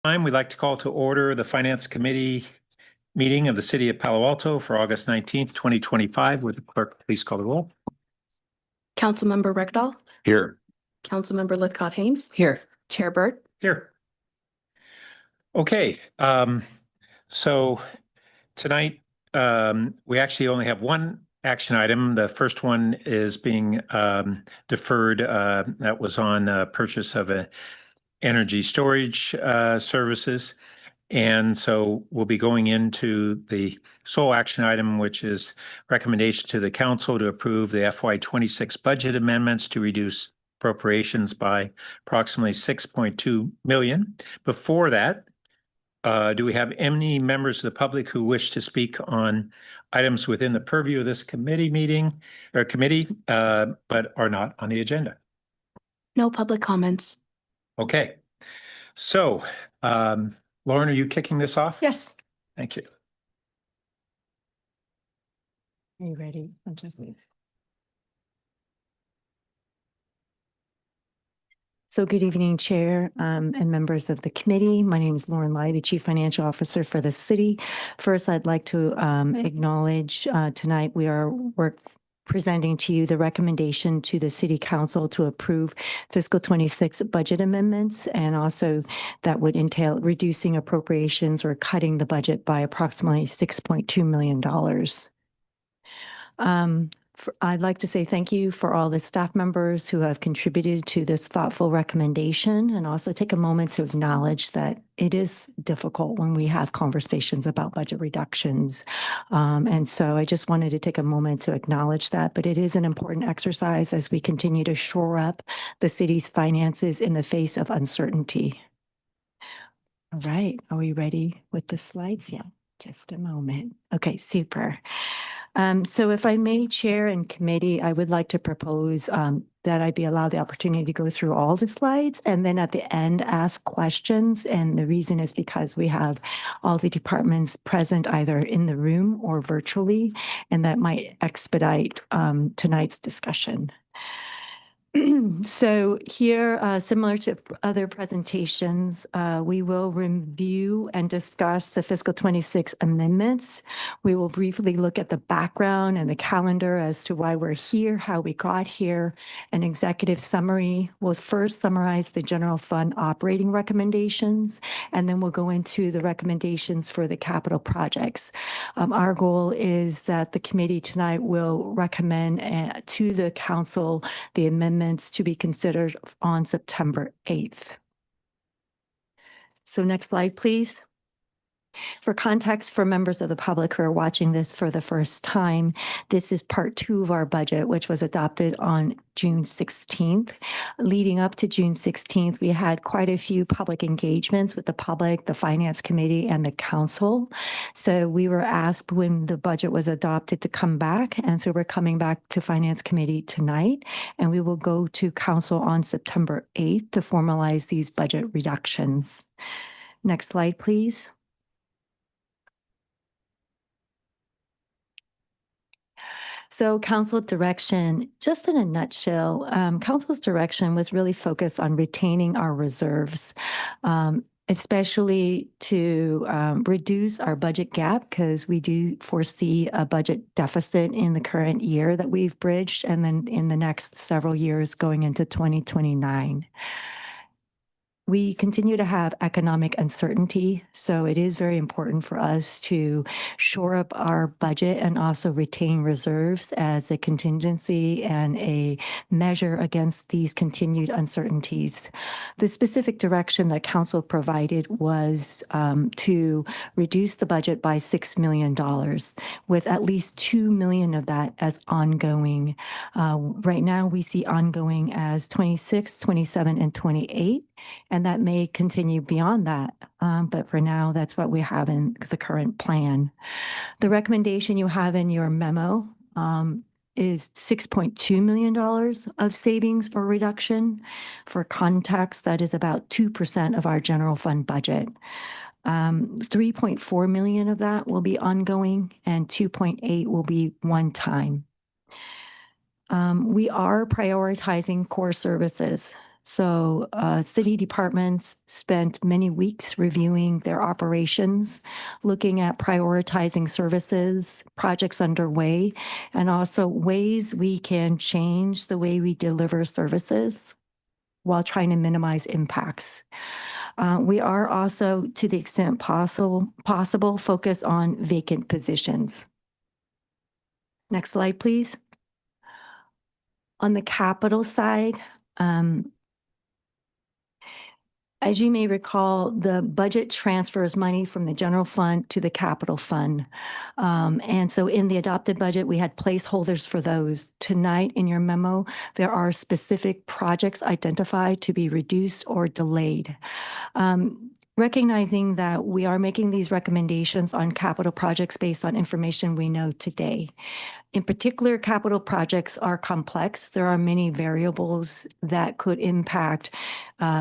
We'd like to call to order the Finance Committee meeting of the City of Palo Alto for August 19th, 2025. Would the clerk please call the roll? Councilmember Reckdahl? Here. Councilmember Lithcott-Hames? Here. Chair Burt? Here. Okay, so tonight we actually only have one action item. The first one is being deferred. That was on purchase of energy storage services. And so we'll be going into the sole action item, which is recommendation to the council to approve the FY26 budget amendments to reduce appropriations by approximately 6.2 million. Before that, do we have any members of the public who wish to speak on items within the purview of this committee, but are not on the agenda? No public comments. Okay. So, Lauren, are you kicking this off? Yes. Thank you. Are you ready? I'll just leave. So good evening, Chair and members of the committee. My name is Lauren Lai, the Chief Financial Officer for the city. First, I'd like to acknowledge tonight we're presenting to you the recommendation to the City Council to approve fiscal 26 budget amendments, and also that would entail reducing appropriations or cutting the budget by approximately $6.2 million. I'd like to say thank you for all the staff members who have contributed to this thoughtful recommendation, and also take a moment to acknowledge that it is difficult when we have conversations about budget reductions. And so I just wanted to take a moment to acknowledge that, but it is an important exercise as we continue to shore up the city's finances in the face of uncertainty. All right, are we ready with the slides? Yeah, just a moment. Okay, super. So if I may, Chair and committee, I would like to propose that I be allowed the opportunity to go through all the slides and then at the end ask questions. And the reason is because we have all the departments present either in the room or virtually, and that might expedite tonight's discussion. So here, similar to other presentations, we will review and discuss the fiscal 26 amendments. We will briefly look at the background and the calendar as to why we're here, how we got here. An executive summary will first summarize the general fund operating recommendations, and then we'll go into the recommendations for the capital projects. Our goal is that the committee tonight will recommend to the council the amendments to be considered on September 8th. So next slide, please. For context for members of the public who are watching this for the first time, this is part 2 of our budget, which was adopted on June 16th. Leading up to June 16th, we had quite a few public engagements with the public, the Finance Committee, and the Council. So we were asked when the budget was adopted to come back. And so we're coming back to Finance Committee tonight, and we will go to Council on September 8th to formalize these budget reductions. Next slide, please. So council direction, just in a nutshell, council's direction was really focused on retaining our reserves, especially to reduce our budget gap, because we do foresee a budget deficit in the current year that we've bridged, and then in the next several years going into 2029. We continue to have economic uncertainty, so it is very important for us to shore up our budget and also retain reserves as a contingency and a measure against these continued uncertainties. The specific direction that Council provided was to reduce the budget by $6 million, with at least $2 million of that as ongoing. Right now, we see ongoing as 26, 27, and 28. And that may continue beyond that. But for now, that's what we have in the current plan. The recommendation you have in your memo is $6.2 million of savings or reduction. For context, that is about 2% of our general fund budget. 3.4 million of that will be ongoing, and 2.8 will be one time. We are prioritizing core services. So city departments spent many weeks reviewing their operations, looking at prioritizing services, projects underway, and also ways we can change the way we deliver services while trying to minimize impacts. We are also, to the extent possible, focused on vacant positions. Next slide, please. On the capital side, as you may recall, the budget transfers money from the general fund to the capital fund. And so in the adopted budget, we had placeholders for those. Tonight in your memo, there are specific projects identified to be reduced or delayed. Recognizing that we are making these recommendations on capital projects based on information we know today. In particular, capital projects are complex. There are many variables that could impact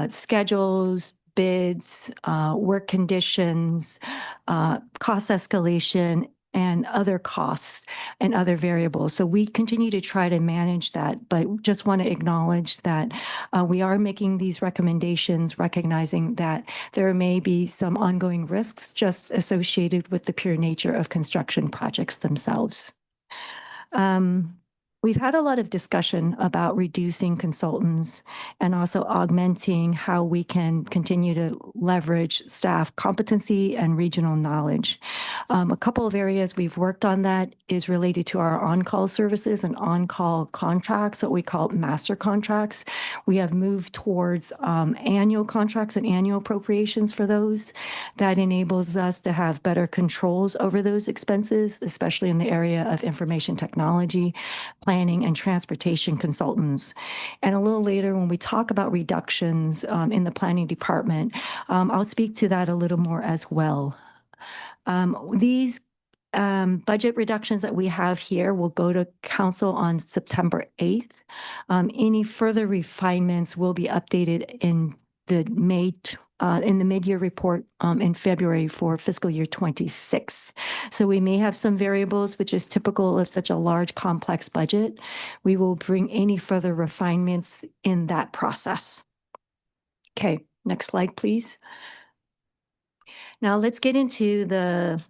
schedules, bids, work conditions, cost escalation, and other costs and other variables. So we continue to try to manage that, but just want to acknowledge that we are making these recommendations, recognizing that there may be some ongoing risks just associated with the pure nature of construction projects themselves. We've had a lot of discussion about reducing consultants and also augmenting how we can continue to leverage staff competency and regional knowledge. A couple of areas we've worked on that is related to our on-call services and on-call contracts, what we call master contracts. We have moved towards annual contracts and annual appropriations for those. That enables us to have better controls over those expenses, especially in the area of information technology, planning, and transportation consultants. And a little later, when we talk about reductions in the planning department, I'll speak to that a little more as well. These budget reductions that we have here will go to council on September 8th. Any further refinements will be updated in the mid-year report in February for fiscal year 26. So we may have some variables, which is typical of such a large, complex budget. We will bring any further refinements in that process. Okay, next slide, please. Now let's get into the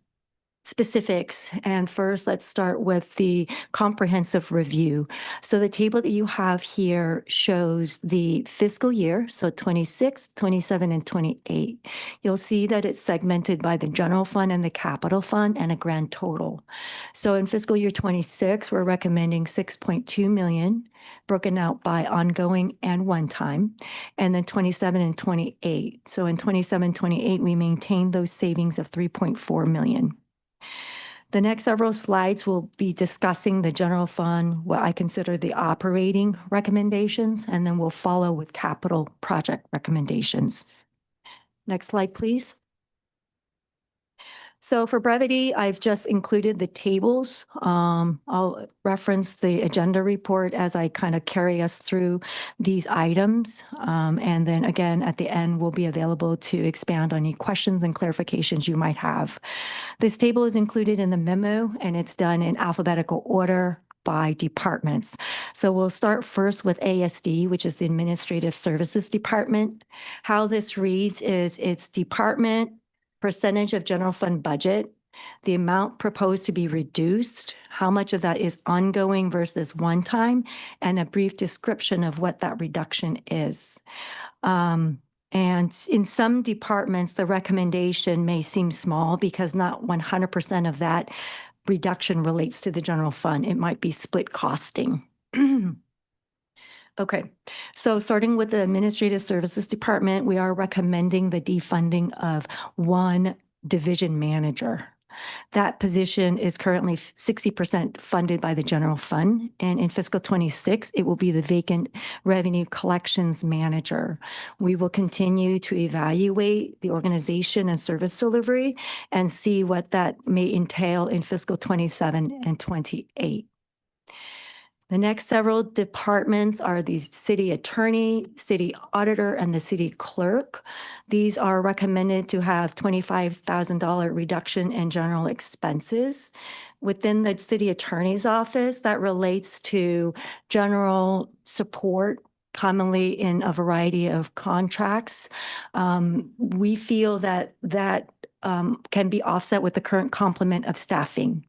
specifics. And first, let's start with the comprehensive review. So the table that you have here shows the fiscal year, so 26, 27, and 28. You'll see that it's segmented by the general fund and the capital fund and a grand total. So in fiscal year 26, we're recommending 6.2 million, broken out by ongoing and one-time, and then 27 and 28. So in 27, 28, we maintained those savings of 3.4 million. The next several slides will be discussing the general fund, what I consider the operating recommendations, and then we'll follow with capital project recommendations. Next slide, please. So for brevity, I've just included the tables. I'll reference the agenda report as I kind of carry us through these items. And then again, at the end, we'll be available to expand on any questions and clarifications you might have. This table is included in the memo, and it's done in alphabetical order by departments. So we'll start first with ASD, which is the Administrative Services Department. How this reads is its department, percentage of general fund budget, the amount proposed to be reduced, how much of that is ongoing versus one-time, and a brief description of what that reduction is. And in some departments, the recommendation may seem small because not 100% of that reduction relates to the general fund. It might be split costing. Okay, so starting with the Administrative Services Department, we are recommending the defunding of one division manager. That position is currently 60% funded by the general fund, and in fiscal 26, it will be the vacant revenue collections manager. We will continue to evaluate the organization and service delivery and see what that may entail in fiscal 27 and 28. The next several departments are the city attorney, city auditor, and the city clerk. These are recommended to have $25,000 reduction in general expenses. Within the city attorney's office, that relates to general support commonly in a variety of contracts. We feel that can be offset with the current complement of staffing.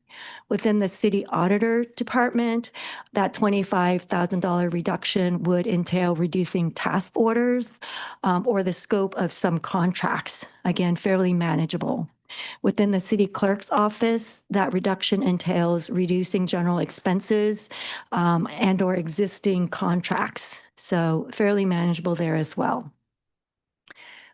Within the city auditor department, that $25,000 reduction would entail reducing task orders or the scope of some contracts, again, fairly manageable. Within the city clerk's office, that reduction entails reducing general expenses and or existing contracts. So fairly manageable there as well.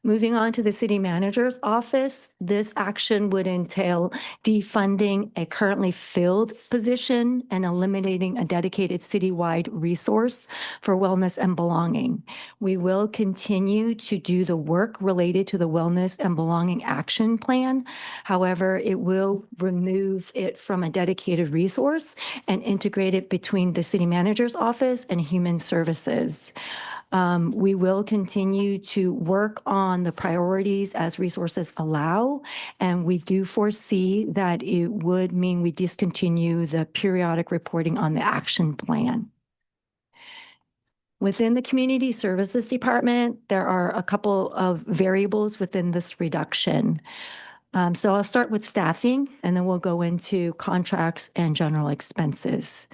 Moving on to the city manager's office, this action would entail defunding a currently filled position and eliminating a dedicated citywide resource for wellness and belonging. We will continue to do the work related to the wellness and belonging action plan. However, it will remove it from a dedicated resource and integrate it between the city manager's office and human services. We will continue to work on the priorities as resources allow, and we do foresee that it would mean we discontinue the periodic reporting on the action plan. Within the Community Services Department, there are a couple of variables within this reduction. So I'll start with staffing, and then we'll go into contracts and general expenses.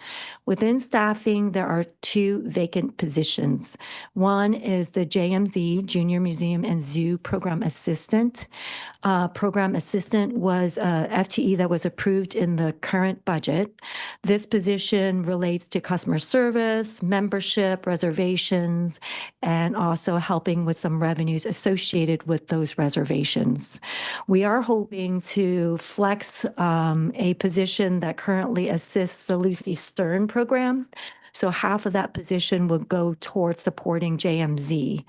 Within staffing, there are 2 vacant positions. One is the JMZ, Junior Museum and Zoo Program Assistant. Program Assistant was a FTE that was approved in the current budget. This position relates to customer service, membership, reservations, and also helping with some revenues associated with those reservations. We are hoping to flex a position that currently assists the Lucy Stern program. So half of that position will go towards supporting JMZ.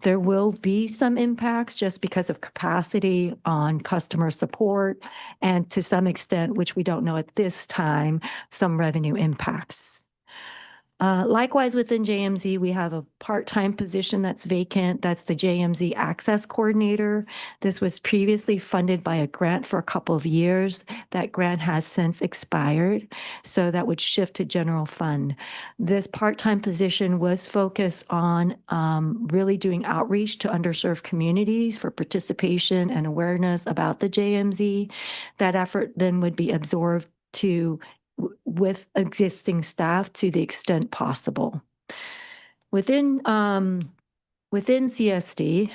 There will be some impacts just because of capacity on customer support and to some extent, which we don't know at this time, some revenue impacts. Likewise, within JMZ, we have a part-time position that's vacant. That's the JMZ Access Coordinator. This was previously funded by a grant for a couple of years. That grant has since expired, so that would shift to general fund. This part-time position was focused on really doing outreach to underserved communities for participation and awareness about the JMZ. That effort then would be absorbed with existing staff to the extent possible. Within CSD,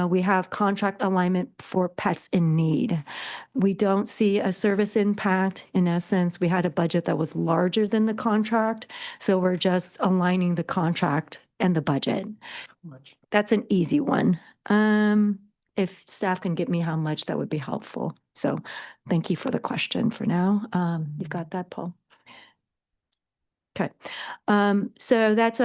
we have contract alignment for pets in need. We don't see a service impact. In essence, we had a budget that was larger than the contract, so we're just aligning the contract and the budget. That's an easy one. If staff can get me how much, that would be helpful. So thank you for the question for now. You've got that, Paul? Okay. So that's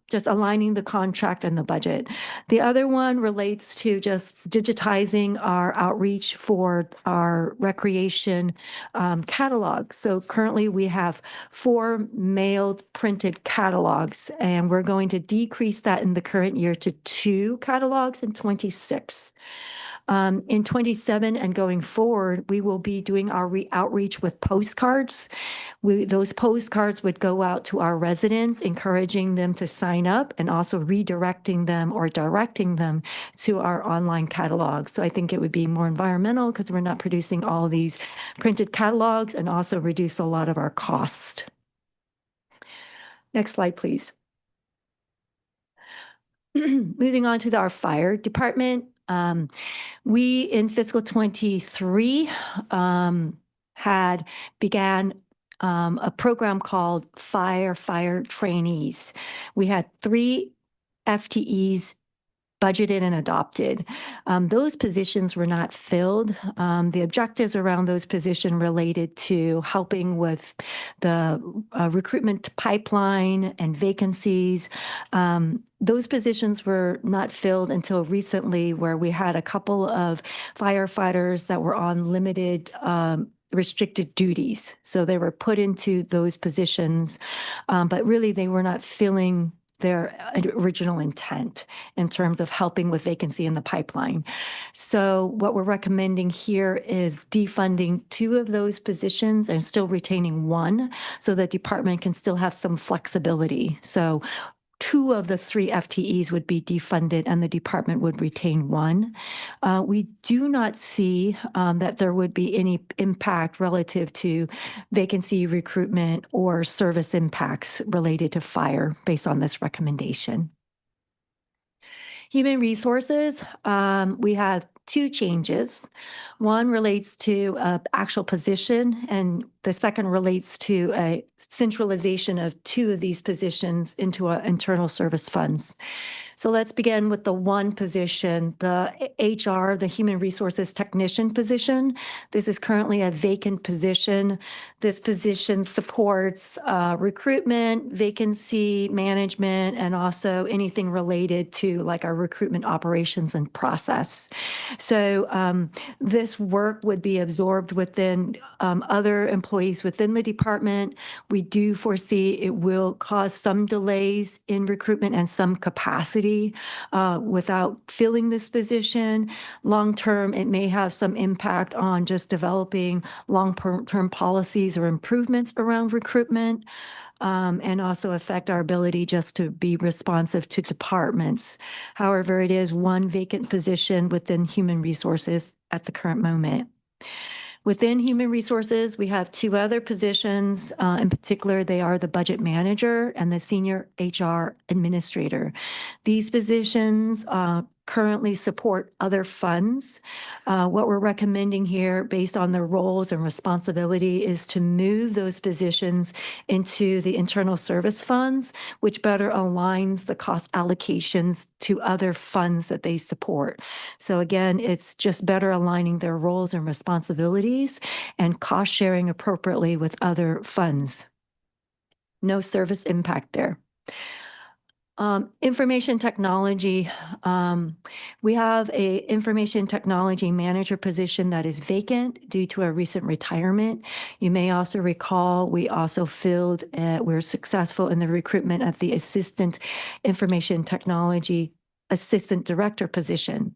just aligning the contract and the budget. The other one relates to just digitizing our outreach for our recreation catalog. So currently we have 4 mailed printed catalogs, and we're going to decrease that in the current year to 2 catalogs in 26. In 27 and going forward, we will be doing our outreach with postcards. Those postcards would go out to our residents, encouraging them to sign up and also redirecting them or directing them to our online catalog. So I think it would be more environmental because we're not producing all of these printed catalogs and also reduce a lot of our cost. Next slide, please. Moving on to our fire department. We in fiscal 23 had began a program called Fire Trainees. We had 3 FTEs budgeted and adopted. Those positions were not filled. The objectives around those positions related to helping with the recruitment pipeline and vacancies. Those positions were not filled until recently, where we had a couple of firefighters that were on limited restricted duties. So they were put into those positions, but really they were not filling their original intent in terms of helping with vacancy in the pipeline. So what we're recommending here is defunding 2 of those positions and still retaining 1 so the department can still have some flexibility. So 2 of the 3 FTEs would be defunded and the department would retain 1. We do not see that there would be any impact relative to vacancy recruitment or service impacts related to fire based on this recommendation. Human resources, we have 2 changes. One relates to an actual position, and the second relates to a centralization of 2 of these positions into our internal service funds. So let's begin with the one position, the HR, the Human Resources Technician position. This is currently a vacant position. This position supports recruitment, vacancy management, and also anything related to like our recruitment operations and process. So this work would be absorbed within other employees within the department. We do foresee it will cause some delays in recruitment and some capacity without filling this position. Long term, it may have some impact on just developing long-term policies or improvements around recruitment. And also affect our ability just to be responsive to departments. However, it is one vacant position within human resources at the current moment. Within human resources, we have 2 other positions. In particular, they are the budget manager and the senior HR administrator. These positions currently support other funds. What we're recommending here, based on their roles and responsibility, is to move those positions into the internal service funds, which better aligns the cost allocations to other funds that they support. So again, it's just better aligning their roles and responsibilities and cost sharing appropriately with other funds. No service impact there. Information technology. We have a information technology manager position that is vacant due to a recent retirement. You may also recall we also filled, we're successful in the recruitment of the assistant information technology assistant director position.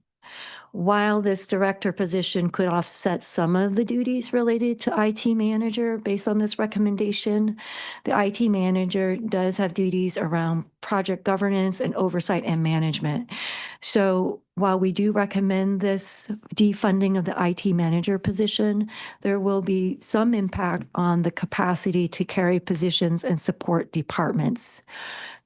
While this director position could offset some of the duties related to IT manager based on this recommendation, the IT manager does have duties around project governance and oversight and management. So while we do recommend this defunding of the IT manager position, there will be some impact on the capacity to carry positions and support departments.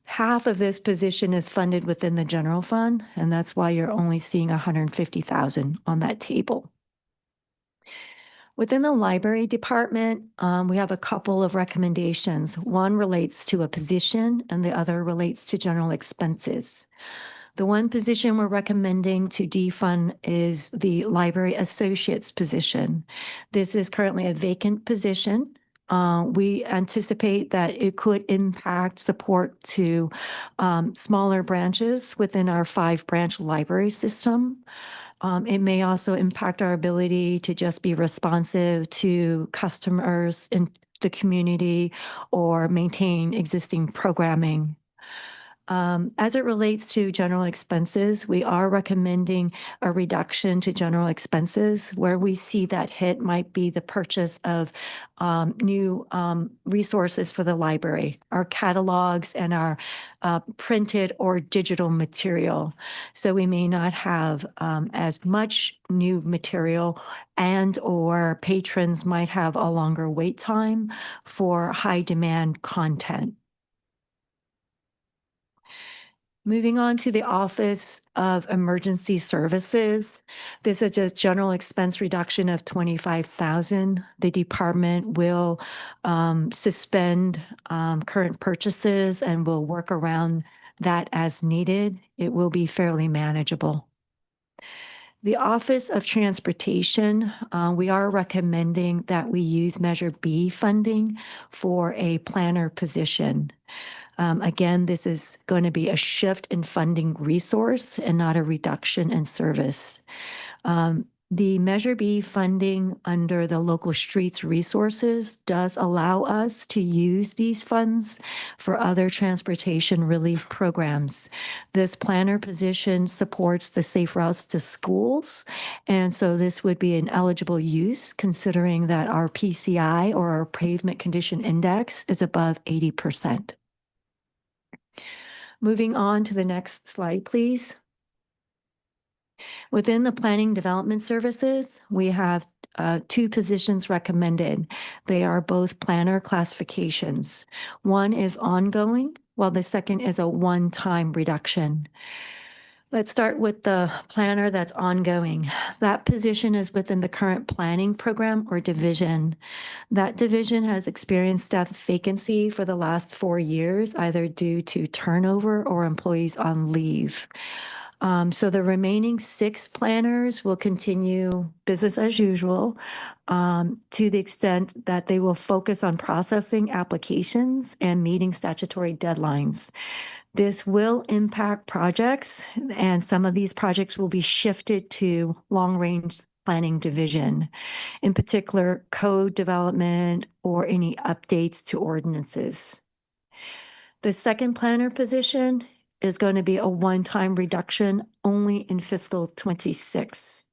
Half of this position is funded within the general fund, and that's why you're only seeing $150,000 on that table. Within the library department, we have a couple of recommendations. One relates to a position, and the other relates to general expenses. The one position we're recommending to defund is the library associates position. This is currently a vacant position. We anticipate that it could impact support to smaller branches within our 5-branch library system. It may also impact our ability to just be responsive to customers in the community or maintain existing programming. As it relates to general expenses, we are recommending a reduction to general expenses. Where we see that hit might be the purchase of new resources for the library, our catalogs and our printed or digital material. So we may not have as much new material, and or patrons might have a longer wait time for high demand content. Moving on to the Office of Emergency Services. This is just general expense reduction of $25,000. The department will suspend current purchases and will work around that as needed. It will be fairly manageable. The Office of Transportation, we are recommending that we use Measure B funding for a planner position. Again, this is going to be a shift in funding resource and not a reduction in service. The Measure B funding under the local streets resources does allow us to use these funds for other transportation relief programs. This planner position supports the safe routes to schools, and so this would be an eligible use considering that our PCI, or our pavement condition index, is above 80%. Moving on to the next slide, please. Within the planning development services, we have 2 positions recommended. They are both planner classifications. One is ongoing, while the second is a one-time reduction. Let's start with the planner that's ongoing. That position is within the current planning program or division. That division has experienced staff vacancy for the last 4 years, either due to turnover or employees on leave. So the remaining 6 planners will continue business as usual to the extent that they will focus on processing applications and meeting statutory deadlines. This will impact projects, and some of these projects will be shifted to long-range planning division, in particular code development or any updates to ordinances. The second planner position is going to be a one-time reduction only in fiscal 26.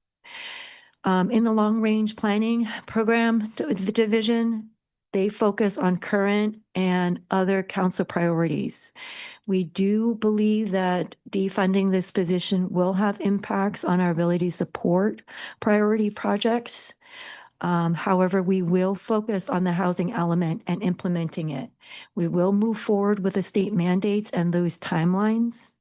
In the long-range planning program, the division, they focus on current and other council priorities. We do believe that defunding this position will have impacts on our ability to support priority projects. However, we will focus on the housing element and implementing it. We will move forward with the state mandates and those timelines.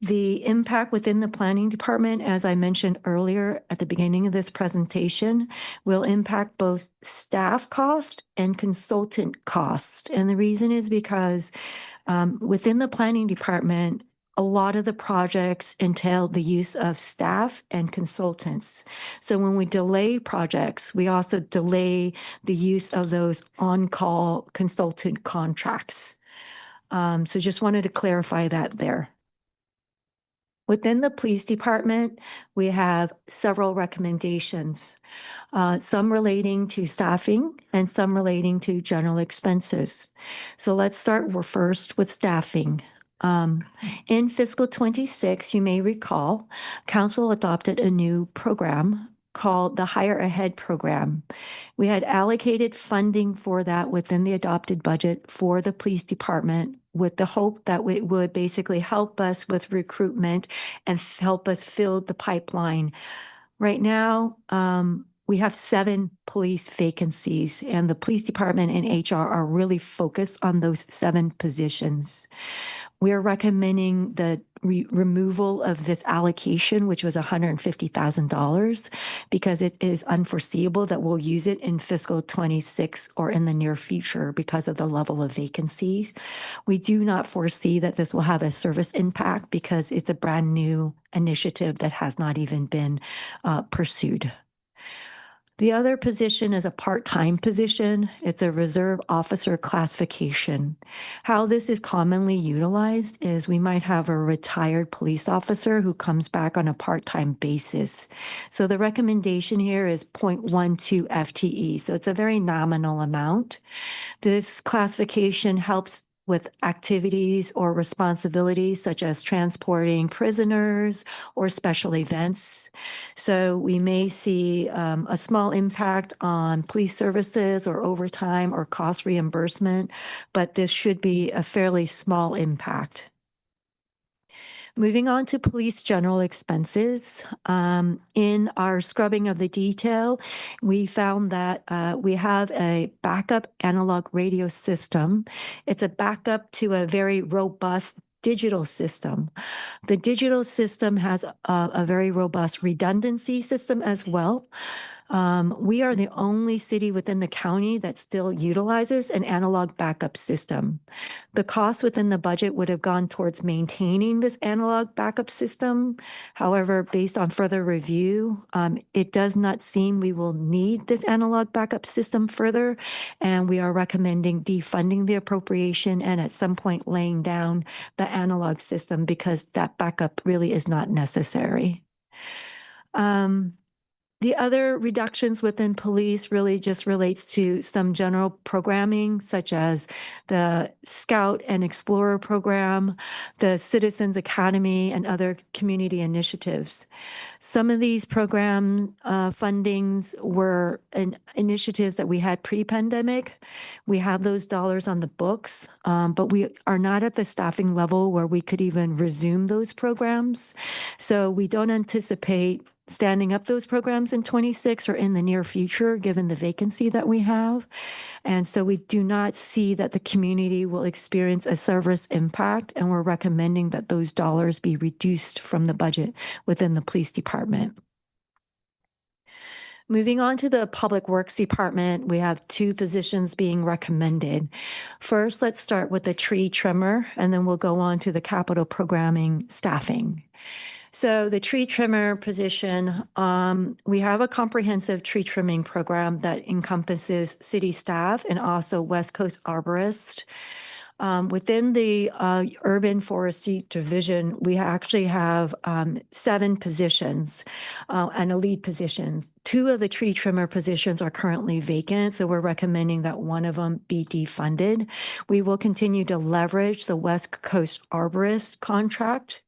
The impact within the planning department, as I mentioned earlier at the beginning of this presentation, will impact both staff cost and consultant cost. And the reason is because within the planning department, a lot of the projects entail the use of staff and consultants. So when we delay projects, we also delay the use of those on-call consultant contracts. So just wanted to clarify that there. Within the police department, we have several recommendations, some relating to staffing and some relating to general expenses. So let's start first with staffing. In fiscal 26, you may recall, Council adopted a new program called the Hire Ahead program. We had allocated funding for that within the adopted budget for the police department with the hope that it would basically help us with recruitment and help us fill the pipeline. Right now, we have 7 police vacancies, and the police department and HR are really focused on those 7 positions. We are recommending the removal of this allocation, which was $150,000, because it is unforeseeable that we'll use it in fiscal 26 or in the near future because of the level of vacancies. We do not foresee that this will have a service impact because it's a brand new initiative that has not even been pursued. The other position is a part-time position. It's a reserve officer classification. How this is commonly utilized is we might have a retired police officer who comes back on a part-time basis. So the recommendation here is 0.12 FTE. So it's a very nominal amount. This classification helps with activities or responsibilities such as transporting prisoners or special events. So we may see a small impact on police services or overtime or cost reimbursement, but this should be a fairly small impact. Moving on to police general expenses. In our scrubbing of the detail, we found that we have a backup analog radio system. It's a backup to a very robust digital system. The digital system has a very robust redundancy system as well. We are the only city within the county that still utilizes an analog backup system. The cost within the budget would have gone towards maintaining this analog backup system. However, based on further review, it does not seem we will need this analog backup system further, and we are recommending defunding the appropriation and at some point laying down the analog system because that backup really is not necessary. The other reductions within police really just relates to some general programming, such as the Scout and Explorer program, the Citizens Academy, and other community initiatives. Some of these program fundings were initiatives that we had pre-pandemic. We have those dollars on the books, but we are not at the staffing level where we could even resume those programs. So we don't anticipate standing up those programs in 26 or in the near future, given the vacancy that we have. And so we do not see that the community will experience a service impact, and we're recommending that those dollars be reduced from the budget within the police department. Moving on to the Public Works Department, we have 2 positions being recommended. First, let's start with the tree trimmer, and then we'll go on to the capital programming staffing. So the tree trimmer position, we have a comprehensive tree trimming program that encompasses city staff and also West Coast arborists. Within the urban forestry division, we actually have 7 positions and a lead position. 2 of the tree trimmer positions are currently vacant, so we're recommending that one of them be defunded. We will continue to leverage the West Coast arborist contract.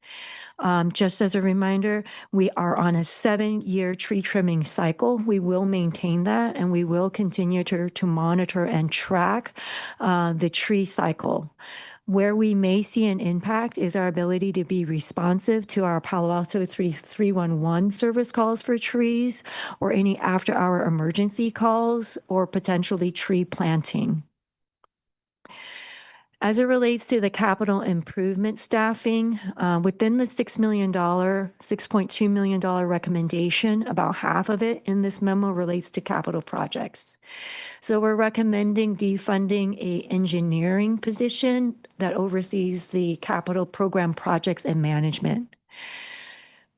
Just as a reminder, we are on a 7-year tree trimming cycle. We will maintain that, and we will continue to monitor and track the tree cycle. Where we may see an impact is our ability to be responsive to our Palo Alto 311 service calls for trees, or any after-hour emergency calls, or potentially tree planting. As it relates to the capital improvement staffing, within the $6.2 million recommendation, about half of it in this memo relates to capital projects. So we're recommending defunding a engineering position that oversees the capital program projects and management.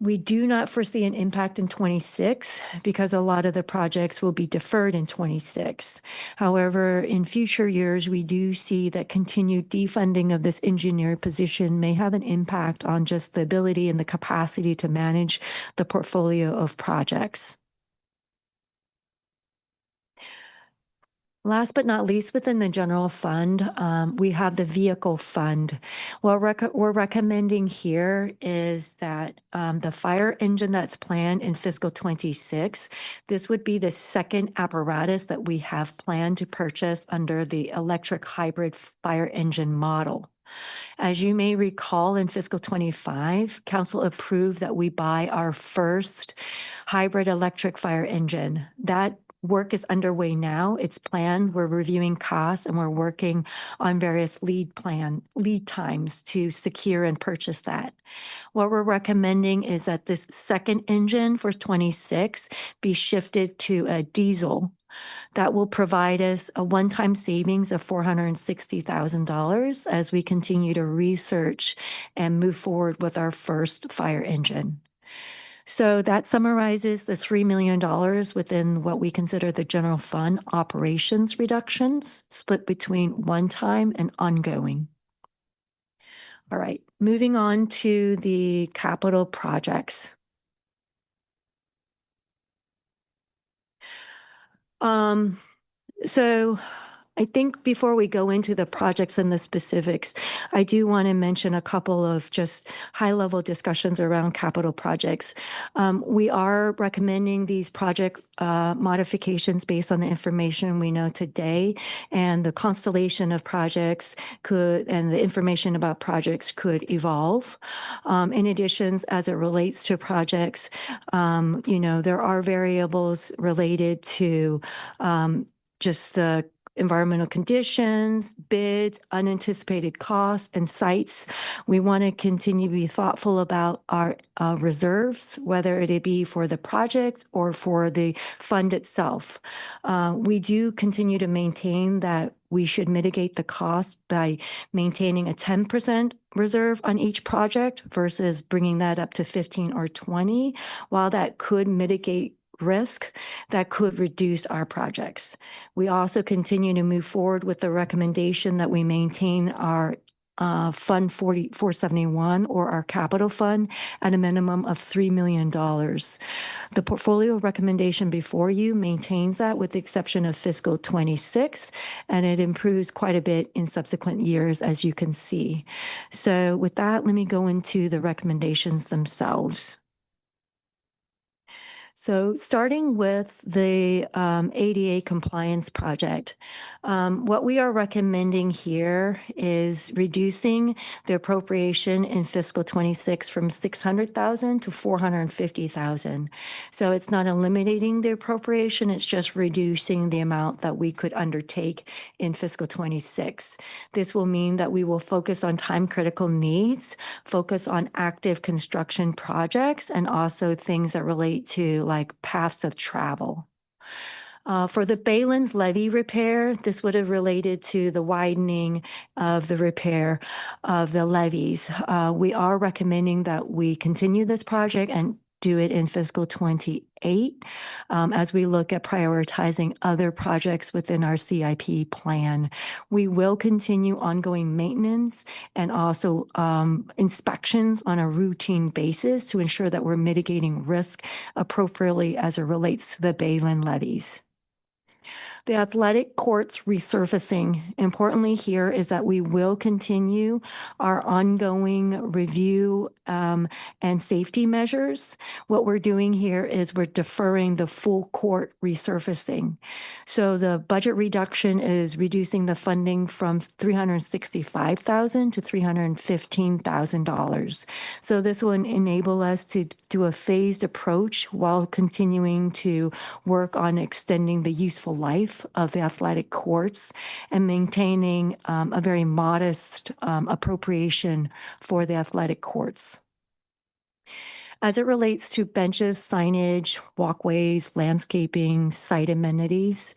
We do not foresee an impact in 26 because a lot of the projects will be deferred in 26. However, in future years, we do see that continued defunding of this engineer position may have an impact on just the ability and the capacity to manage the portfolio of projects. Last but not least, within the general fund, we have the vehicle fund. What we're recommending here is that the fire engine that's planned in fiscal 26, this would be the second apparatus that we have planned to purchase under the electric hybrid fire engine model. As you may recall, in fiscal 25, council approved that we buy our first hybrid electric fire engine. That work is underway now. It's planned. We're reviewing costs, and we're working on various lead times to secure and purchase that. What we're recommending is that this second engine for 26 be shifted to a diesel. That will provide us a one-time savings of $460,000 as we continue to research and move forward with our first fire engine. So that summarizes the $3 million within what we consider the general fund operations reductions, split between one-time and ongoing. All right, moving on to the capital projects. So I think before we go into the projects and the specifics, I do want to mention a couple of just high-level discussions around capital projects. We are recommending these project modifications based on the information we know today, and the constellation of projects and the information about projects could evolve. In addition, as it relates to projects, there are variables related to just the environmental conditions, bids, unanticipated costs, and sites. We want to continue to be thoughtful about our reserves, whether it be for the project or for the fund itself. We do continue to maintain that we should mitigate the cost by maintaining a 10% reserve on each project versus bringing that up to 15 or 20. While that could mitigate risk, that could reduce our projects. We also continue to move forward with the recommendation that we maintain our Fund 471 or our capital fund at a minimum of $3 million. The portfolio recommendation before you maintains that with the exception of fiscal 26, and it improves quite a bit in subsequent years, as you can see. So with that, let me go into the recommendations themselves. So starting with the ADA compliance project, what we are recommending here is reducing the appropriation in fiscal 26 from $600,000 to $450,000. So it's not eliminating the appropriation, it's just reducing the amount that we could undertake in fiscal 26. This will mean that we will focus on time-critical needs, focus on active construction projects, and also things that relate to like paths of travel. For the Baylands levee repair, this would have related to the widening of the repair of the levees. We are recommending that we continue this project and do it in fiscal 28 as we look at prioritizing other projects within our CIP plan. We will continue ongoing maintenance and also inspections on a routine basis to ensure that we're mitigating risk appropriately as it relates to the Bayland levees. The athletic courts resurfacing. Importantly here is that we will continue our ongoing review and safety measures. What we're doing here is we're deferring the full court resurfacing. So the budget reduction is reducing the funding from $365,000 to $315,000. So this will enable us to do a phased approach while continuing to work on extending the useful life of the athletic courts and maintaining a very modest appropriation for the athletic courts. As it relates to benches, signage, walkways, landscaping, site amenities,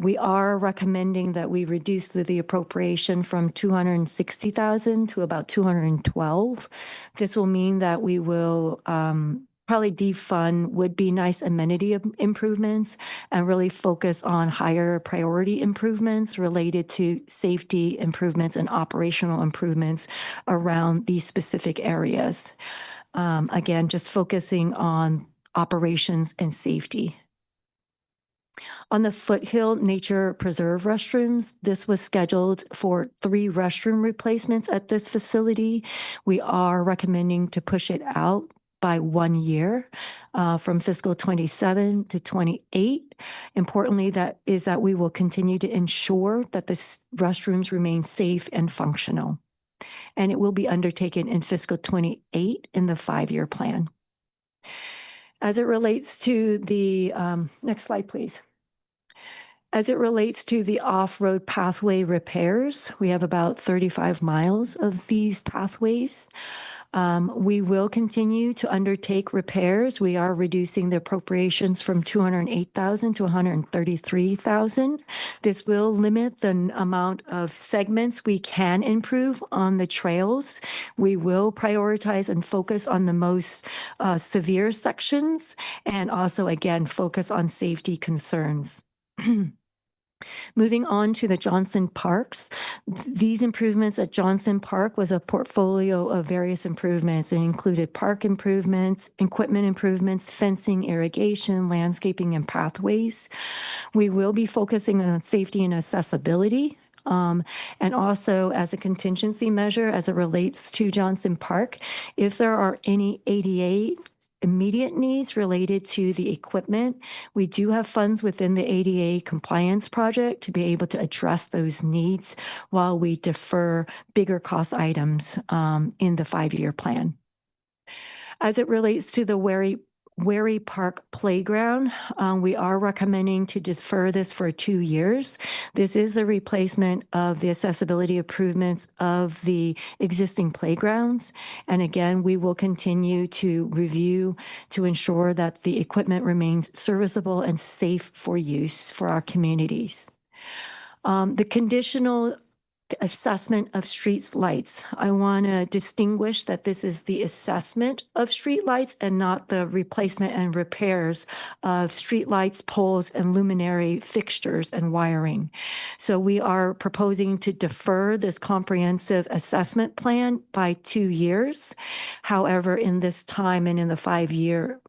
we are recommending that we reduce the appropriation from $260,000 to about $212,000. This will mean that we will probably defund would-be nice amenity improvements and really focus on higher priority improvements related to safety improvements and operational improvements around these specific areas. Again, just focusing on operations and safety. On the Foothill Nature Preserve restrooms, this was scheduled for 3 restroom replacements at this facility. We are recommending to push it out by 1 year from fiscal 27 to 28. Importantly, that we will continue to ensure that the restrooms remain safe and functional. And it will be undertaken in fiscal 28 in the 5-year plan. As it relates to the, next slide, please. As it relates to the off-road pathway repairs, we have about 35 miles of these pathways. We will continue to undertake repairs. We are reducing the appropriations from $208,000 to $133,000. This will limit the amount of segments we can improve on the trails. We will prioritize and focus on the most severe sections and also, again, focus on safety concerns. Moving on to the Johnson Parks. These improvements at Johnson Park was a portfolio of various improvements. It included park improvements, equipment improvements, fencing, irrigation, landscaping, and pathways. We will be focusing on safety and accessibility. And also as a contingency measure as it relates to Johnson Park, if there are any ADA immediate needs related to the equipment, we do have funds within the ADA compliance project to be able to address those needs while we defer bigger cost items in the 5-year plan. As it relates to the Wary Park Playground, we are recommending to defer this for 2 years. This is the replacement of the accessibility improvements of the existing playgrounds. And again, we will continue to review to ensure that the equipment remains serviceable and safe for use for our communities. The conditional assessment of streets lights. I want to distinguish that this is the assessment of street lights and not the replacement and repairs of street lights, poles, and luminary fixtures and wiring. So we are proposing to defer this comprehensive assessment plan by 2 years. However, in this time and in the 5-year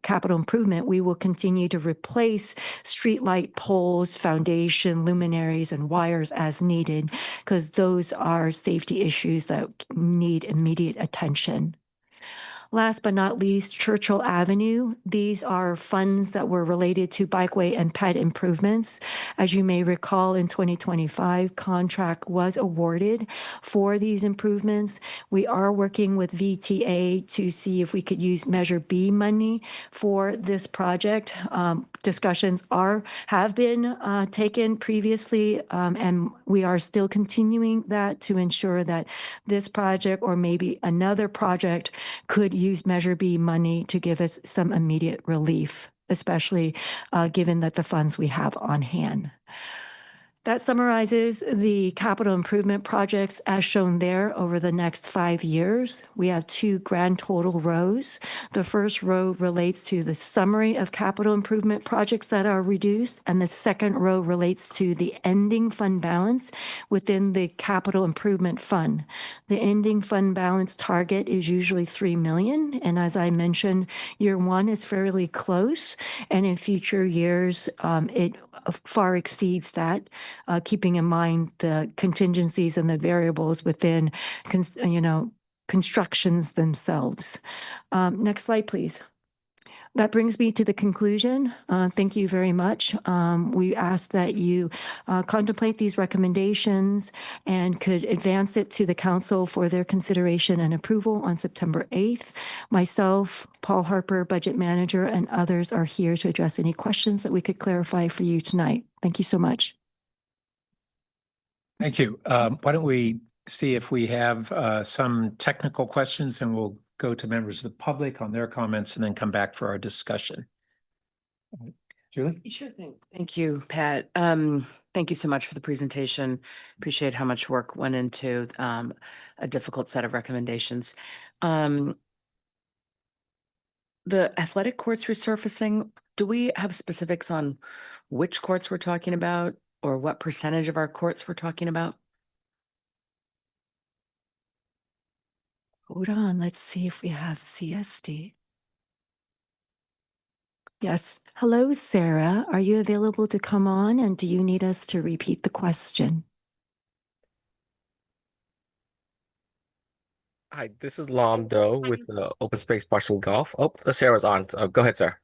capital improvement, we will continue to replace streetlight poles, foundation, luminaries, and wires as needed, because those are safety issues that need immediate attention. Last but not least, Churchill Avenue. These are funds that were related to bikeway and ped improvements. As you may recall, in 2025, contract was awarded for these improvements. We are working with VTA to see if we could use Measure B money for this project. Discussions have been taken previously, and we are still continuing that to ensure that this project or maybe another project could use Measure B money to give us some immediate relief, especially given that the funds we have on hand. That summarizes the capital improvement projects as shown there over the next 5 years. We have 2 grand total rows. The first row relates to the summary of capital improvement projects that are reduced, and the second row relates to the ending fund balance within the capital improvement fund. The ending fund balance target is usually $3 million, and as I mentioned, year 1 is fairly close, and in future years, it far exceeds that. Keeping in mind the contingencies and the variables within, constructions themselves. Next slide, please. That brings me to the conclusion. Thank you very much. We ask that you contemplate these recommendations and could advance it to the council for their consideration and approval on September 8th. Myself, Paul Harper, budget manager, and others are here to address any questions that we could clarify for you tonight. Thank you so much. Thank you. Why don't we see if we have some technical questions, and we'll go to members of the public on their comments and then come back for our discussion. Julie? Sure thing. Thank you, Pat. Thank you so much for the presentation. Appreciate how much work went into a difficult set of recommendations. The athletic courts resurfacing, do we have specifics on which courts we're talking about or what percentage of our courts we're talking about? Hold on, let's see if we have CSD. Yes. Hello, Sarah. Are you available to come on, and do you need us to repeat the question? Hi, this is Lam Do with the Open Space Boston Golf. Oh, Sarah's on. Go ahead, sir.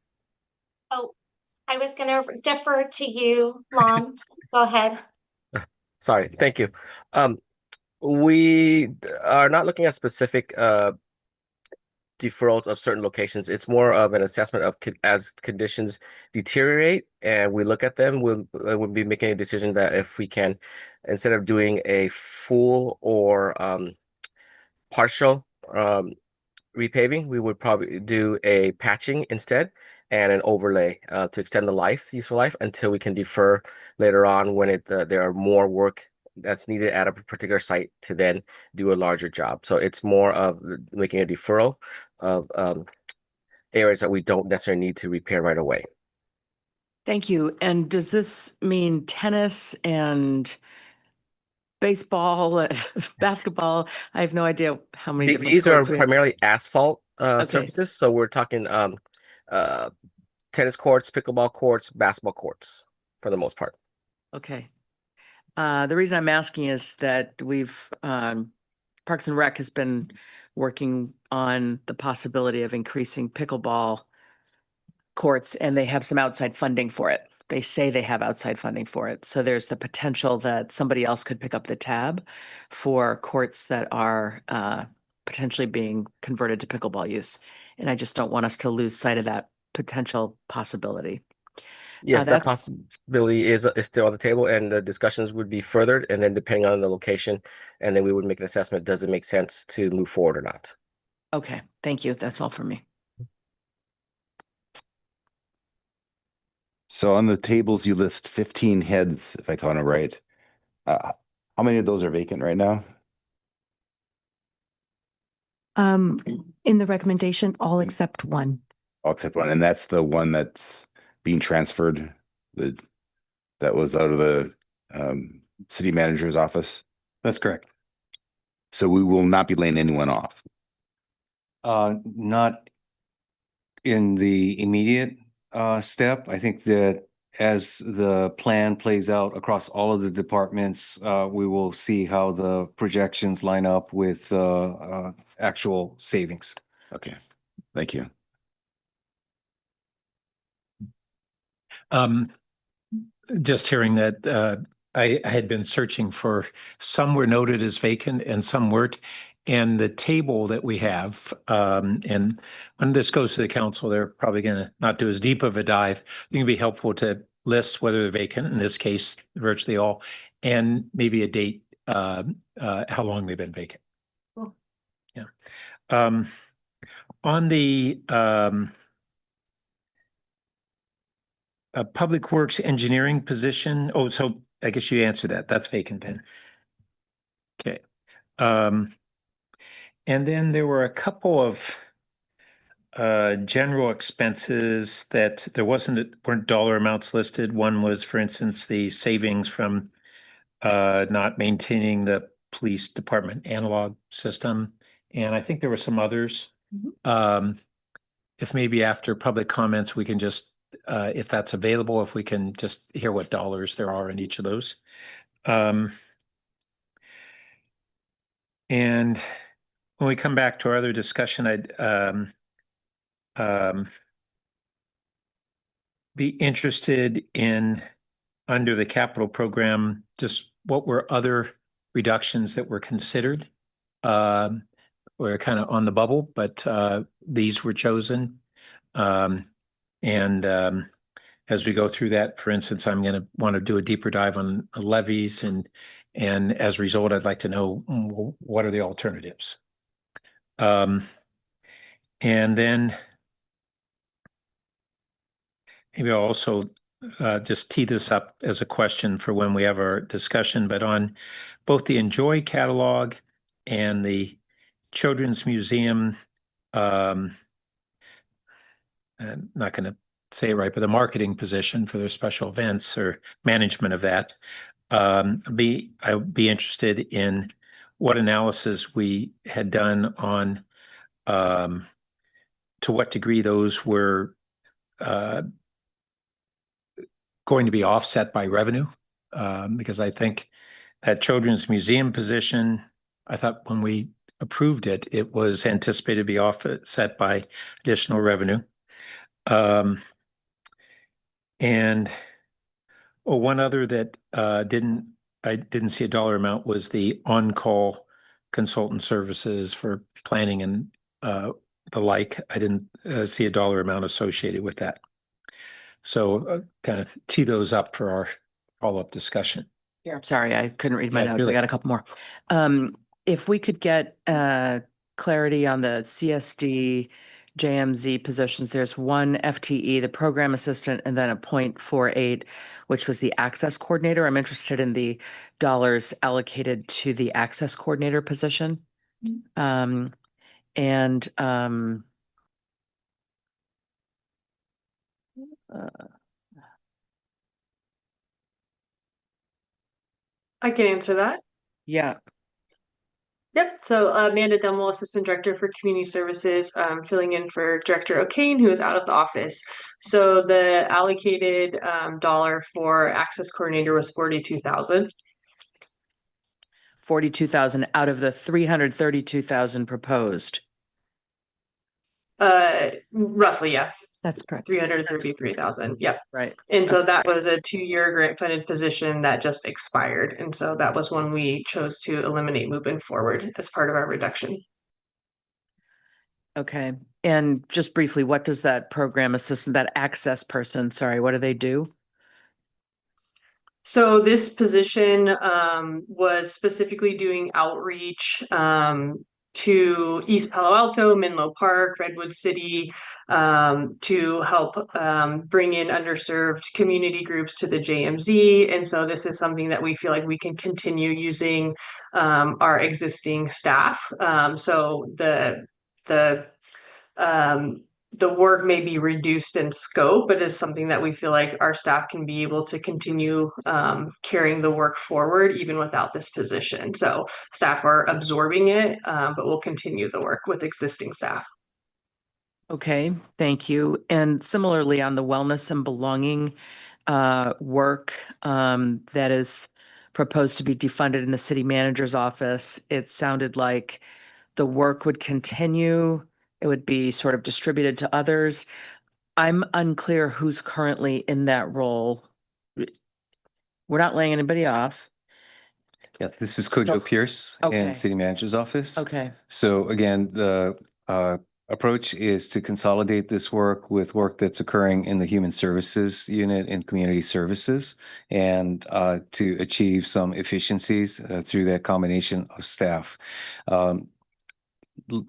Oh, I was going to defer to you, Lon. Go ahead. Sorry, thank you. We are not looking at specific deferrals of certain locations. It's more of an assessment of as conditions deteriorate and we look at them, we'll be making a decision that if we can, instead of doing a full or partial repaving, we would probably do a patching instead and an overlay to extend the useful life until we can defer later on when there are more work that's needed at a particular site to then do a larger job. So it's more of making a deferral of areas that we don't necessarily need to repair right away. Thank you. And does this mean tennis and baseball, basketball? I have no idea how many different These are courts we have. primarily asphalt Okay. surfaces. So we're talking tennis courts, pickleball courts, basketball courts for the most part. Okay. The reason I'm asking is that we've Parks and Rec has been working on the possibility of increasing pickleball courts, and they have some outside funding for it. They say they have outside funding for it. So there's the potential that somebody else could pick up the tab for courts that are potentially being converted to pickleball use. And I just don't want us to lose sight of that potential possibility. Yes, that That's- possibility is still on the table, and the discussions would be furthered, and then depending on the location, and then we would make an assessment, does it make sense to move forward or not? Okay, thank you. That's all for me. So on the tables, you list 15 heads, if I count it right. How many of those are vacant right now? In the recommendation, all except one. All except one, and that's the one that's being transferred, that was out of the city manager's office. That's correct. So we will not be laying anyone off. Not in the immediate step. I think that as the plan plays out across all of the departments, we will see how the projections line up with actual savings. Okay, thank you. Just hearing that, I had been searching for, some were noted as vacant and some weren't. And the table that we have, and when this goes to the council, they're probably going to not do as deep of a dive. I think it'd be helpful to list whether they're vacant, in this case, virtually all, and maybe a date, how long they've been vacant. Cool. Yeah. On the a public works engineering position. Oh, so I guess you answered that. That's vacant then. Okay. And then there were a couple of general expenses that weren't dollar amounts listed. One was, for instance, the savings from not maintaining the police department analog system. And I think there were some others. If maybe after public comments, we can just if that's available, if we can just hear what dollars there are in each of those. And when we come back to our other discussion, I'd be interested in, under the capital program, just what were other reductions that were considered. We're kind of on the bubble, but these were chosen. As we go through that, for instance, I'm going to want to do a deeper dive on levies, and as a result, I'd like to know what are the alternatives. And then maybe I'll also just tee this up as a question for when we have our discussion, but on both the Enjoy catalog and the Children's Museum, I'm not going to say it right, but the marketing position for their special events or management of that. I would be interested in what analysis we had done on to what degree those were going to be offset by revenue, because I think that Children's Museum position, I thought when we approved it, it was anticipated to be offset by additional revenue. And one other that I didn't see a dollar amount was the on-call consultant services for planning and the like. I didn't see a dollar amount associated with that. So kind of tee those up for our follow-up discussion. Yeah, I'm sorry, I couldn't read my Yeah, notes. really. I got a couple more. If we could get clarity on the CSD JMZ positions, there's one FTE, the program assistant, and then a 0.48, which was the access coordinator. I'm interested in the dollars allocated to the access coordinator position. I can answer that. Yeah, Yep. So Amanda Dummel, Assistant Director for Community Services, filling in for Director O'Kane, who is out of the office. So the allocated dollar for Access Coordinator was 42,000. 42,000 out of the 332,000 proposed. Roughly, yeah. That's correct. 333,000. Yep. Right. And so that was a 2-year grant funded position that just expired. And so that was one we chose to eliminate moving forward as part of our reduction. Okay. And just briefly, what does that program assistant, that access person, sorry, what do they do? So this position was specifically doing outreach to East Palo Alto, Menlo Park, Redwood City, to help bring in underserved community groups to the JMZ. And so this is something that we feel like we can continue using our existing staff. So the work may be reduced in scope, but is something that we feel like our staff can be able to continue carrying the work forward even without this position. So staff are absorbing it, but we'll continue the work with existing staff. Okay, thank you. And similarly on the wellness and belonging work that is proposed to be defunded in the city manager's office, it sounded like the work would continue. It would be sort of distributed to others. I'm unclear who's currently in that role. We're not laying anybody off. Yeah, this is Kojo Pierce Okay. in City Manager's office. Okay, So again, the approach is to consolidate this work with work that's occurring in the Human Services Unit and Community Services, and to achieve some efficiencies through that combination of staff.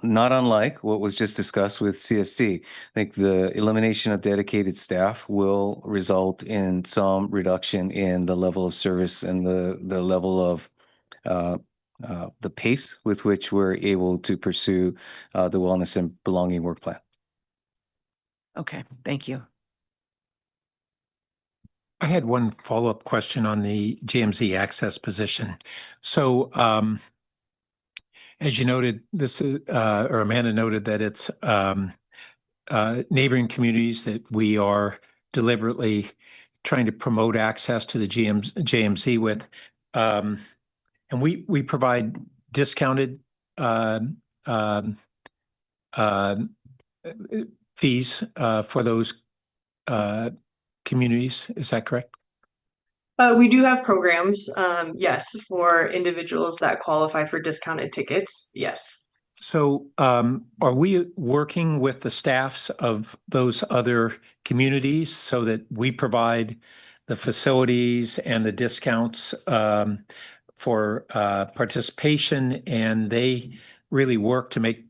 Not unlike what was just discussed with CSD, I think the elimination of dedicated staff will result in some reduction in the level of service and the level of the pace with which we're able to pursue the wellness and belonging work plan. okay, thank you. I had one follow-up question on the JMZ access position. So, as you noted, this is, or Amanda noted that it's neighboring communities that we are deliberately trying to promote access to the JMZ with. And we provide discounted fees for those communities. Is that correct? We do have programs, yes, for individuals that qualify for discounted tickets. Yes. So are we working with the staffs of those other communities so that we provide the facilities and the discounts for participation, and they really work to make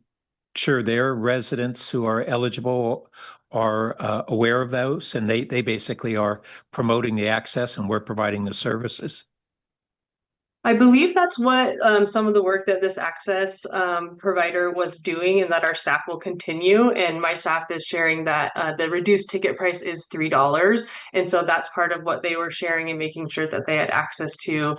sure their residents who are eligible are aware of those, and they basically are promoting the access and we're providing the services? I believe that's what some of the work that this access provider was doing, and that our staff will continue. And my staff is sharing that the reduced ticket price is $3. And so that's part of what they were sharing and making sure that they had access to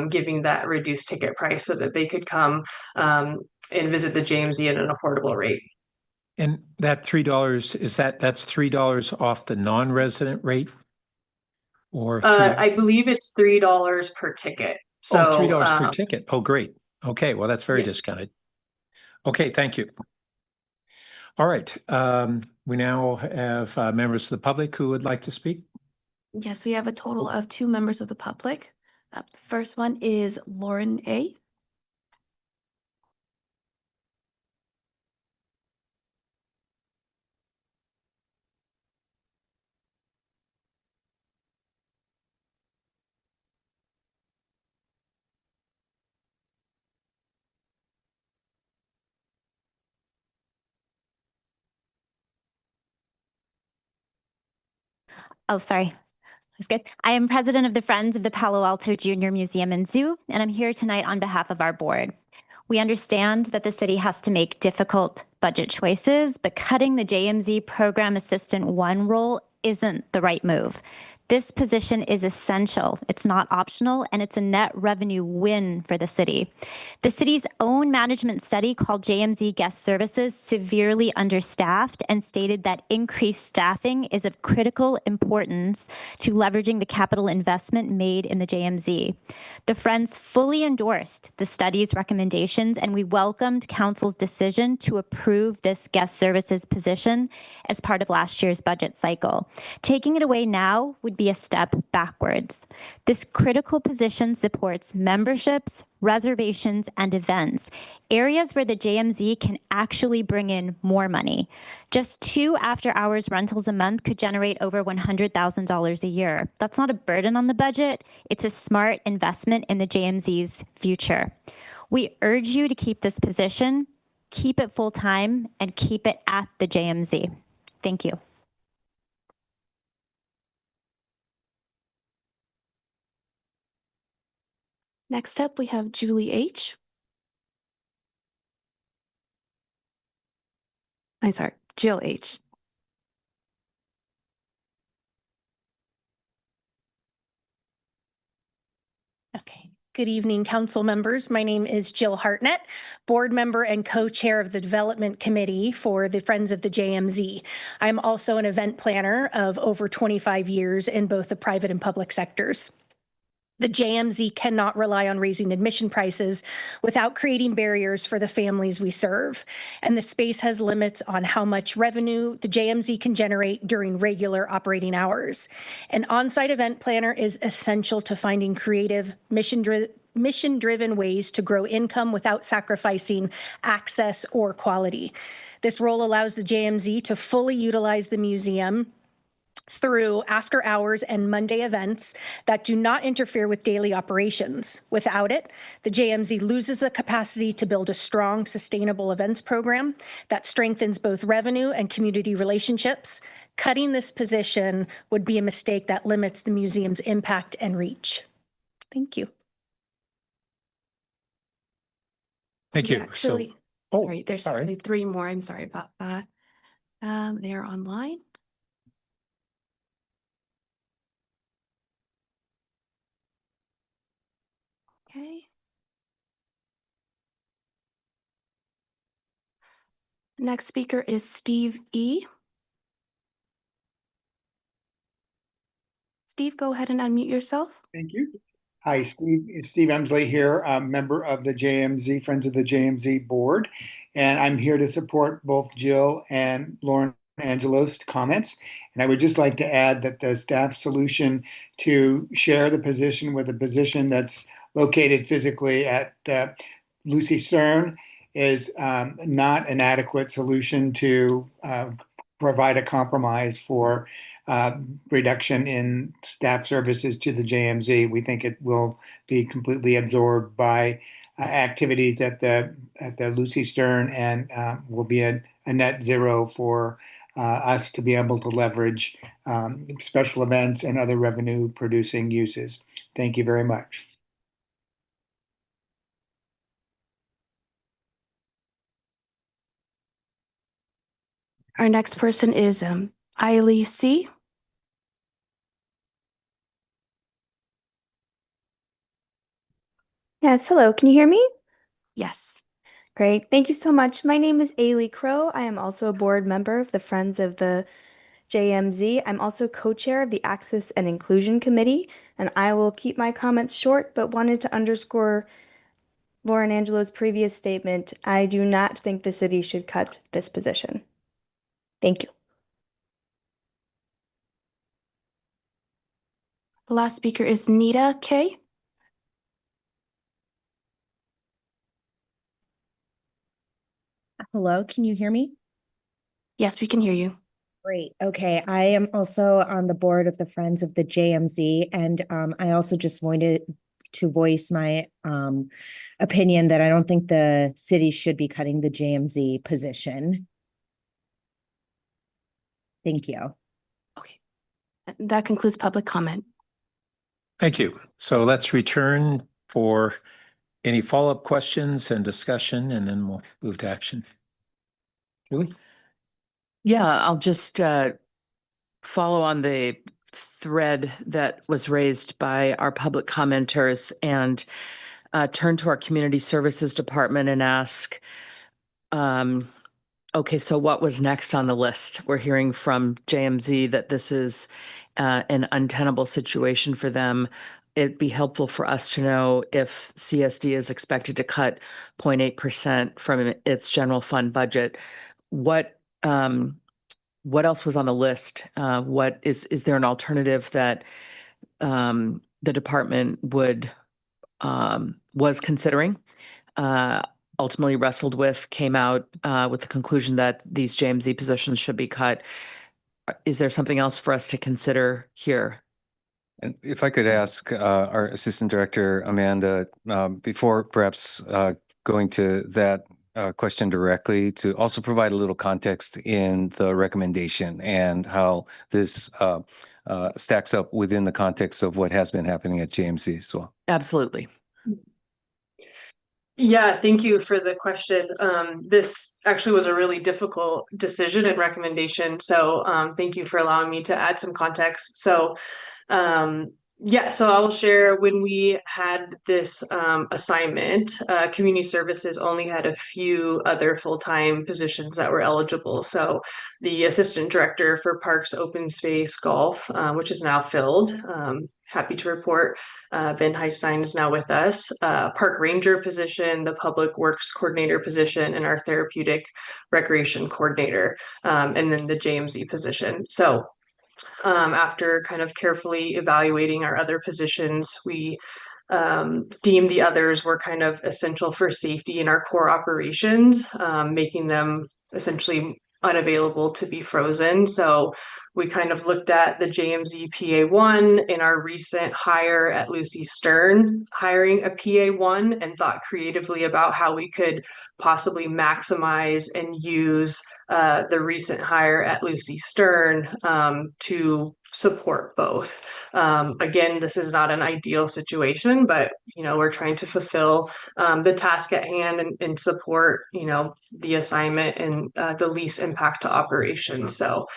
giving that reduced ticket price so that they could come and visit the JMZ at an affordable rate. And that $3, that's $3 off the non-resident rate? Or I believe it's $3 per ticket. So $3 per ticket. Oh, great. Okay, well, that's very yeah. discounted. Okay, thank you. All right, we now have members of the public who would like to speak. Yes, we have a total of 2 members of the public. The first one is Lauren A. Oh, sorry. That's good. I am president of the Friends of the Palo Alto Junior Museum and Zoo, and I'm here tonight on behalf of our board. We understand that the city has to make difficult budget choices, but cutting the JMZ Program Assistant 1 role isn't the right move. This position is essential. It's not optional, and it's a net revenue win for the city. The city's own management study called JMZ Guest Services severely understaffed and stated that increased staffing is of critical importance to leveraging the capital investment made in the JMZ. The Friends fully endorsed the study's recommendations, and we welcomed council's decision to approve this guest services position as part of last year's budget cycle. Taking it away now would be a step backwards. This critical position supports memberships, reservations, and events, areas where the JMZ can actually bring in more money. Just 2 after-hours rentals a month could generate over $100,000 a year. That's not a burden on the budget. It's a smart investment in the JMZ's future. We urge you to keep this position. keep it full-time, and keep it at the JMZ. Thank you. Next up, we have Julie H. I'm sorry, Jill H. Okay. Good evening, council members. My name is Jill Hartnett, board member and co-chair of the development committee for the Friends of the JMZ. I'm also an event planner of over 25 years in both the private and public sectors. The JMZ cannot rely on raising admission prices without creating barriers for the families we serve. And the space has limits on how much revenue the JMZ can generate during regular operating hours. An on-site event planner is essential to finding creative, mission-driven ways to grow income without sacrificing access or quality. This role allows the JMZ to fully utilize the museum through after hours and Monday events that do not interfere with daily operations. Without it, the JMZ loses the capacity to build a strong, sustainable events program that strengthens both revenue and community relationships. Cutting this position would be a mistake that limits the museum's impact and reach. Thank you. Thank you. Actually, Oh, sorry, there's sorry. actually 3 more. I'm sorry about that. They are online. Okay. Next speaker is Steve E. Steve, go ahead and unmute yourself. Thank you. Hi, Steve. It's Steve Emsley here, a member of the JMZ, Friends of the JMZ board. And I'm here to support both Jill and Lauren Angelo's comments. And I would just like to add that the staff solution to share the position with a position that's located physically at Lucy Stern is not an adequate solution to provide a compromise for reduction in staff services to the JMZ. We think it will be completely absorbed by activities at the Lucy Stern and will be a net zero for us to be able to leverage special events and other revenue producing uses. Thank you very much. Our next person is Eiley C. Yes, hello. Can you hear me? Yes. Great. Thank you so much. My name is Ailey Crow. I am also a board member of the Friends of the JMZ. I'm also co-chair of the Access and Inclusion Committee, and I will keep my comments short, but wanted to underscore Lauren Angelo's previous statement. I do not think the city should cut this position. Thank you. The last speaker is Nita K. Hello, can you hear me? Yes, we can hear you. Great. Okay. I am also on the board of the Friends of the JMZ, and I also just wanted to voice my opinion that I don't think the city should be cutting the JMZ position. Thank you. Okay. That concludes public comment. Thank you. So let's return for any follow-up questions and discussion, and then we'll move to action. Julie? Yeah, I'll just follow on the thread that was raised by our public commenters and turn to our community services department and ask, okay, so what was next on the list? We're hearing from JMZ that this is an untenable situation for them. It'd be helpful for us to know if CSD is expected to cut 0.8% from its general fund budget. What else was on the list? What is there an alternative that the department would was considering? Ultimately wrestled with, came out with the conclusion that these JMZ positions should be cut. Is there something else for us to consider here? And if I could ask our Assistant Director, Amanda, before perhaps going to that question directly to also provide a little context in the recommendation and how this stacks up within the context of what has been happening at JMC as well. Absolutely. Yeah, thank you for the question. This actually was a really difficult decision and recommendation. So thank you for allowing me to add some context. So yeah, so I will share when we had this assignment, community services only had a few other full-time positions that were eligible. So the assistant director for parks, open space, golf, which is now filled. Happy to report Ben Heistein is now with us. Park ranger position, the public works coordinator position, and our therapeutic recreation coordinator, and then the JMZ position. So after kind of carefully evaluating our other positions, we deemed the others were kind of essential for safety in our core operations, making them essentially unavailable to be frozen. So we kind of looked at the JMZ PA1 in our recent hire at Lucy Stern, hiring a PA1, and thought creatively about how we could possibly maximize and use the recent hire at Lucy Stern to support both. Again, this is not an ideal situation, but we're trying to fulfill the task at hand and support the assignment and the least impact to operations. So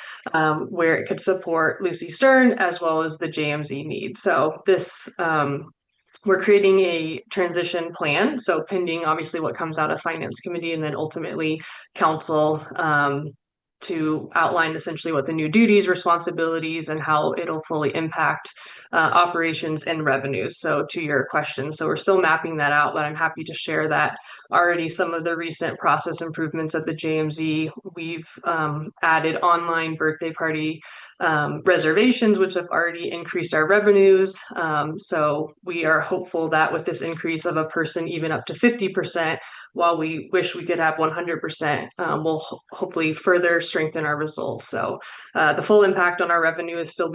where it could support Lucy Stern as well as the JMZ needs. So this we're creating a transition plan. So pending obviously what comes out of finance committee and then ultimately council to outline essentially what the new duties, responsibilities, and how it'll fully impact operations and revenues. So to your question, so we're still mapping that out, but I'm happy to share that already some of the recent process improvements at the JMZ, we've added online birthday party reservations, which have already increased our revenues. So we are hopeful that with this increase of a person, even up to 50%, while we wish we could have 100%, will hopefully further strengthen our results. So the full impact on our revenue is still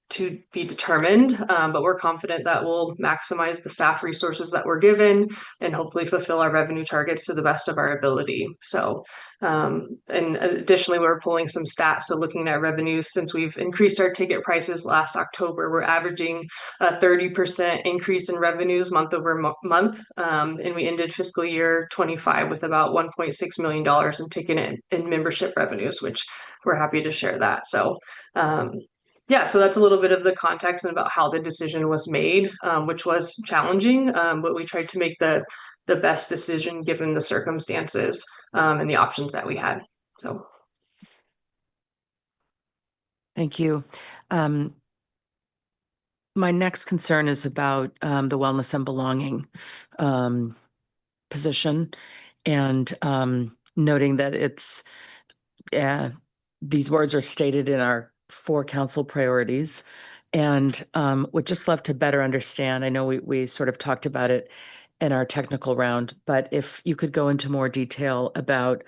to be determined, but we're confident that we'll maximize the staff resources that we're given and hopefully fulfill our revenue targets to the best of our ability. So, and additionally, we're pulling some stats. So looking at revenues, since we've increased our ticket prices last October, we're averaging a 30% increase in revenues month over month. And we ended fiscal year 25 with about $1.6 million in ticket and membership revenues, which we're happy to share that. So, yeah, so that's a little bit of the context and about how the decision was made, which was challenging, but we tried to make the best decision given the circumstances and the options that we had. So, thank you. My next concern is about the wellness and belonging position, and noting that it's these words are stated in our 4 council priorities, and would just love to better understand. I know we sort of talked about it in our technical round, but if you could go into more detail about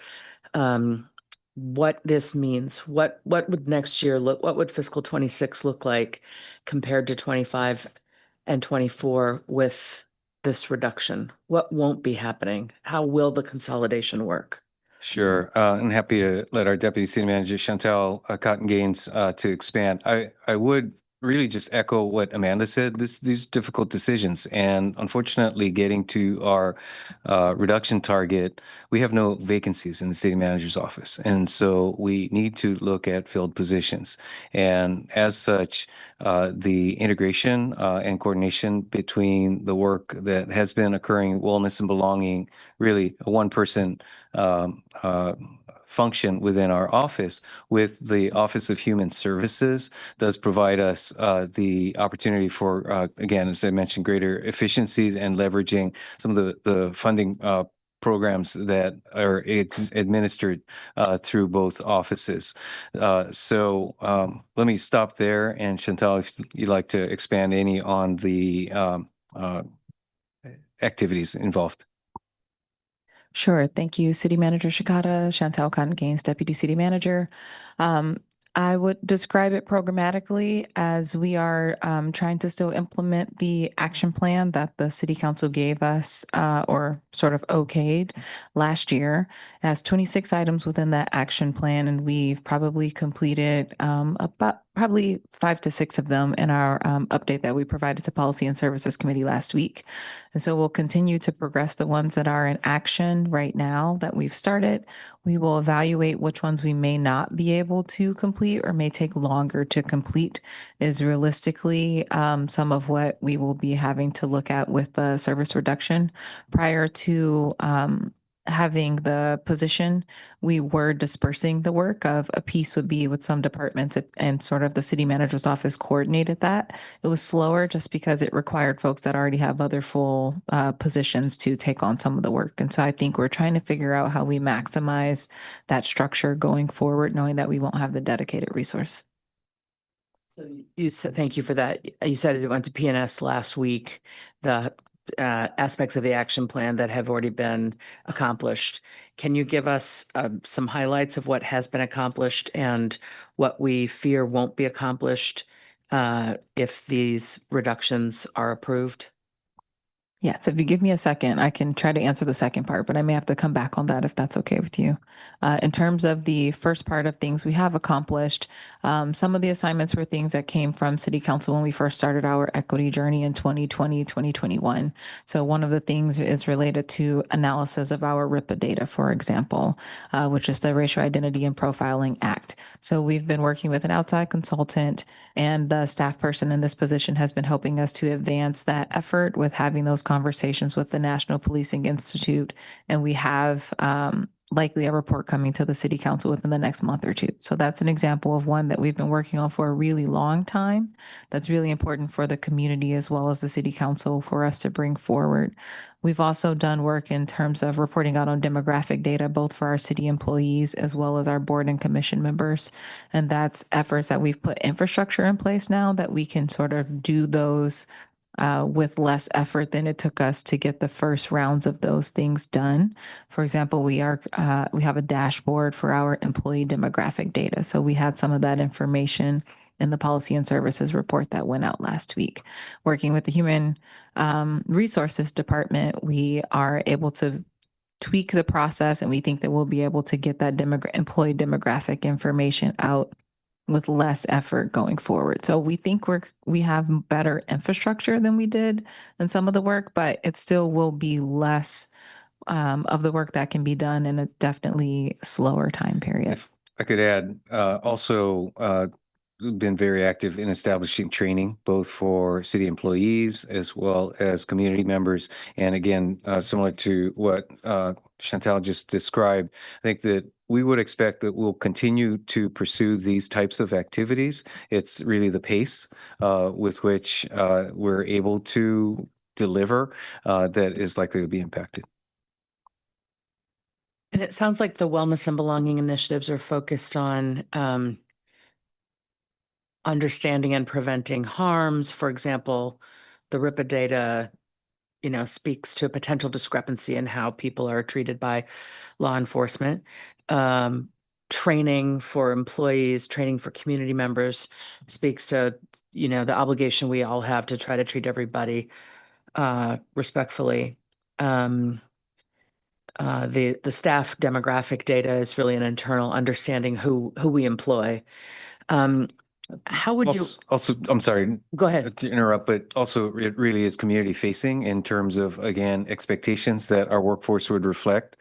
what this means, what would next year look, what would fiscal 26 look like compared to 25 and 24 with this reduction? What won't be happening? How will the consolidation work? Sure. And happy to let our Deputy City Manager, Chantel Cotton Gaines, to expand. I would really just echo what Amanda said. These difficult decisions, and unfortunately, getting to our reduction target, we have no vacancies in the city manager's office, and so we need to look at filled positions. And as such, the integration and coordination between the work that has been occurring, wellness and belonging, really a one-person function within our office with the Office of Human Services does provide us the opportunity for, again, as I mentioned, greater efficiencies and leveraging some of the funding programs that are administered through both offices. So let me stop there. And Chantal, if you'd like to expand any on the activities involved. Sure. Thank you, City Manager Shikata, Chantel Cotton Gaines, Deputy City Manager. I would describe it programmatically as we are trying to still implement the action plan that the city council gave us or sort of okayed last year. It has 26 items within that action plan, and we've probably completed about probably 5 to 6 of them in our update that we provided to Policy and Services Committee last week. And so we'll continue to progress the ones that are in action right now that we've started. We will evaluate which ones we may not be able to complete or may take longer to complete is realistically some of what we will be having to look at with the service reduction. Prior to having the position, we were dispersing the work of a piece would be with some departments and sort of the city manager's office coordinated that. It was slower just because it required folks that already have other full positions to take on some of the work. And so I think we're trying to figure out how we maximize that structure going forward, knowing that we won't have the dedicated resource. So you said, thank you for that. You said it went to PNS last week, the aspects of the action plan that have already been accomplished. Can you give us some highlights of what has been accomplished and what we fear won't be accomplished if these reductions are approved? Yeah, so if you give me a second, I can try to answer the second part, but I may have to come back on that if that's okay with you. In terms of the first part of things we have accomplished, some of the assignments were things that came from City Council when we first started our equity journey in 2020, 2021. So one of the things is related to analysis of our RIPA data, for example, which is the Racial Identity and Profiling Act. So we've been working with an outside consultant, and the staff person in this position has been helping us to advance that effort with having those conversations with the National Policing Institute. And we have likely a report coming to the city council within the next month or two. So that's an example of one that we've been working on for a really long time. That's really important for the community as well as the city council for us to bring forward. We've also done work in terms of reporting out on demographic data, both for our city employees as well as our board and commission members. And that's efforts that we've put infrastructure in place now that we can sort of do those with less effort than it took us to get the first rounds of those things done. For example, we have a dashboard for our employee demographic data. So we had some of that information in the Policy and Services report that went out last week. Working with the Human Resources Department, we are able to tweak the process, and we think that we'll be able to get that employee demographic information out with less effort going forward. So we think we have better infrastructure than we did in some of the work, but it still will be less of the work that can be done in a definitely slower time period. If I could add, also been very active in establishing training, both for city employees as well as community members. And again, similar to what Chantal just described, I think that we would expect that we'll continue to pursue these types of activities. It's really the pace with which we're able to deliver that is likely to be impacted. And it sounds like the wellness and belonging initiatives are focused on understanding and preventing harms. For example, the RIPA data, speaks to a potential discrepancy in how people are treated by law enforcement. Training for employees, training for community members speaks to, the obligation we all have to try to treat everybody respectfully. The staff demographic data is really an internal understanding who we employ. How would you Also, I'm sorry. Go ahead. To interrupt, but also it really is community facing in terms of, again, expectations that our workforce would reflect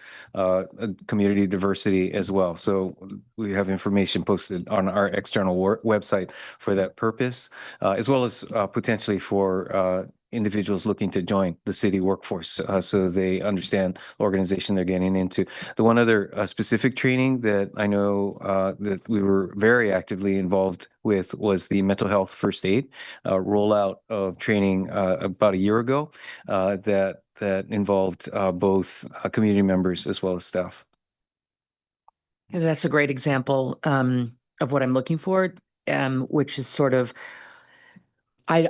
community diversity as well. So we have information posted on our external website for that purpose, as well as potentially for individuals looking to join the city workforce so they understand the organization they're getting into. The one other specific training that I know that we were very actively involved with was the mental health first aid rollout of training about a year ago that involved both community members as well as staff. That's a great example of what I'm looking for, which is sort of, I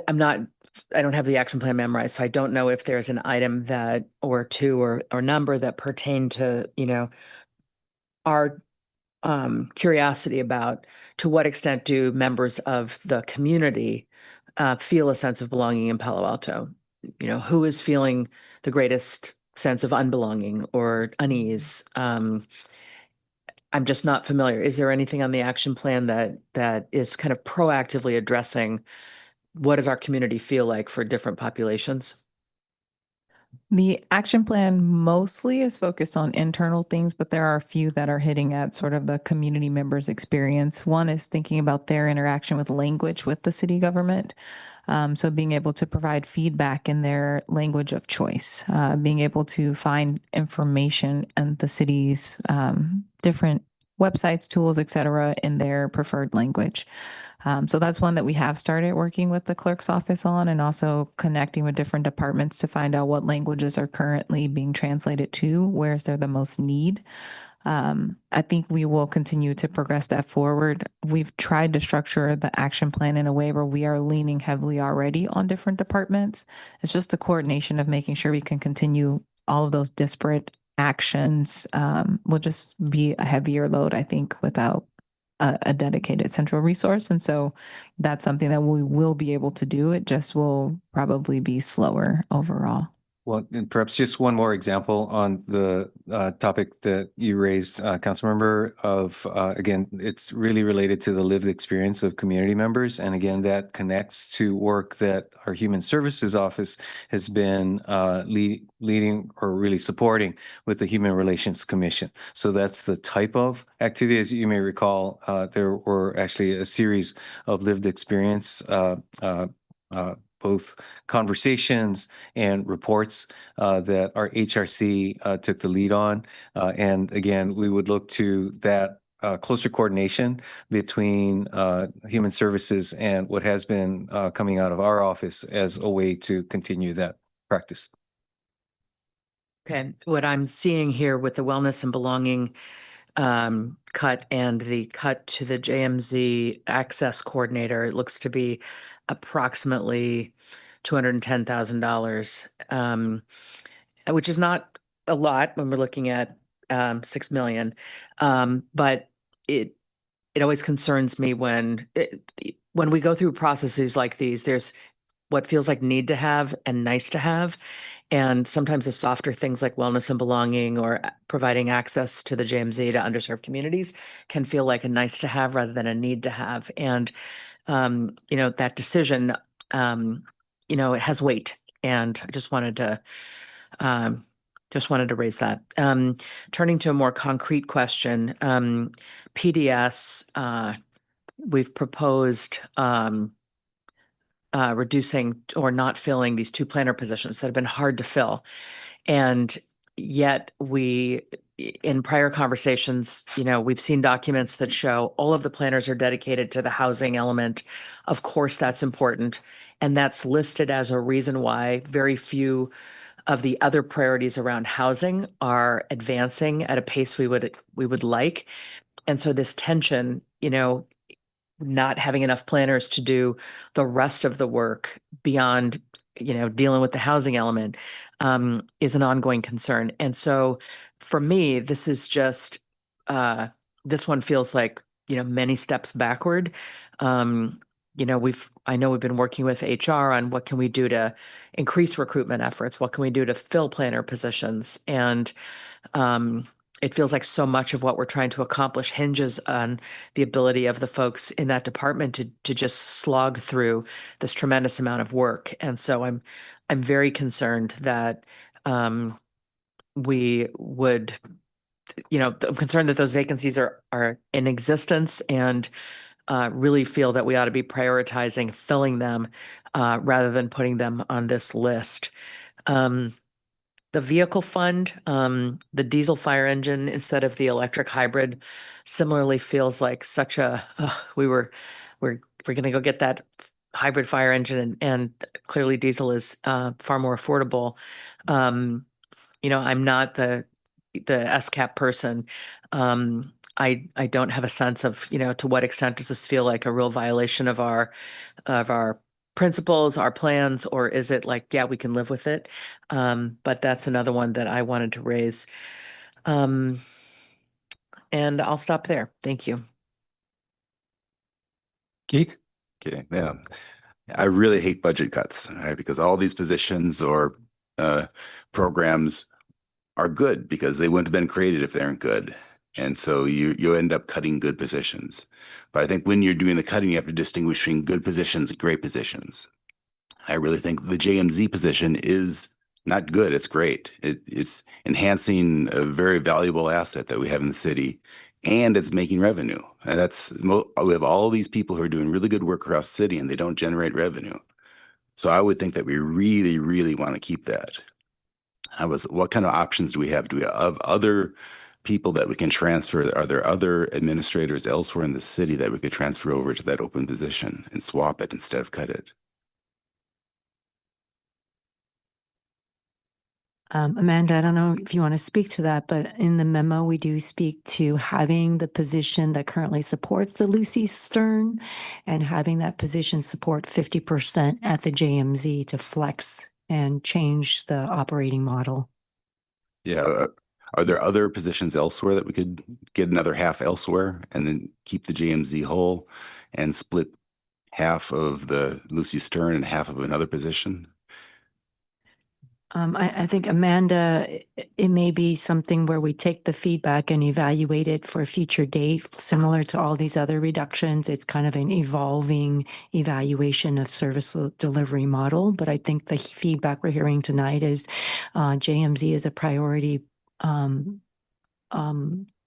don't have the action plan memorized, so I don't know if there's an item or two or number that pertain to, our curiosity about to what extent do members of the community feel a sense of belonging in Palo Alto? You know, who is feeling the greatest sense of unbelonging or unease? I'm just not familiar. Is there anything on the action plan that is kind of proactively addressing what does our community feel like for different populations? The action plan mostly is focused on internal things, but there are a few that are hitting at sort of the community members' experience. One is thinking about their interaction with language with the city government. So being able to provide feedback in their language of choice, being able to find information in the city's different websites, tools, et cetera, in their preferred language. So that's one that we have started working with the clerk's office on, and also connecting with different departments to find out what languages are currently being translated to, where's there the most need. I think we will continue to progress that forward. We've tried to structure the action plan in a way where we are leaning heavily already on different departments. It's just the coordination of making sure we can continue all of those disparate actions will just be a heavier load, I think, without a dedicated central resource. And so that's something that we will be able to do. It just will probably be slower overall. Well, and perhaps just one more example on the topic that you raised, Councilmember, of, again, it's really related to the lived experience of community members. And again, that connects to work that our Human Services Office has been leading or really supporting with the Human Relations Commission. So that's the type of activity. As you may recall, there were actually a series of lived experience both conversations and reports that our HRC took the lead on. And again, we would look to that closer coordination between human services and what has been coming out of our office as a way to continue that practice. Okay, what I'm seeing here with the wellness and belonging cut and the cut to the JMZ access coordinator, it looks to be approximately $210,000, which is not a lot when we're looking at 6 million. But it always concerns me when we go through processes like these, there's what feels like need to have and nice to have. And sometimes the softer things like wellness and belonging or providing access to the JMZ to underserved communities can feel like a nice to have rather than a need to have. And, you know, that decision, you know, it has weight. And I just wanted to raise that. Turning to a more concrete question, PDS, we've proposed reducing or not filling these 2 planner positions that have been hard to fill. And yet we, in prior conversations, you know, we've seen documents that show all of the planners are dedicated to the housing element. Of course, that's important. And that's listed as a reason why very few of the other priorities around housing are advancing at a pace we would like. And so this tension, you know, not having enough planners to do the rest of the work beyond, you know, dealing with the housing element is an ongoing concern. And so for me, this is just, this one feels like, you know, many steps backward. You know, I know we've been working with HR on what can we do to increase recruitment efforts? What can we do to fill planner positions? And it feels like so much of what we're trying to accomplish hinges on the ability of the folks in that department to just slog through this tremendous amount of work. And so I'm very concerned that we would, you know, I'm concerned that those vacancies are in existence, and really feel that we ought to be prioritizing filling them rather than putting them on this list. The vehicle fund, the diesel fire engine instead of the electric hybrid, similarly feels like such a we're going to go get that hybrid fire engine, and clearly diesel is far more affordable. You know, I'm not the SCAP person. I don't have a sense of, you know, to what extent does this feel like a real violation of our principles, our plans, or is it like, yeah, we can live with it? But that's another one that I wanted to raise. And I'll stop there. Thank you. Keith? Okay, yeah. I really hate budget cuts, right? Because all these positions or programs are good because they wouldn't have been created if they aren't good. And so you end up cutting good positions. But I think when you're doing the cutting, you have to distinguish between good positions and great positions. I really think the JMZ position is not good. It's great. It's enhancing a very valuable asset that we have in the city, and it's making revenue. And we have all these people who are doing really good work across the city, and they don't generate revenue. So I would think that we really, really want to keep that. What kind of options do we have? Do we have other people that we can transfer? Are there other administrators elsewhere in the city that we could transfer over to that open position and swap it instead of cut it? Amanda, I don't know if you want to speak to that, but in the memo, we do speak to having the position that currently supports the Lucy Stern and having that position support 50% at the JMZ to flex and change the operating model. Yeah. Are there other positions elsewhere that we could get another half elsewhere and then keep the JMZ whole and split half of the Lucy Stern and half of another position? I think, Amanda, it may be something where we take the feedback and evaluate it for a future date, similar to all these other reductions. It's kind of an evolving evaluation of service delivery model. But I think the feedback we're hearing tonight is JMZ is a priority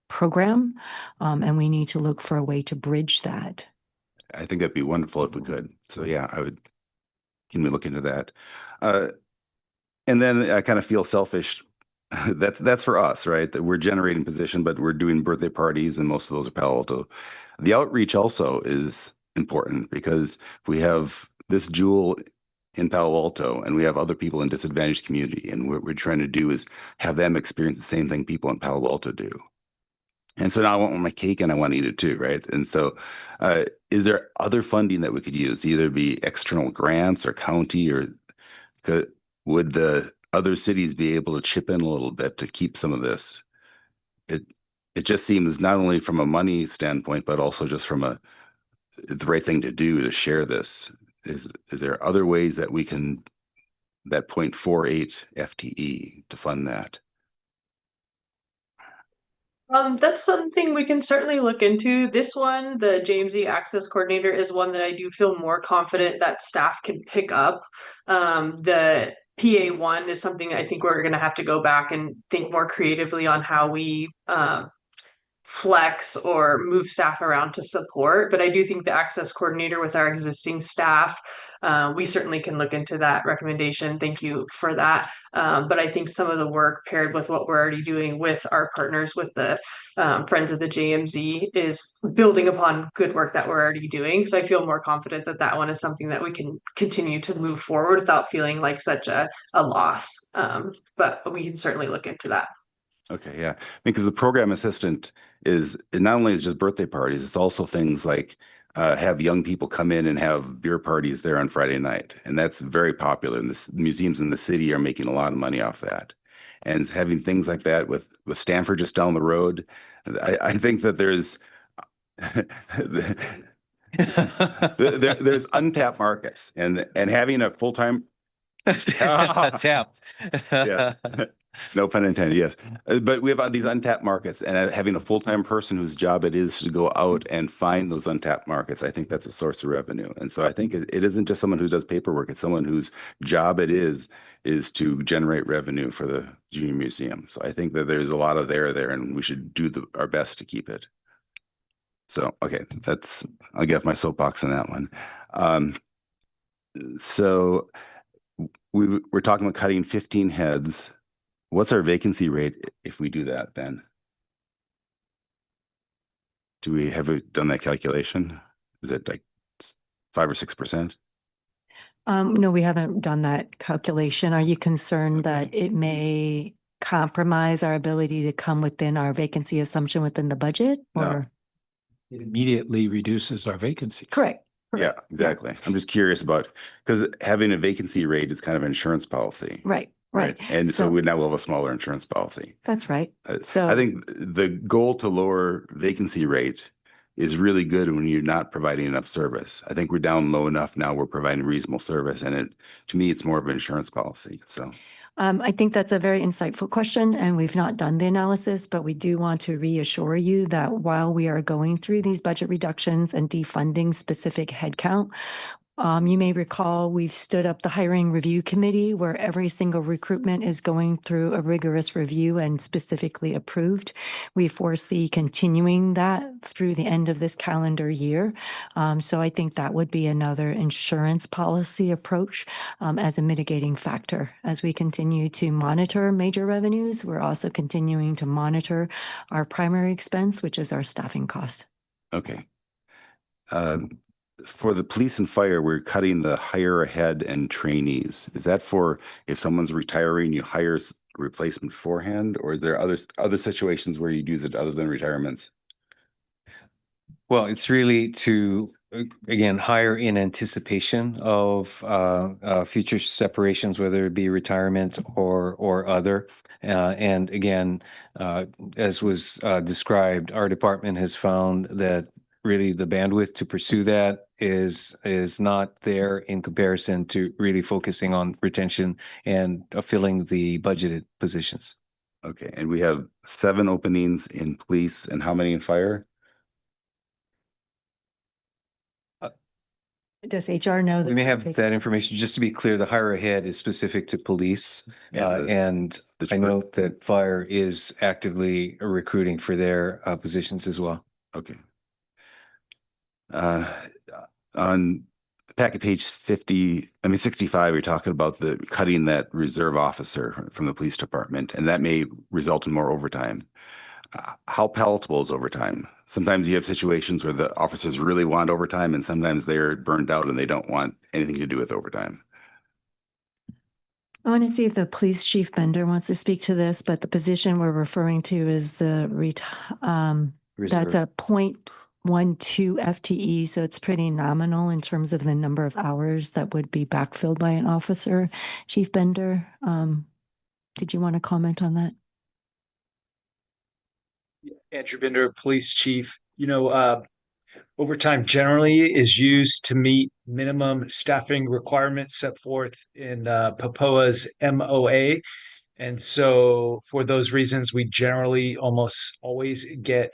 program, and we need to look for a way to bridge that. I think that'd be wonderful if we could. So yeah, can we look into that? And then I kind of feel selfish. That's for us, right? That we're generating position, but we're doing birthday parties, and most of those are Palo Alto. The outreach also is important because we have this jewel in Palo Alto, and we have other people in disadvantaged community, and what we're trying to do is have them experience the same thing people in Palo Alto do. And so now I want my cake and I want to eat it too, right? And so is there other funding that we could use, either be external grants or county, or would the other cities be able to chip in a little bit to keep some of this? It just seems not only from a money standpoint, but also just from the right thing to do to share this. Is there other ways that we can, that 0.48 FTE to fund that? That's something we can certainly look into. This one, the JMZ Access Coordinator, is one that I do feel more confident that staff can pick up. The PA1 is something I think we're going to have to go back and think more creatively on how we flex or move staff around to support. But I do think the Access Coordinator with our existing staff, we certainly can look into that recommendation. Thank you for that. But I think some of the work paired with what we're already doing with our partners with the Friends of the JMZ is building upon good work that we're already doing. So I feel more confident that that one is something that we can continue to move forward without feeling like such a loss. But we can certainly look into that. Okay, yeah, because the program assistant it not only is just birthday parties, it's also things like have young people come in and have beer parties there on Friday night, and that's very popular. And the museums in the city are making a lot of money off that. And having things like that with Stanford just down the road, I think that there's there's untapped markets, and having a full-time Tapped. yeah. No pun intended, yes. But we have these untapped markets, and having a full-time person whose job it is to go out and find those untapped markets, I think that's a source of revenue. And so I think it isn't just someone who does paperwork, it's someone whose job it is to generate revenue for the Junior Museum. So I think that there's a lot of there, and we should do our best to keep it. So, okay, I'll get off my soapbox on that one. So we're talking about cutting 15 heads. What's our vacancy rate if we do that then? Have we done that calculation? Is it like 5 or 6%? No, we haven't done that calculation. Are you concerned that it may compromise our ability to come within our vacancy assumption within the budget? Or It immediately reduces our vacancies. correct? Yeah, exactly. I'm just curious about, because having a vacancy rate is kind of an insurance policy. Right. Right. And so we now will have a smaller insurance policy. That's right. I So think the goal to lower vacancy rate is really good when you're not providing enough service. I think we're down low enough now, we're providing reasonable service, and to me, it's more of an insurance policy, so. I think that's a very insightful question, and we've not done the analysis, but we do want to reassure you that while we are going through these budget reductions and defunding specific headcount, you may recall we've stood up the hiring review committee where every single recruitment is going through a rigorous review and specifically approved. We foresee continuing that through the end of this calendar year. So I think that would be another insurance policy approach as a mitigating factor. As we continue to monitor major revenues, we're also continuing to monitor our primary expense, which is our staffing cost. Okay. For the police and fire, we're cutting the hire ahead and trainees. Is that for if someone's retiring, you hire a replacement beforehand, or are there other situations where you'd use it other than retirements? Well, it's really to, again, hire in anticipation of future separations, whether it be retirement or other. And again, as was described, our department has found that really the bandwidth to pursue that is not there in comparison to really focusing on retention and filling the budgeted positions. Okay, and we have 7 openings in police and how many in fire? Does HR know that? We may have that information. Just to be clear, the hire ahead is specific to police. And I know that fire is actively recruiting for their positions as well. Okay. On packet page 65, we're talking about the cutting that reserve officer from the police department, and that may result in more overtime. How palatable is overtime? Sometimes you have situations where the officers really want overtime, and sometimes they're burned out and they don't want anything to do with overtime. I want to see if the police chief Bender wants to speak to this, but the position we're referring to is the that's a 0.12 FTE, so it's pretty nominal in terms of the number of hours that would be backfilled by an officer. Chief Bender, did you want to comment on that? Andrew Bender, police chief. Overtime generally is used to meet minimum staffing requirements set forth in PAPOA's MOA. And so for those reasons, we generally almost always get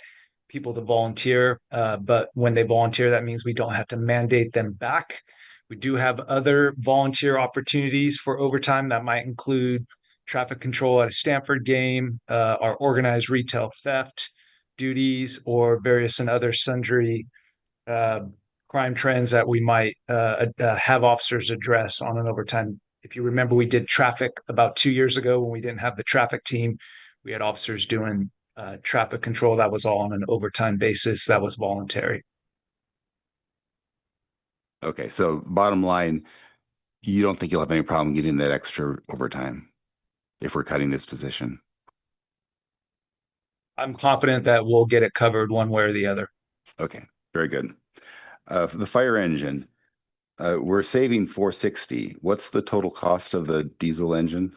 people to volunteer. But when they volunteer, that means we don't have to mandate them back. We do have other volunteer opportunities for overtime that might include traffic control at a Stanford game, our organized retail theft duties, or various and other sundry crime trends that we might have officers address on an overtime. If you remember, we did traffic about 2 years ago when we didn't have the traffic team. We had officers doing traffic control. That was all on an overtime basis. That was voluntary. Okay, so bottom line, you don't think you'll have any problem getting that extra overtime if we're cutting this position? I'm confident that we'll get it covered one way or the other. Okay, very good. For the fire engine, we're saving $460. What's the total cost of the diesel engine?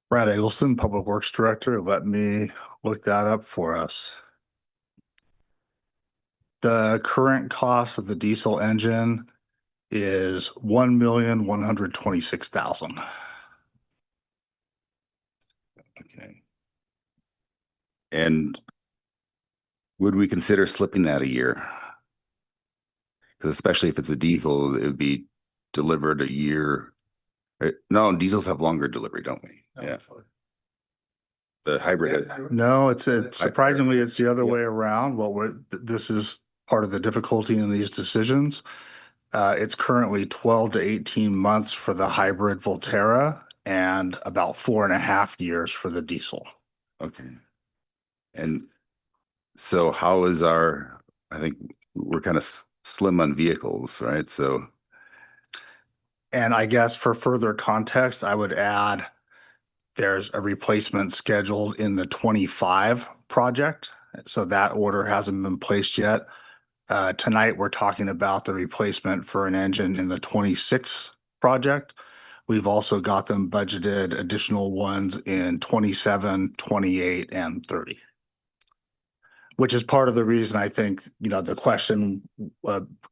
Brad Eggleston, Public Works Director, let me look that up for us. The current cost of the diesel engine is $1,126,000. Okay. And would we consider slipping that a year? Because especially if it's a diesel, it would be delivered a year. No, diesels have longer delivery, don't we? Yeah. The hybrid. No, it's surprisingly, it's the other way around. This is part of the difficulty in these decisions. It's currently 12 to 18 months for the hybrid Volterra and about 4.5 years for the diesel. Okay. And so how is I think we're kind of slim on vehicles, right? So. And I guess for further context, I would add there's a replacement scheduled in the 25 project. So that order hasn't been placed yet. Tonight, we're talking about the replacement for an engine in the 26 project. We've also got them budgeted additional ones in 27, 28, and 30. Which is part of the reason I think, the question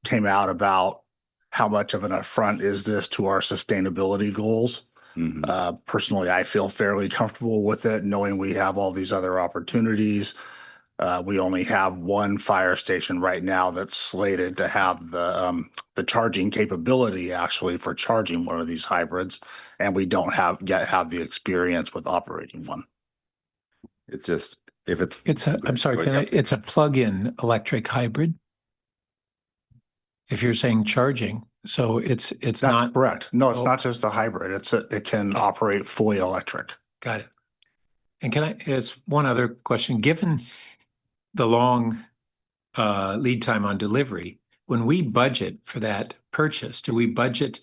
came out about how much of an affront is this to our sustainability goals? Personally, I feel fairly comfortable with it, knowing we have all these other opportunities. We only have one fire station right now that's slated to have the charging capability actually for charging one of these hybrids, and we don't yet have the experience with operating one. It's just if I'm sorry, it's a plug-in electric hybrid. If you're saying charging, so it's That's not correct. No, it's not just a hybrid. It can operate fully electric. Got it. And can I ask one other question? Given the long lead time on delivery, when we budget for that purchase, do we budget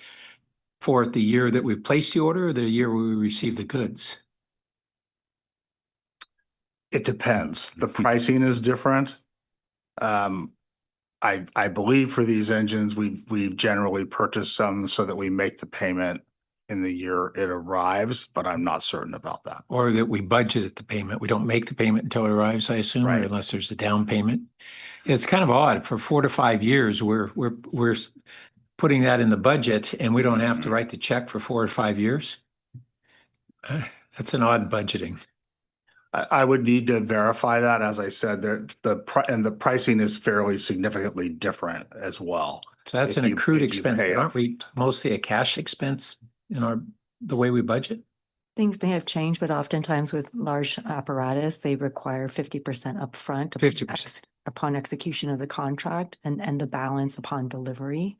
for it the year that we place the order or the year we receive the goods? It depends. The pricing is different. I believe for these engines, we've generally purchased some so that we make the payment in the year it arrives, but I'm not certain about that. Or that we budget the payment. We don't make the payment until it arrives, I assume, or Right. unless there's a down payment. It's kind of odd. For 4 to 5 years, we're putting that in the budget and we don't have to write the check for 4 or 5 years. That's an odd budgeting. I would need to verify that. As I said, the pricing is fairly significantly different as well. So that's an accrued expense. Aren't we mostly a cash expense in the way we budget? Things may have changed, but oftentimes with large apparatus, they require 50% upfront 50%. Upon execution of the contract and the balance upon delivery.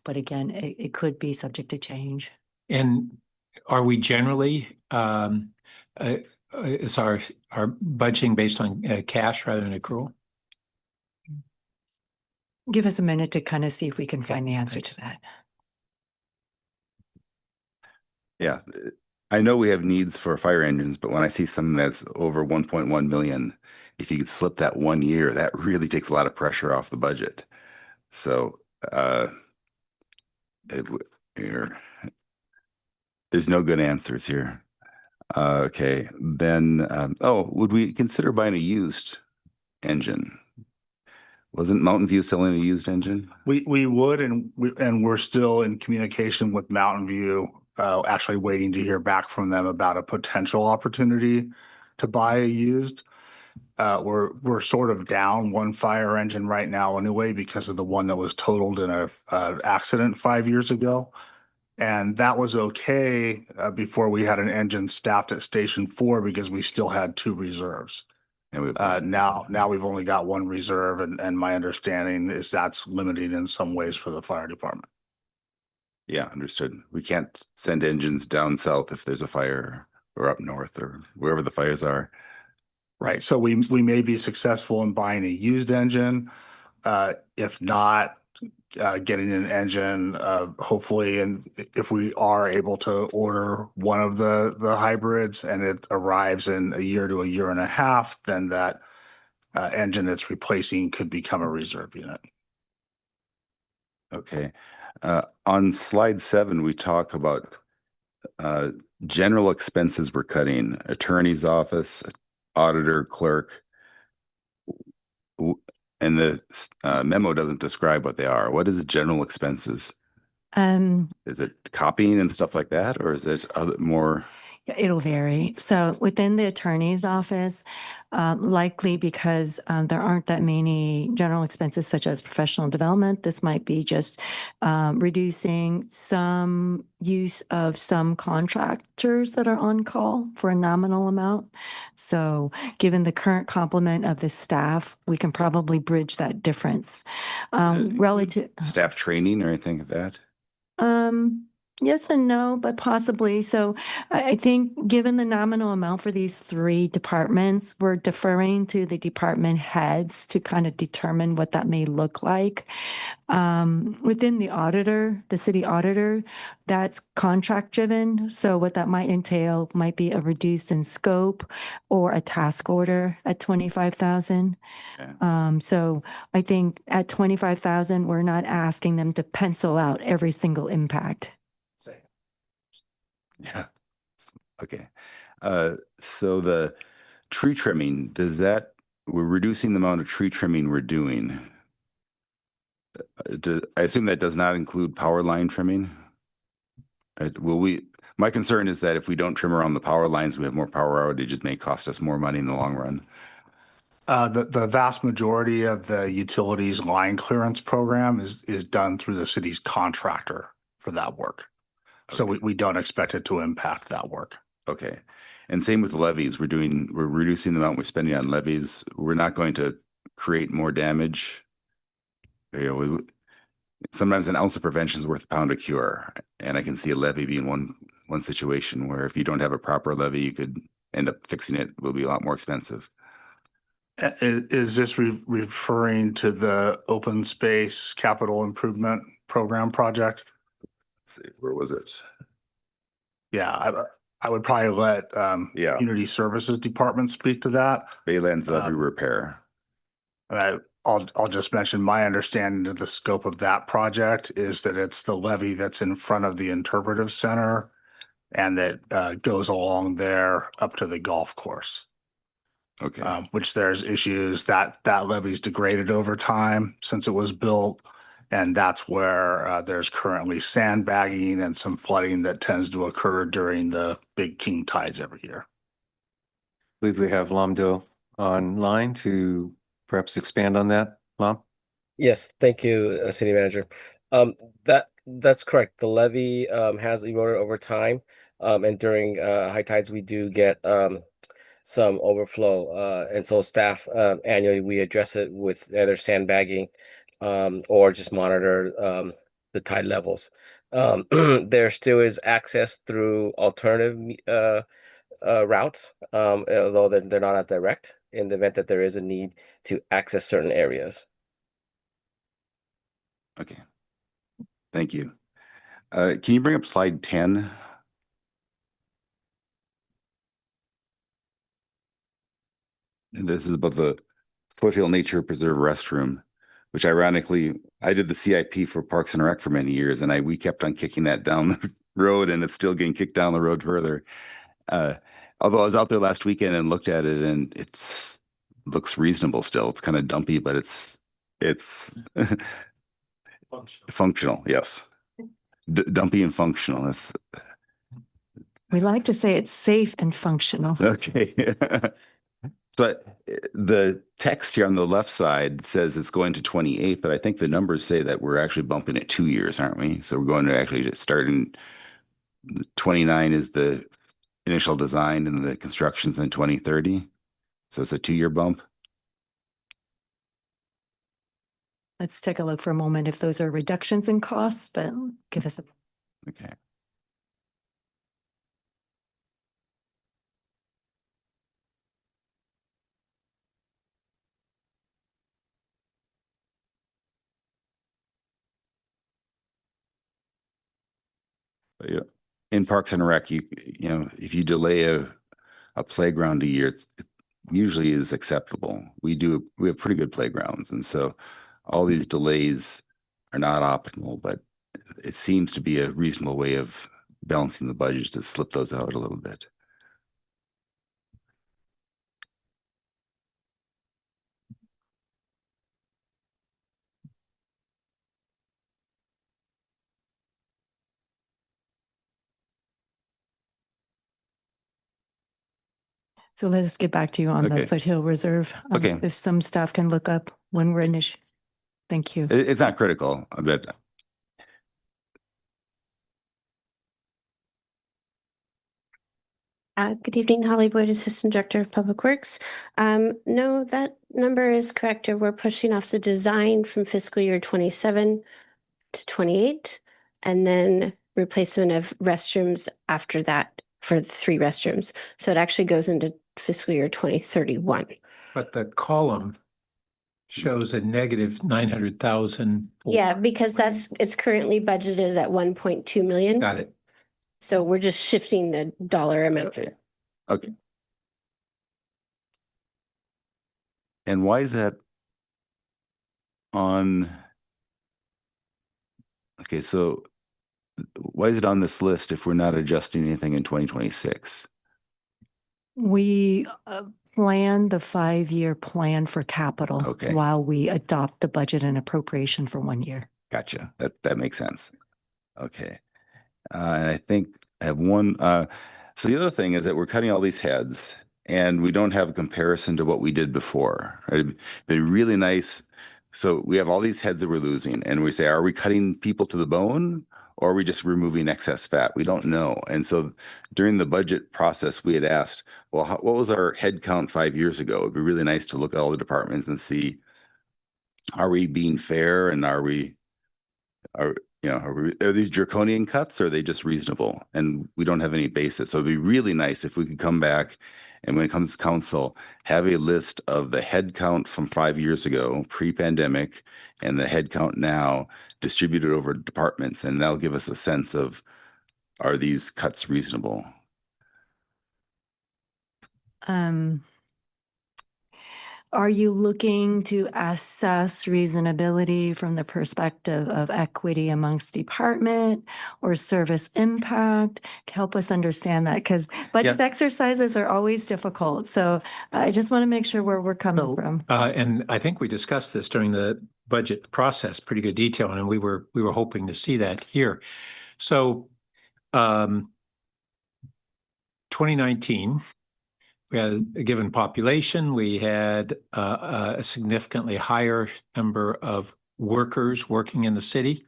But again, it could be subject to change. And are we generally, is our budgeting based on cash rather than accrual? Give us a minute to kind of see if we can find the answer to that. Yeah, I know we have needs for fire engines, but when I see something that's over 1.1 million, if you could slip that 1 year, that really takes a lot of pressure off the budget. So there's no good answers here. Okay, then, would we consider buying a used engine? Wasn't Mountain View selling a used engine? We would, and we're still in communication with Mountain View, actually waiting to hear back from them about a potential opportunity to buy a used. We're sort of down one fire engine right now anyway because of the one that was totaled in a accident 5 years ago. And that was okay before we had an engine staffed at Station 4 because we still had 2 reserves. And now we've only got 1 reserve, and my understanding is that's limiting in some ways for the fire department. Yeah, understood. We can't send engines down south if there's a fire, or up north, or wherever the fires are. Right. So we may be successful in buying a used engine. If not, getting an engine, hopefully, and if we are able to order one of the hybrids and it arrives in a year to a year and a half, then that engine it's replacing could become a reserve unit. Okay. On slide 7, we talk about general expenses we're cutting: attorney's office, auditor, clerk. And the memo doesn't describe what they are. What is the general expenses? Is it copying and stuff like that, or is it more? It'll vary. So within the attorney's office, likely because there aren't that many general expenses such as professional development, this might be just reducing some use of some contractors that are on call for a nominal amount. So given the current complement of the staff, we can probably bridge that difference. Relative Staff training or anything like that? Yes and no, but possibly. So I think given the nominal amount for these three departments, we're deferring to the department heads to kind of determine what that may look like. Within the auditor, the city auditor, that's contract driven. So what that might entail might be a reduced in scope or a task order at 25,000. So I think at 25,000, we're not asking them to pencil out every single impact. Yeah. Okay. So the tree trimming, we're reducing the amount of tree trimming we're doing. I assume that does not include power line trimming? My concern is that if we don't trim around the power lines, we have more power outage. It may cost us more money in the long run. The vast majority of the utilities line clearance program is done through the city's contractor for that work. So we don't expect it to impact that work. Okay. And same with levies. We're reducing the amount we're spending on levies. We're not going to create more damage. Sometimes an ounce of prevention is worth a pound of cure. And I can see a levy being one situation where if you don't have a proper levy, you could end up fixing it. It will be a lot more expensive. Is this referring to the open space capital improvement program project? Let's see, where was it? Yeah, I would probably let Community Services Department speak to that. Baylands levy repair. I'll just mention my understanding of the scope of that project is that it's the levee that's in front of the interpretive center and that goes along there up to the golf course. Okay. Which there's issues that levee's degraded over time since it was built. And that's where there's currently sandbagging and some flooding that tends to occur during the big king tides every year. I believe we have Lamdo online to perhaps expand on that. Lam? Yes, thank you, City Manager. That's correct. The levee has eroded over time, and during high tides we do get some overflow, and so staff annually we address it with either sandbagging or just monitor the tide levels. There still is access through alternative routes, although they're not as direct in the event that there is a need to access certain areas. Okay. Thank you. Can you bring up slide 10? And this is about the Foothill Nature Preserve restroom, which ironically, I did the CIP for Parks and Rec for many years, and we kept on kicking that down the road, and it's still getting kicked down the road further. Although I was out there last weekend and looked at it, and looks reasonable still. It's kind of dumpy, but it's functional. Yes, dumpy and functional. We like to say it's safe and functional. Okay. But the text here on the left side says it's going to 28, but I think the numbers say that we're actually bumping it 2 years, aren't we? So we're going to actually just start in 29 is the initial design and the construction's in 2030. So it's a 2-year bump. Let's take a look for a moment if those are reductions in costs, but give us a. Okay. But yeah, in Parks and Rec, you know, if you delay a playground a year, it usually is acceptable. We have pretty good playgrounds, and so all these delays are not optimal, but it seems to be a reasonable way of balancing the budget to slip those out a little bit. So let us get back to you on Okay. the Foothill Reserve. Okay. If some staff can look up when we're initiating. Thank you. It's not critical, but Good evening, Holly Boyd, Assistant Director of Public Works. No, that number is correct. We're pushing off the design from fiscal year 27 to 28. And then replacement of restrooms after that for the 3 restrooms. So it actually goes into fiscal year 2031. But the column shows a negative 900,000. Yeah, because it's currently budgeted at 1.2 million. Got it. So we're just shifting the dollar amount. Okay. And why is that on? Okay, so why is it on this list if we're not adjusting anything in 2026? We plan the 5-year plan for capital Okay. while we adopt the budget and appropriation for 1 year. Gotcha. That makes sense. Okay. And I think I have one. So the other thing is that we're cutting all these heads and we don't have a comparison to what we did before. Right? It'd be really nice. So we have all these heads that we're losing and we say, are we cutting people to the bone or are we just removing excess fat? We don't know. And so during the budget process, we had asked, well, what was our head count 5 years ago? It'd be really nice to look at all the departments and see, are we being fair and are these draconian cuts or are they just reasonable? And we don't have any basis. So it'd be really nice if we could come back and when it comes to council, have a list of the head count from 5 years ago, pre-pandemic, and the head count now distributed over departments. And that'll give us a sense of, are these cuts reasonable? Are you looking to assess reasonability from the perspective of equity amongst department or service impact? Help us understand that because budget exercises are always difficult. So I just want to make sure where we're coming from. And I think we discussed this during the budget process, pretty good detail, and we were hoping to see that here. So 2019. We had a given population. We had a significantly higher number of workers working in the city.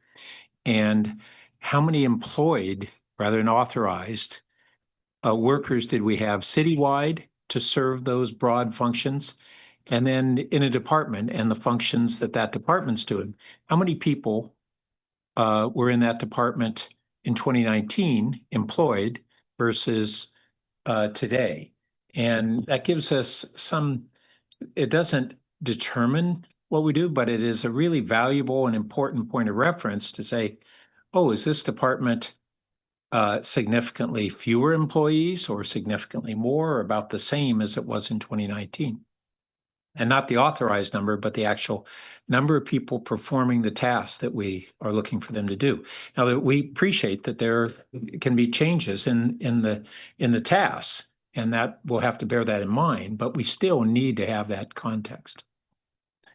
And how many employed, rather than authorized, workers did we have citywide to serve those broad functions? And then in a department and the functions that department's doing, how many people were in that department in 2019 employed versus today? And that gives us it doesn't determine what we do, but it is a really valuable and important point of reference to say, oh, is this department significantly fewer employees or significantly more or about the same as it was in 2019? And not the authorized number, but the actual number of people performing the tasks that we are looking for them to do. Now that we appreciate that there can be changes in the tasks, and that we'll have to bear that in mind, but we still need to have that context.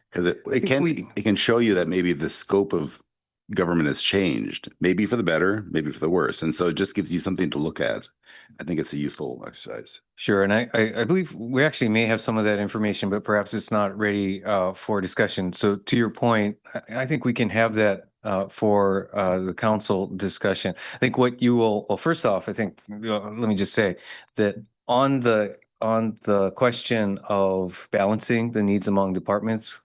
Because it can show you that maybe the scope of government has changed, maybe for the better, maybe for the worse. And so it just gives you something to look at. I think it's a useful exercise. Sure. And I believe we actually may have some of that information, but perhaps it's not ready for discussion. So to your point, I think we can have that for the council discussion. I think what you will, well, first off, I think, let me just say that on the question of balancing the needs among departments,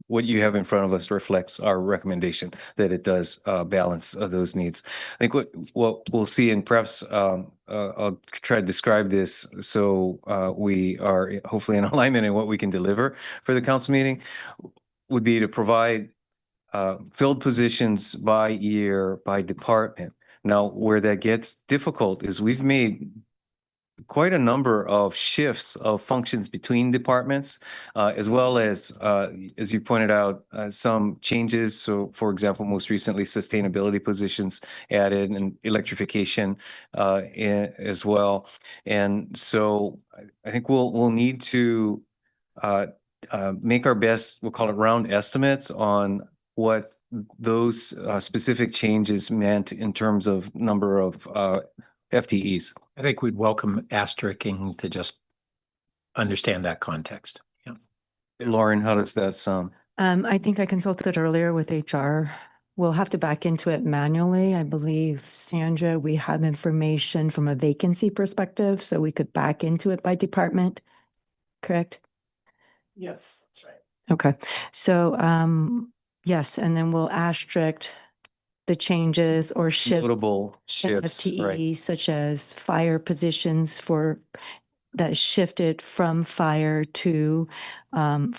what you have in front of us reflects our recommendation that it does balance those needs. I think what we'll see, and perhaps I'll try to describe this so we are hopefully in alignment in what we can deliver for the council meeting, would be to provide filled positions by year, by department. Now, where that gets difficult is we've made quite a number of shifts of functions between departments, as well as you pointed out, some changes. So, for example, most recently, sustainability positions added and electrification as well. And so I think we'll need to make our best, we'll call it round estimates on what those specific changes meant in terms of number of FTEs. I think we'd welcome asterisking to just understand that context. Yeah. Lauren, how does that sound? I think I consulted earlier with HR. We'll have to back into it manually. I believe, Sandra, we have information from a vacancy perspective, so we could back into it by department, correct? Yes, that's right. Okay, so yes, and then we'll asterisk the changes or shifts Notable in shifts, right? FTE, such as fire positions that shifted from fire to,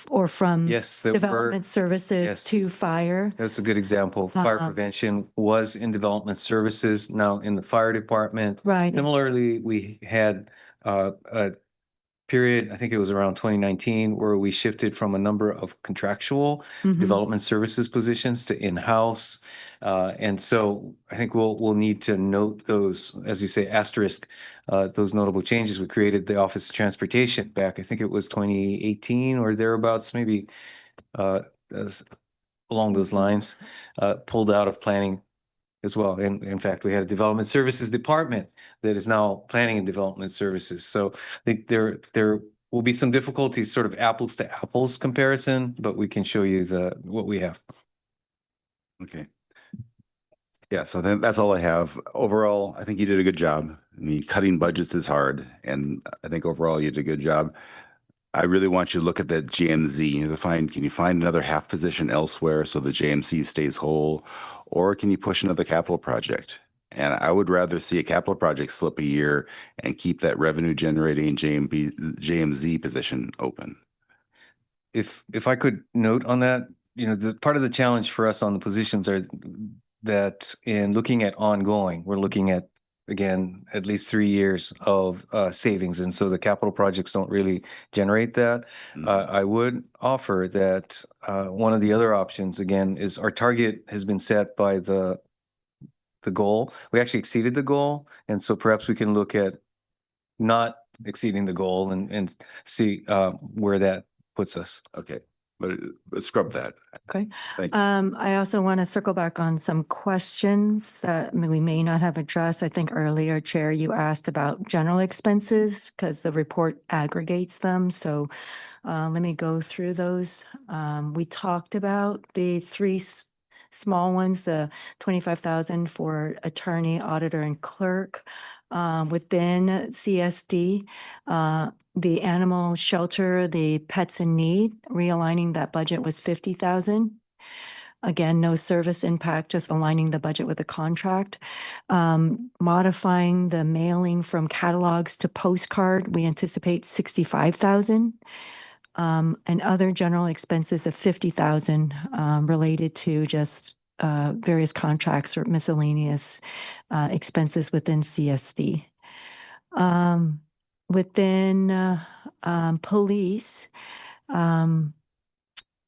or from Yes, there were, development services yes. to fire. That's a good example. Fire Um, prevention was in development services, now in the fire department. Right. Similarly, we had a period, I think it was around 2019, where we shifted from a number of contractual Mhm. development services positions to in-house. And so I think we'll need to note those, as you say, asterisk, those notable changes. We created the Office of Transportation back, I think it was 2018 or thereabouts, maybe as- along those lines, pulled out of planning as well. And in fact, we had a development services department that is now planning and development services. So I think there will be some difficulties, sort of apples to apples comparison, but we can show you what we have. Okay. Yeah, so then that's all I have. Overall, I think you did a good job. I mean, cutting budgets is hard, and I think overall you did a good job. I really want you to look at that JMZ, can you find another half position elsewhere so the JMC stays whole? Or can you push another capital project? And I would rather see a capital project slip a year and keep that revenue generating JMZ position open. If I could note on that, the part of the challenge for us on the positions are that in looking at ongoing, we're looking at, again, at least 3 years of savings. And so the capital projects don't really generate that. I would offer that one of the other options, again, is our target has been set by the goal. We actually exceeded the goal. And so perhaps we can look at not exceeding the goal and see where that puts us. Okay, but scrub that. Okay. Thank you. I also want to circle back on some questions that we may not have addressed. I think earlier, Chair, you asked about general expenses because the report aggregates them. So let me go through those. We talked about the three small ones, the 25,000 for attorney, auditor, and clerk. Within CSD, the animal shelter, the pets in need, realigning that budget was 50,000. Again, no service impact, just aligning the budget with the contract. Modifying the mailing from catalogs to postcard, we anticipate 65,000. And other general expenses of 50,000 related to just various contracts or miscellaneous expenses within CSD. Within police,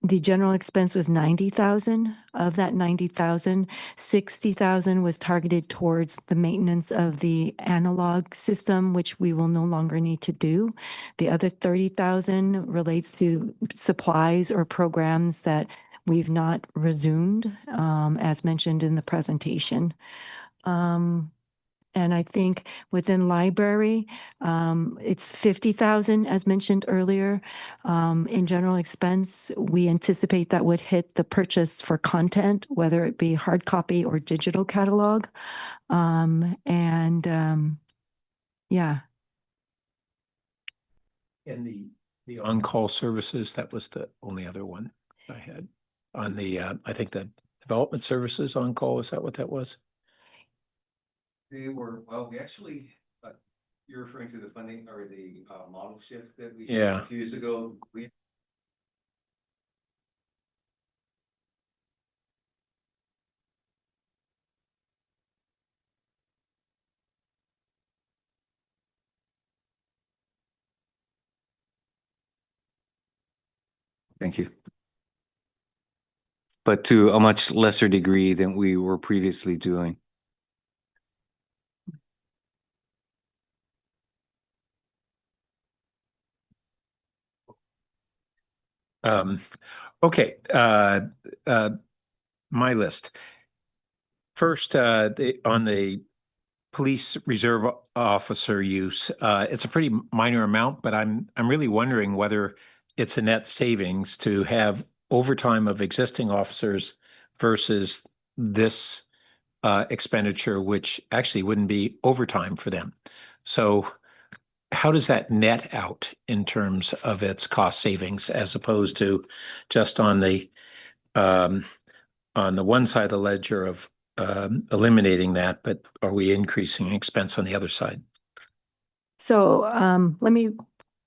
the general expense was 90,000. Of that 90,000, 60,000 was targeted towards the maintenance of the analog system, which we will no longer need to do. The other 30,000 relates to supplies or programs that we've not resumed, as mentioned in the presentation. And I think within library, it's 50,000, as mentioned earlier. In general expense, we anticipate that would hit the purchase for content, whether it be hard copy or digital catalog. Yeah. And the on-call services, that was the only other one I had on the, I think the development services on-call, is that what that was? They were, well, we actually, you're referring to the funding or the model shift that we Yeah. a few years ago. Thank you. But to a much lesser degree than we were previously doing. Okay, my list. First, on the police reserve officer use, it's a pretty minor amount, but I'm really wondering whether it's a net savings to have overtime of existing officers versus this expenditure, which actually wouldn't be overtime for them. So how does that net out in terms of its cost savings as opposed to just on the one side of the ledger of eliminating that, but are we increasing expense on the other side? So let me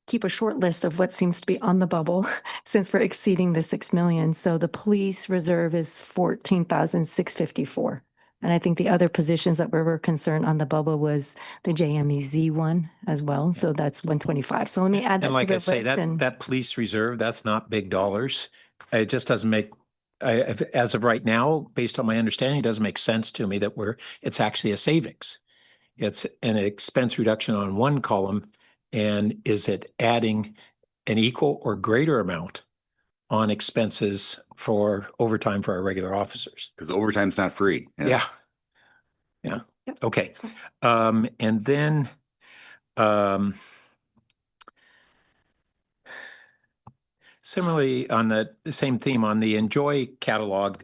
keep a short list of what seems to be on the bubble since we're exceeding the 6 million. So the police reserve is 14,654. And I think the other positions that we were concerned on the bubble was the JMEZ one as well. So that's 125. So let me add that. And like to I the say, list that and- that police reserve, that's not big dollars. It just doesn't make, as of right now, based on my understanding, it doesn't make sense to me that it's actually a savings. It's an expense reduction on one column, and is it adding an equal or greater amount on expenses for overtime for our regular officers? Because overtime's not free. Yeah. Yeah. Okay. And then similarly, on the same theme, on the Enjoy catalog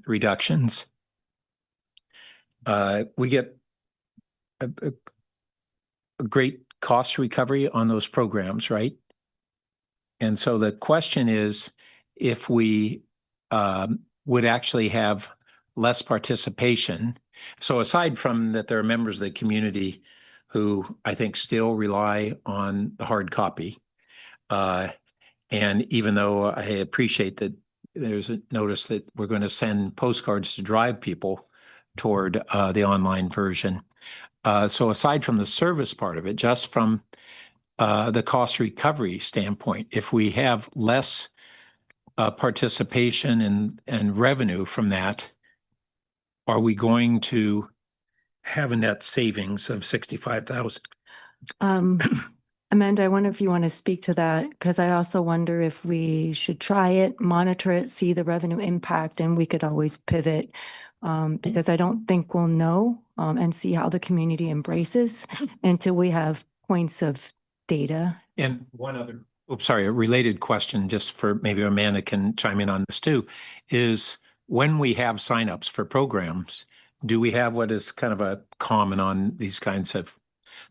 reductions, we get a great cost recovery on those programs, right? And so the question is, if we would actually have less participation. So aside from that, there are members of the community who I think still rely on the hard copy. And even though I appreciate that there's a notice that we're going to send postcards to drive people toward the online version. So aside from the service part of it, just from the cost recovery standpoint, if we have less participation and revenue from that, are we going to have a net savings of 65,000? Amanda, I wonder if you want to speak to that, because I also wonder if we should try it, monitor it, see the revenue impact, and we could always pivot, because I don't think we'll know and see how the community embraces until we have points of data. And one other, a related question, just for maybe Amanda can chime in on this too, is when we have signups for programs, do we have what is kind of a common on these kinds of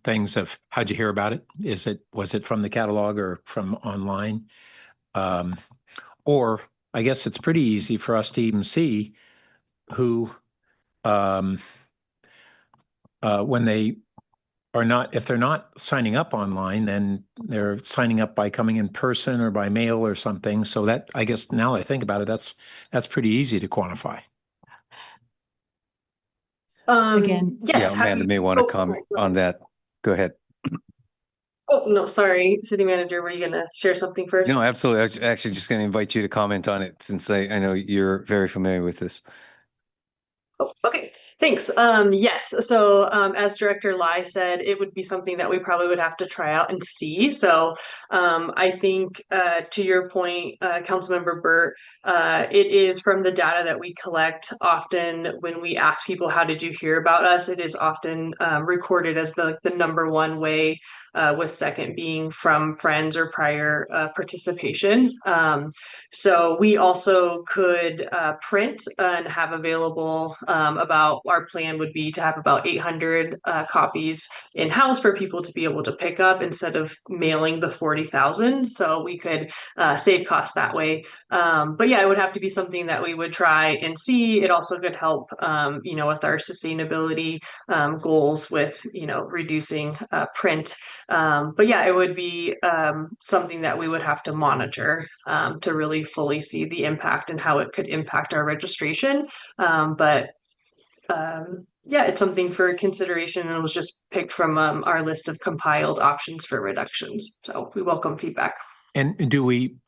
things of how'd you hear about it? Was it from the catalog or from online? Or I guess it's pretty easy for us to even see who, when they are not, if they're not signing up online, then they're signing up by coming in person or by mail or something. So that, I guess now I think about it, that's pretty easy to quantify. Again, yes. Yeah, Amanda may want to comment on that. Go ahead. Oh, no, sorry, City Manager, were you gonna share something first? No, absolutely. I was actually just going to invite you to comment on it since I know you're very familiar with this. Oh, okay, thanks. Yes, so as Director Lai said, it would be something that we probably would have to try out and see. So I think to your point, Councilmember Burt, it is from the data that we collect. Often when we ask people, how did you hear about us? It is often recorded as the number one way, with second being from friends or prior participation. So we also could print and have available, about our plan would be to have about 800 copies in-house for people to be able to pick up instead of mailing the 40,000. So we could save costs that way. But yeah, it would have to be something that we would try and see. It also could help, with our sustainability goals with, reducing print. But yeah, it would be something that we would have to monitor to really fully see the impact and how it could impact our registration. Yeah, it's something for consideration, and it was just picked from our list of compiled options for reductions. So we welcome feedback. And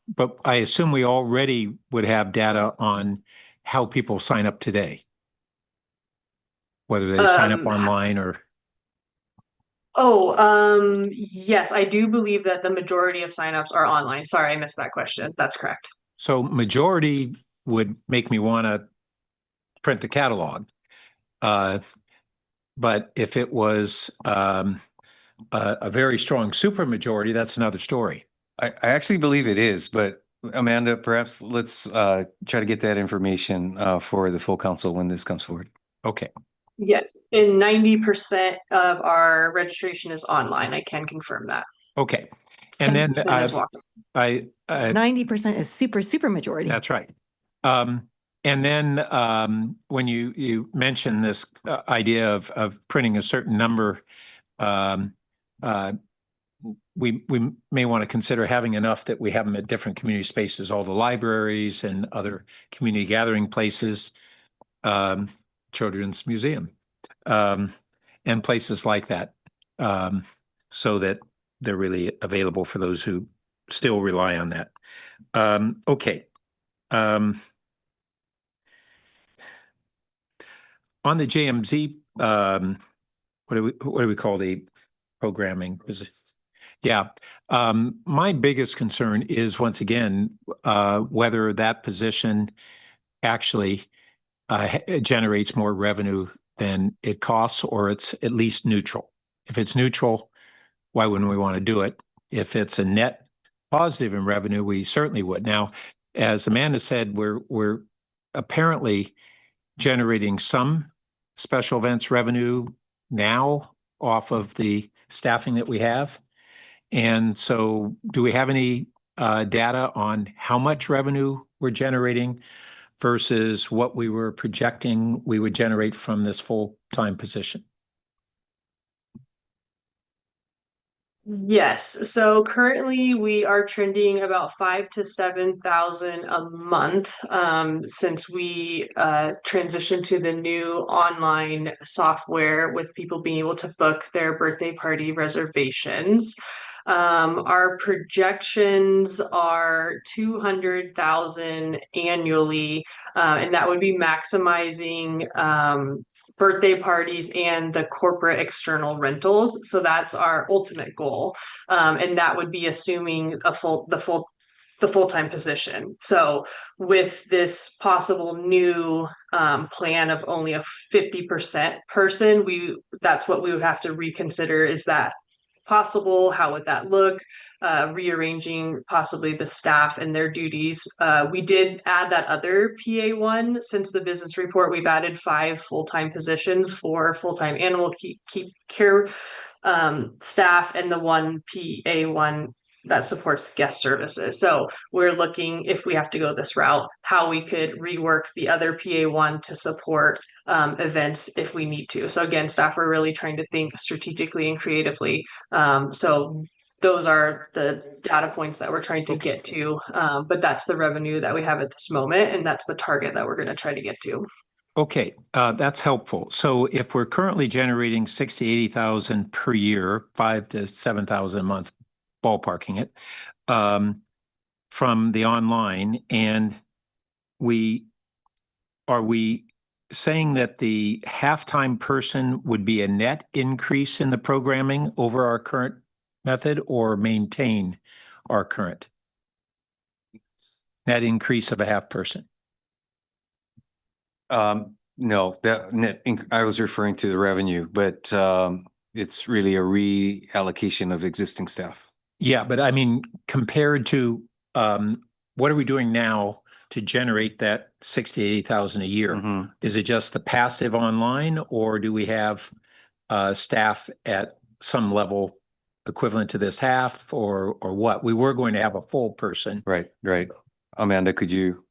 but I assume we already would have data on how people sign up today, whether they sign up online or. Yes, I do believe that the majority of signups are online. Sorry, I missed that question. That's correct. So majority would make me want to print the catalog. But if it was a very strong supermajority, that's another story. I actually believe it is, but Amanda, perhaps let's try to get that information for the full council when this comes forward. Okay. Yes, and 90% of our registration is online. I can confirm that. Okay. And then 10% is walk-up. 90% is super majority. That's right. And then when you mentioned this idea of printing a certain number, we may want to consider having enough that we have them at different community spaces, all the libraries and other community gathering places, children's museum, and places like that, so that they're really available for those who still rely on that. Okay. On the JMZ, what do we call the programming? Yeah. My biggest concern is, once again, whether that position actually generates more revenue than it costs, or it's at least neutral. If it's neutral, why wouldn't we want to do it? If it's a net positive in revenue, we certainly would. Now, as Amanda said, we're apparently generating some special events revenue now off of the staffing that we have. And so do we have any data on how much revenue we're generating versus what we were projecting we would generate from this full-time position? Yes. So currently we are trending about 5,000 to 7,000 a month since we transitioned to the new online software with people being able to book their birthday party reservations. Our projections are 200,000 annually, and that would be maximizing birthday parties and the corporate external rentals. So that's our ultimate goal. And that would be assuming the full-time position. So with this possible new plan of only a 50% person, that's what we would have to reconsider. Is that possible? How would that look? Rearranging possibly the staff and their duties. We did add that other PA one since the business report. We've added 5 full-time positions for full-time animal keep care staff, and the 1 PA one that supports guest services. So we're looking, if we have to go this route, how we could rework the other PA one to support events if we need to. So again, staff are really trying to think strategically and creatively. So those are the data points that we're trying to get to. But that's the revenue that we have at this moment, and that's the target that we're going to try to get to. Okay, that's helpful. So if we're currently generating 60,000 to 80,000 per year, 5,000 to 7,000 a month, ballparking it, from the online, and are we saying that the halftime person would be a net increase in the programming over our current method, or maintain our current net increase of a half person? No, I was referring to the revenue, but it's really a reallocation of existing staff. Yeah, but I mean, compared to what are we doing now to generate that 60,000 to 80,000 a year? Is it just the passive online, or do we have staff at some level equivalent to this half, or what? We were going to have a full person. Right. Amanda, could you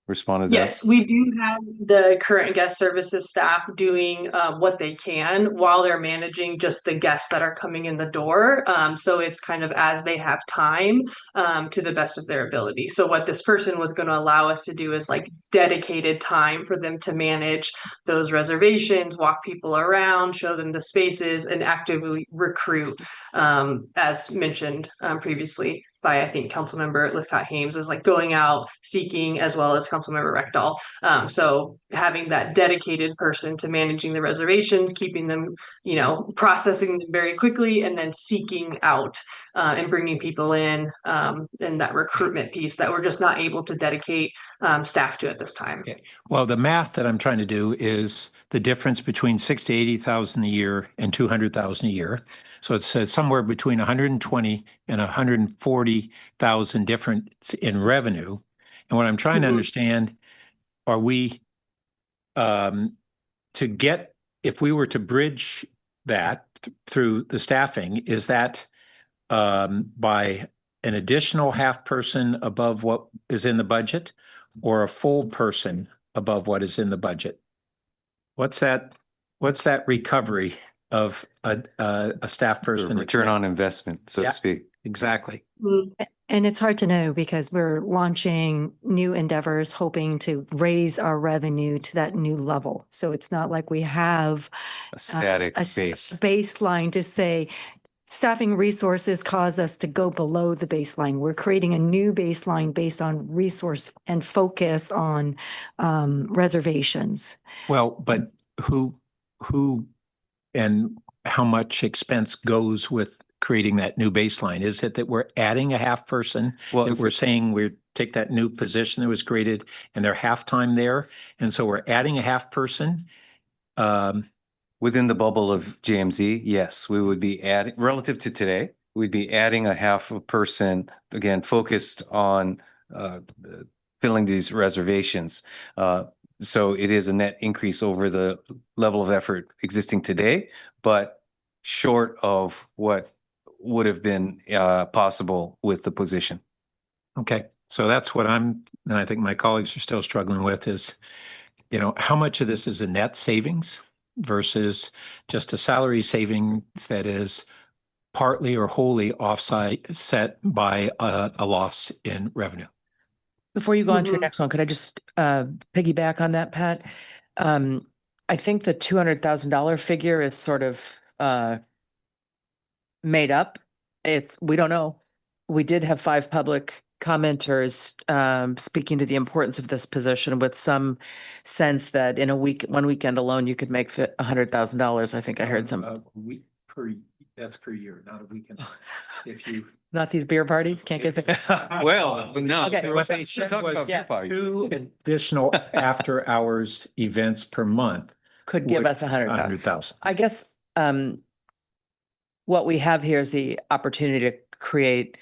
respond to that? Yes, we do have the current guest services staff doing what they can while they're managing just the guests that are coming in the door. So it's kind of as they have time to the best of their ability. So what this person was going to allow us to do is like dedicated time for them to manage those reservations, walk people around, show them the spaces, and actively recruit, as mentioned previously by, I think, Councilmember Lithcott-Hames, is like going out seeking, as well as Councilmember Reckdahl. So having that dedicated person to managing the reservations, keeping them, processing them very quickly, and then seeking out and bringing people in, and that recruitment piece that we're just not able to dedicate staff to at this time. Okay. Well, the math that I'm trying to do is the difference between 60,000 to 80,000 a year and 200,000 a year. So it's somewhere between 120 and 140,000 difference in revenue. And what I'm trying to understand, are we if we were to bridge that through the staffing, is that by an additional half person above what is in the budget, or a full person above what is in the budget. What's that recovery of a staff person? Return on investment, so Yeah. to speak. Exactly. And it's hard to know because we're launching new endeavors, hoping to raise our revenue to that new level. So it's not like we have A static base. baseline to say staffing resources cause us to go below the baseline. We're creating a new baseline based on resource and focus on reservations. Well, but who and how much expense goes with creating that new baseline? Is it that we're adding a half person? Well, That if we're saying we take that new position that was created and they're half-time there, and so we're adding a half person? Within the bubble of JMZ, yes, we would be adding, relative to today, we'd be adding a half a person, again, focused on filling these reservations. So it is a net increase over the level of effort existing today, but short of what would have been possible with the position. Okay, so that's what and I think my colleagues are still struggling with is, how much of this is a net savings versus just a salary savings that is partly or wholly offset by a loss in revenue. Before you go on to your next one, could I just piggyback on that, Pat? I think the $200,000 figure is sort of made up. We don't know. We did have 5 public commenters speaking to the importance of this position with some sense that in one weekend alone, you could make $100,000. I think I heard some. That's per year, not a weekend. If you. Not these beer parties? Can't get. Well, no. Okay. What they said Talk was about beer parties. 2 additional after-hours events per month Could give would- us 100,000. 100,000. I guess what we have here is the opportunity to create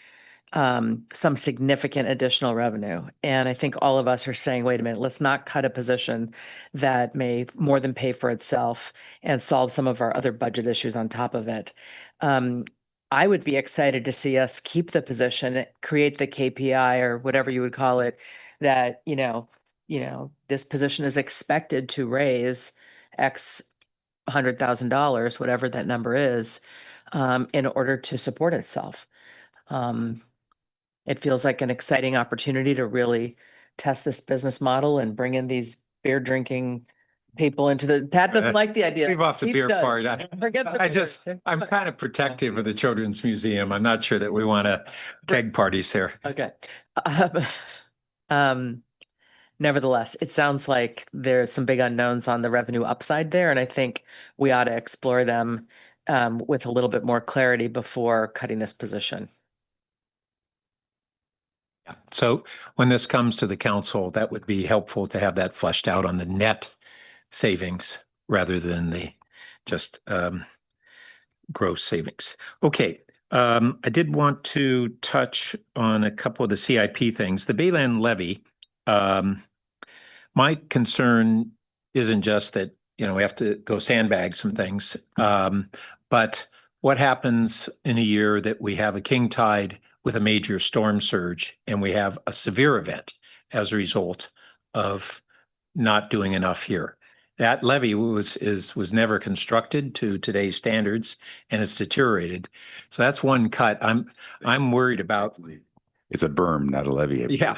some significant additional revenue. And I think all of us are saying, wait a minute, let's not cut a position that may more than pay for itself and solve some of our other budget issues on top of it. I would be excited to see us keep the position, create the KPI or whatever you would call it, that, this position is expected to raise X $100,000, whatever that number is, in order to support itself. It feels like an exciting opportunity to really test this business model and bring in these beer drinking people into the, Pat doesn't like the idea. Leave off the Keith beer does. part. Forget the I'm kind of protective of the Children's Museum. I'm not sure that we want to keg parties there. Okay. Nevertheless, it sounds like there's some big unknowns on the revenue upside there, and I think we ought to explore them with a little bit more clarity before cutting this position. Yeah. So when this comes to the council, that would be helpful to have that fleshed out on the net savings rather than the just gross savings. Okay. I did want to touch on a couple of the CIP things. The Bayland levy, my concern isn't just that, we have to go sandbag some things, but what happens in a year that we have a king tide with a major storm surge and we have a severe event as a result of not doing enough here? That levy was never constructed to today's standards and it's deteriorated. So that's one cut. I'm worried about. It's a berm, not a levy. Yeah.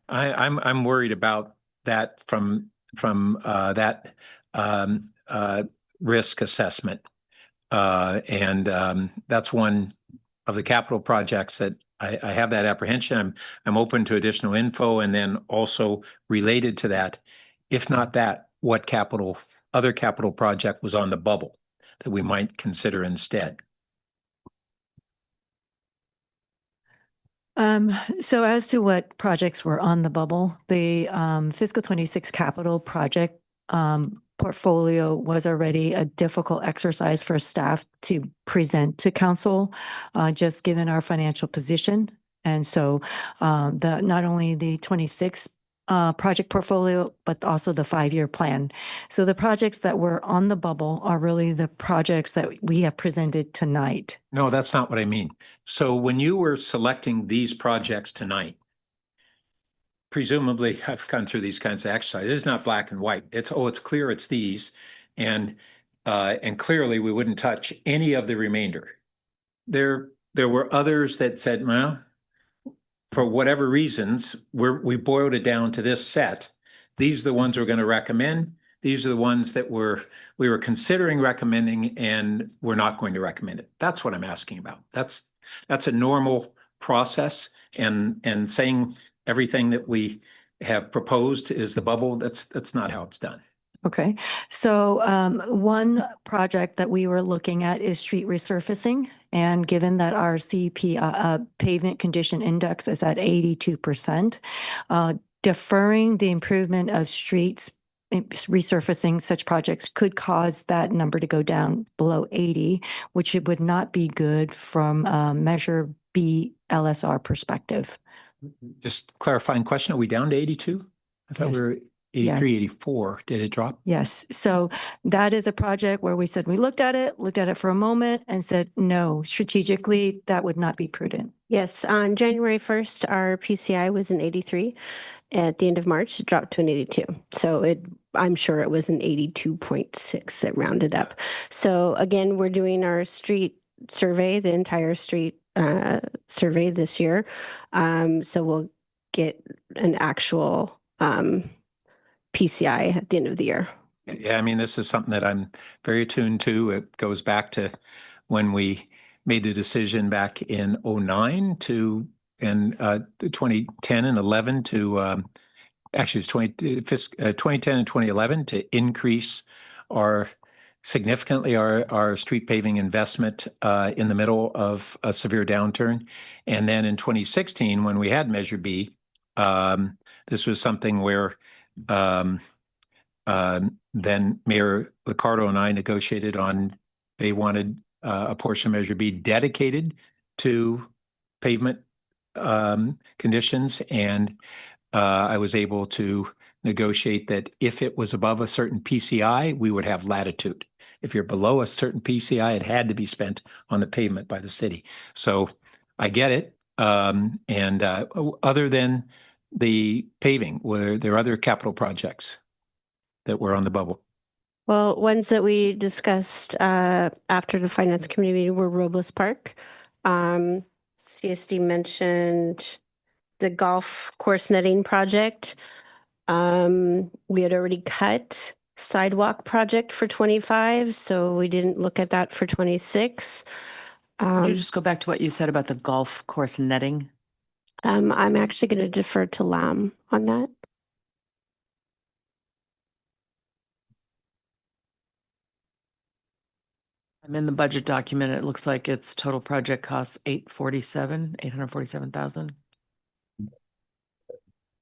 I'm worried about that from that risk assessment. And that's one of the capital projects that I have that apprehension. I'm open to additional info, and then also related to that, if not that, what other capital project was on the bubble that we might consider instead? So as to what projects were on the bubble, the fiscal 26 capital project portfolio was already a difficult exercise for staff to present to council, just given our financial position. And so not only the 26 project portfolio, but also the 5-year plan. So the projects that were on the bubble are really the projects that we have presented tonight. No, that's not what I mean. So when you were selecting these projects tonight, presumably I've gone through these kinds of exercises. It's not black and white. It's, oh, it's clear it's these. And clearly we wouldn't touch any of the remainder. There were others that said, well, for whatever reasons, we boiled it down to this set. These are the ones we're going to recommend. These are the ones that we were considering recommending, and we're not going to recommend it. That's what I'm asking about. That's a normal process, and saying everything that we have proposed is the bubble. That's not how it's done. Okay, so one project that we were looking at is street resurfacing. And given that our CP pavement condition index is at 82%, deferring the improvement of streets, resurfacing such projects could cause that number to go down below 80, which it would not be good from a Measure B LSR perspective. Just clarifying question, are we down to 82? I thought Yes. we were 83, 84. Did it drop? Yes. So that is a project where we said we looked at it for a moment and said, no, strategically, that would not be prudent. Yes, on January 1st, our PCI was an 83. At the end of March, it dropped to an 82. So I'm sure it was an 82.6 that rounded up. So again, we're doing our street survey, the entire street survey this year. So we'll get an actual PCI at the end of the year. Yeah, I mean, this is something that I'm very attuned to. It goes back to when we made the decision back in 09 to, and 2010 and 11 to, actually it's 2010 and 2011 to increase significantly our street paving investment in the middle of a severe downturn. And then in 2016, when we had Measure B, this was something where then Mayor Liccardo and I negotiated on, they wanted a portion of Measure B dedicated to pavement conditions. And I was able to negotiate that if it was above a certain PCI, we would have latitude. If you're below a certain PCI, it had to be spent on the pavement by the city. So I get it. And other than the paving, were there other capital projects that were on the bubble? Well, ones that we discussed after the finance committee meeting were Robles Park. CSD mentioned the golf course netting project. We had already cut sidewalk project for 25, so we didn't look at that for 26. Could you just go back to what you said about the golf course netting? I'm actually going to defer to Lam on that. I'm in the budget document. It looks like its total project costs 847,000.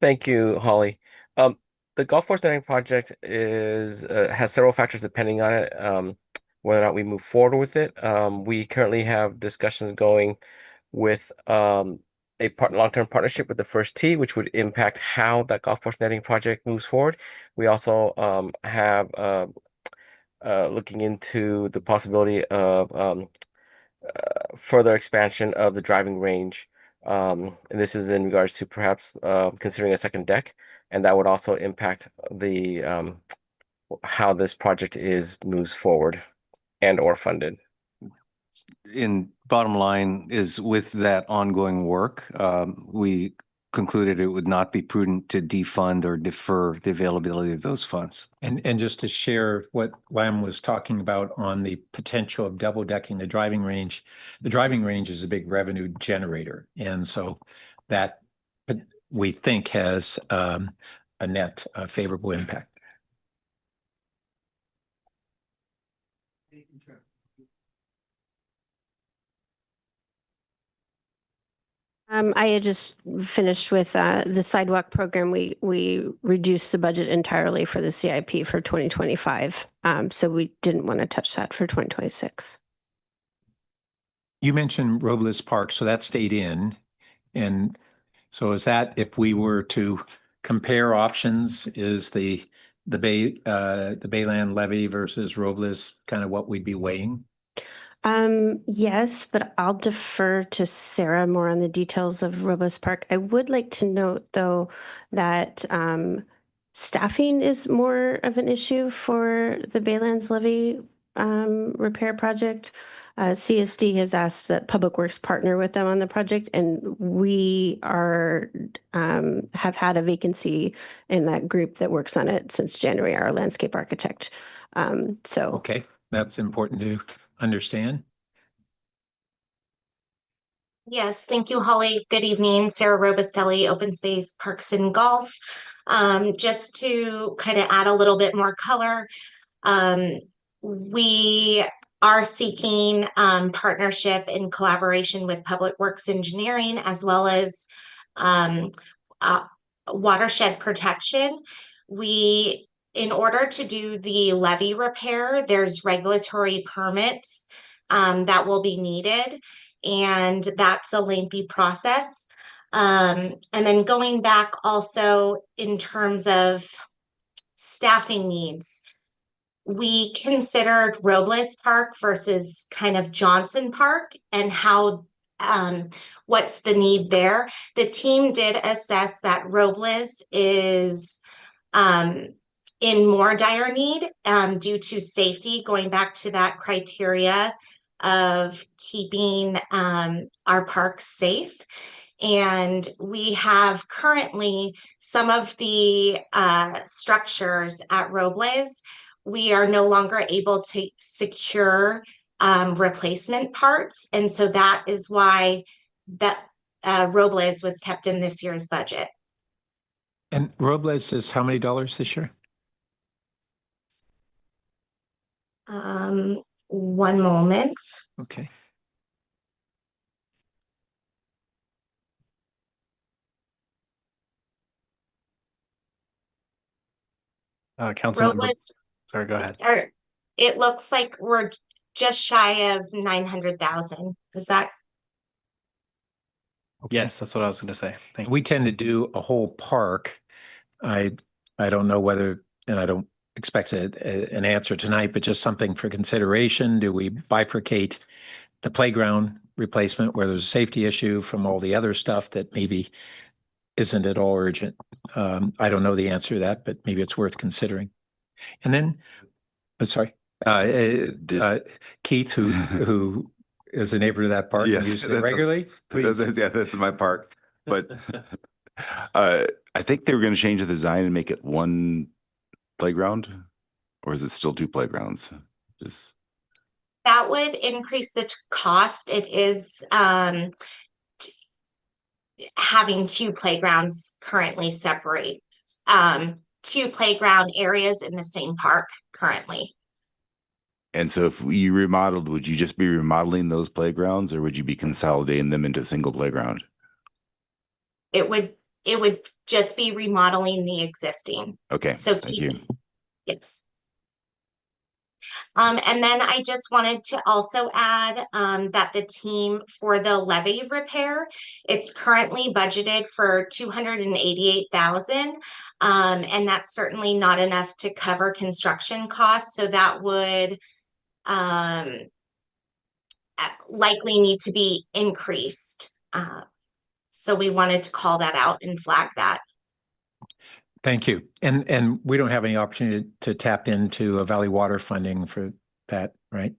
Thank you, Holly. The golf course netting project has several factors depending on it, whether or not we move forward with it. We currently have discussions going with a long-term partnership with the First Tee, which would impact how that golf course netting project moves forward. We also have looking into the possibility of further expansion of the driving range. And this is in regards to perhaps considering a second deck, and that would also impact the how this project moves forward and or funded. In bottom line is with that ongoing work, we concluded it would not be prudent to defund or defer the availability of those funds. And just to share what Lam was talking about on the potential of double decking the driving range is a big revenue generator. And so that we think has a net favorable impact. I had just finished with the sidewalk program. We reduced the budget entirely for the CIP for 2025. So we didn't want to touch that for 2026. You mentioned Robles Park, so that stayed in. And so is that, if we were to compare options, is the Bayland levy versus Robles kind of what we'd be weighing? Yes, but I'll defer to Sarah more on the details of Robles Park. I would like to note, though, that staffing is more of an issue for the Baylands Levee repair project. CSD has asked that Public Works partner with them on the project, and we are have had a vacancy in that group that works on it since January, our landscape architect. So Okay, that's important to understand. Yes, thank you, Holly. Good evening. Sarah Robustelli, Open Space, Parks and Golf. Just to kind of add a little bit more color, we are seeking partnership and collaboration with Public Works Engineering as well as um, watershed protection. In order to do the levee repair, there's regulatory permits that will be needed, and that's a lengthy process. And then going back also in terms of staffing needs, we considered Robles Park versus kind of Johnson Park and how what's the need there. The team did assess that Robles is in more dire need due to safety, going back to that criteria of keeping our parks safe. And we have currently some of the structures at Robles, we are no longer able to secure replacement parts. And so that is why that Robles was kept in this year's budget. And Robles is how many dollars this year? One moment. Okay. Councilmember, sorry, go ahead. It looks like we're just shy of 900,000. Is that? Okay. Yes, that's what I was going to say. Thank you. We tend to do a whole park. I don't know whether, and I don't expect an answer tonight, but just something for consideration. Do we bifurcate the playground replacement where there's a safety issue from all the other stuff that maybe isn't at all urgent? I don't know the answer to that, but maybe it's worth considering. And then, sorry, Keith, who is a neighbor to that park and uses it regularly. Please. That's my park. But I think they were going to change the design and make it one playground, or is it still two playgrounds? Just that would increase the cost. It is having two playgrounds currently separate, two playground areas in the same park currently. And so if you remodeled, would you just be remodeling those playgrounds, or would you be consolidating them into a single playground? It would just be remodeling the existing. Okay, so thank you. Yes. And then I just wanted to also add that the team for the levee repair, it's currently budgeted for $288,000. And that's certainly not enough to cover construction costs. So that would likely need to be increased. So we wanted to call that out and flag that. Thank you. And we don't have any opportunity to tap into a Valley Water funding for that, right?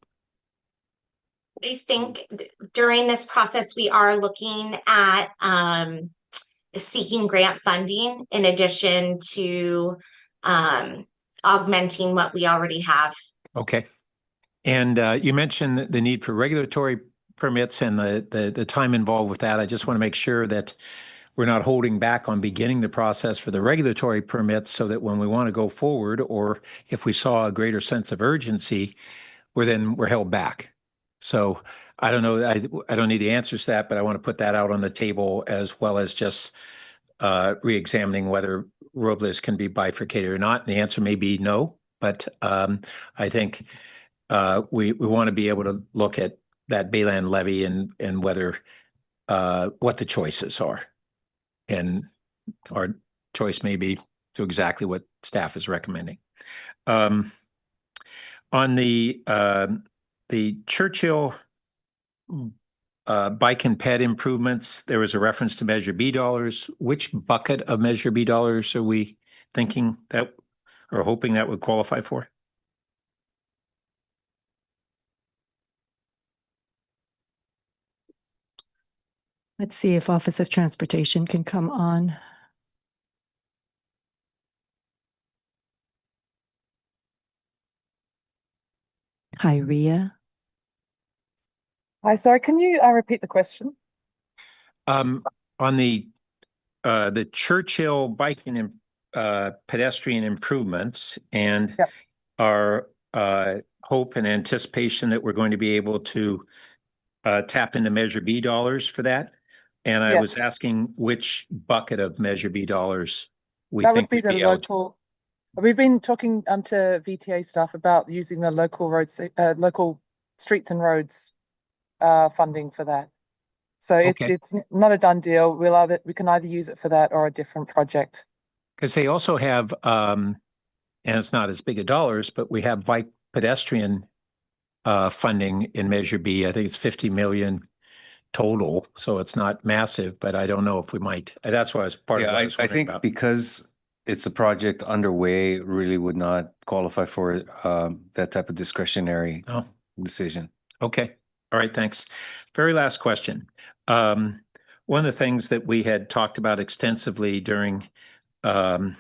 I think during this process, we are looking at seeking grant funding in addition to augmenting what we already have. Okay. And you mentioned the need for regulatory permits and the time involved with that. I just want to make sure that we're not holding back on beginning the process for the regulatory permits so that when we want to go forward, or if we saw a greater sense of urgency, we're held back. So I don't know, I don't need the answers to that, but I want to put that out on the table, as well as just re-examining whether Robles can be bifurcated or not. And the answer may be no, but I think we want to be able to look at that Bayland levy and whether what the choices are. And our choice may be to exactly what staff is recommending. On the the Churchill bike and ped improvements, there was a reference to Measure B dollars. Which bucket of Measure B dollars are we thinking that or hoping that would qualify for? Let's see if Office of Transportation can come on. Hi, Ria. Hi, sorry, can you repeat the question? On the Churchill biking and pedestrian improvements and our hope and anticipation that we're going to be able to tap into Measure B dollars for that. And I was asking which bucket of Measure B dollars we That think would be the local. We've been talking to VTA staff about using the local roads, local streets and roads funding for that. So it's not a done deal. We can either use it for that or a different project. Because they also have, and it's not as big a dollars, but we have bike pedestrian funding in Measure B. I think it's 50 million total, so it's not massive, but I don't know if we might. That's why I was part of what I was I wondering think about. because it's a project underway, really would not qualify for that type of discretionary decision. Okay. All right. Thanks. Very last question. One of the things that we had talked about extensively during the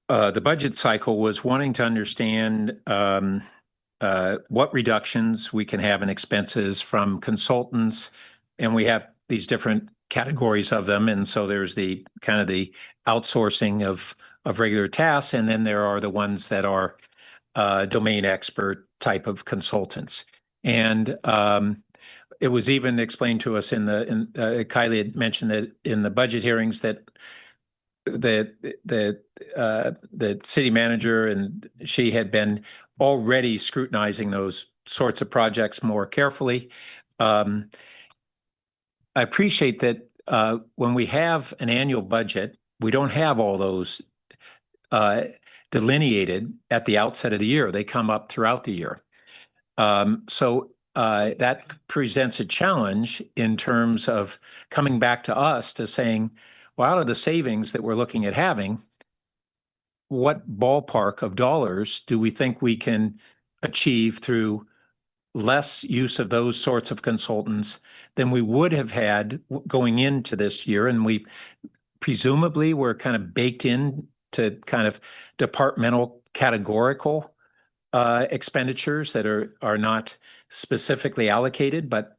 budget cycle was wanting to understand what reductions we can have in expenses from consultants. And we have these different categories of them. And so there's the kind of the outsourcing of regular tasks. And then there are the ones that are domain expert type of consultants. And it was even explained to us Kylie had mentioned that in the budget hearings that the city manager and she had been already scrutinizing those sorts of projects more carefully. I appreciate that when we have an annual budget, we don't have all those delineated at the outset of the year. They come up throughout the year. So that presents a challenge in terms of coming back to us to saying, well, out of the savings that we're looking at having, what ballpark of dollars do we think we can achieve through less use of those sorts of consultants than we would have had going into this year? And we presumably were kind of baked in to kind of departmental categorical expenditures that are not specifically allocated, but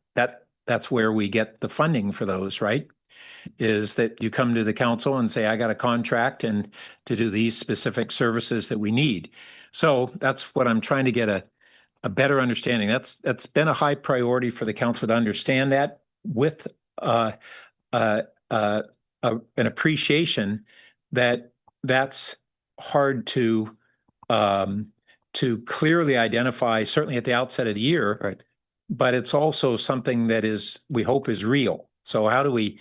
that's where we get the funding for those, right? Is that you come to the council and say, I got a contract and to do these specific services that we need. So that's what I'm trying to get a better understanding. That's been a high priority for the council to understand that with an appreciation that that's hard to clearly identify, certainly at the outset of the year, right? But it's also something that we hope is real. So how do we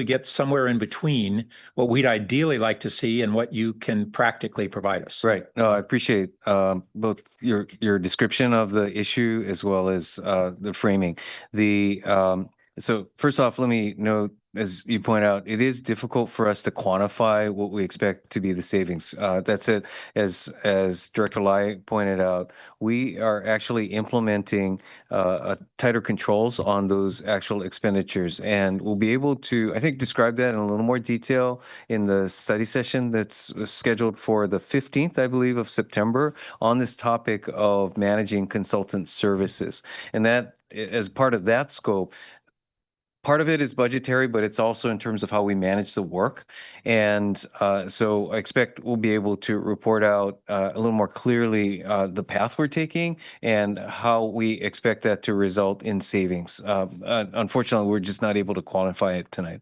get somewhere in between what we'd ideally like to see and what you can practically provide us? Right. No, I appreciate both your description of the issue as well as the framing. So first off, let me note, as you point out, it is difficult for us to quantify what we expect to be the savings. That's it. As Director Lai pointed out, we are actually implementing tighter controls on those actual expenditures, and we'll be able to, I think, describe that in a little more detail in the study session that's scheduled for the 15th, I believe, of September on this topic of managing consultant services. And that, as part of that scope, part of it is budgetary, but it's also in terms of how we manage the work. And so I expect we'll be able to report out a little more clearly the path we're taking and how we expect that to result in savings. Unfortunately, we're just not able to quantify it tonight.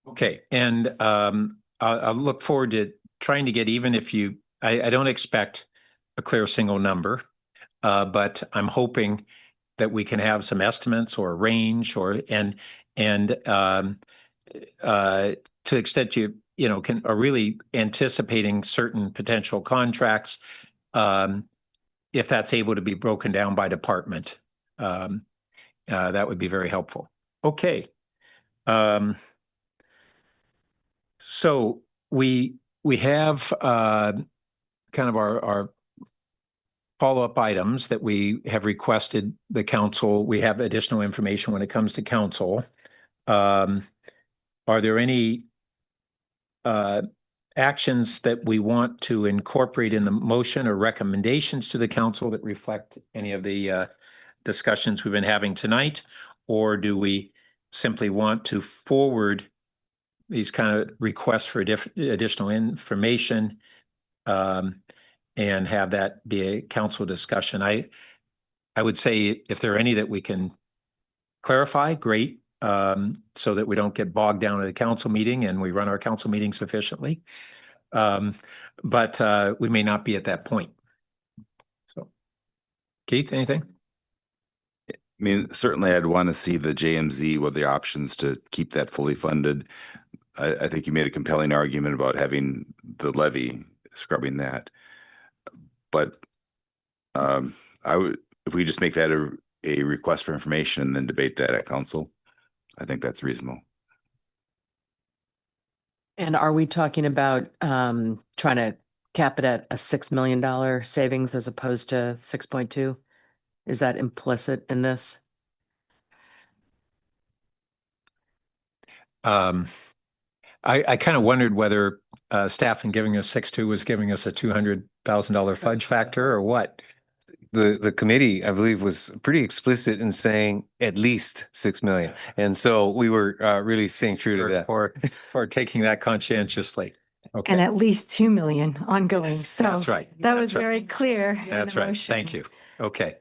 Okay. And I'll look forward to trying to get, even if I don't expect a clear single number, but I'm hoping that we can have some estimates or a range and to the extent you are really anticipating certain potential contracts, if that's able to be broken down by department, that would be very helpful. Okay. So we have kind of our follow-up items that we have requested the council. We have additional information when it comes to council. Are there any actions that we want to incorporate in the motion or recommendations to the council that reflect any of the discussions we've been having tonight? Or do we simply want to forward these kind of requests for additional information and have that be a council discussion? I would say if there are any that we can clarify, great, so that we don't get bogged down at a council meeting and we run our council meeting sufficiently. But we may not be at that point. So, Keith, anything? I mean, certainly I'd want to see the JMZ with the options to keep that fully funded. I think you made a compelling argument about having the levy, scrubbing that. But I would, if we just make that a request for information and then debate that at council, I think that's reasonable. And are we talking about trying to cap it at a $6 million savings as opposed to 6.2? Is that implicit in this? I kind of wondered whether staff in giving us 6.2 was giving us a $200,000 fudge factor or what. The committee, I believe, was pretty explicit in saying at least 6 million. And so we were really staying true to that. Or taking that conscientiously. Okay. And at least 2 million ongoing. Yes, So that's right. that was That's right. very clear. in That's the right. motion. Thank you. Okay.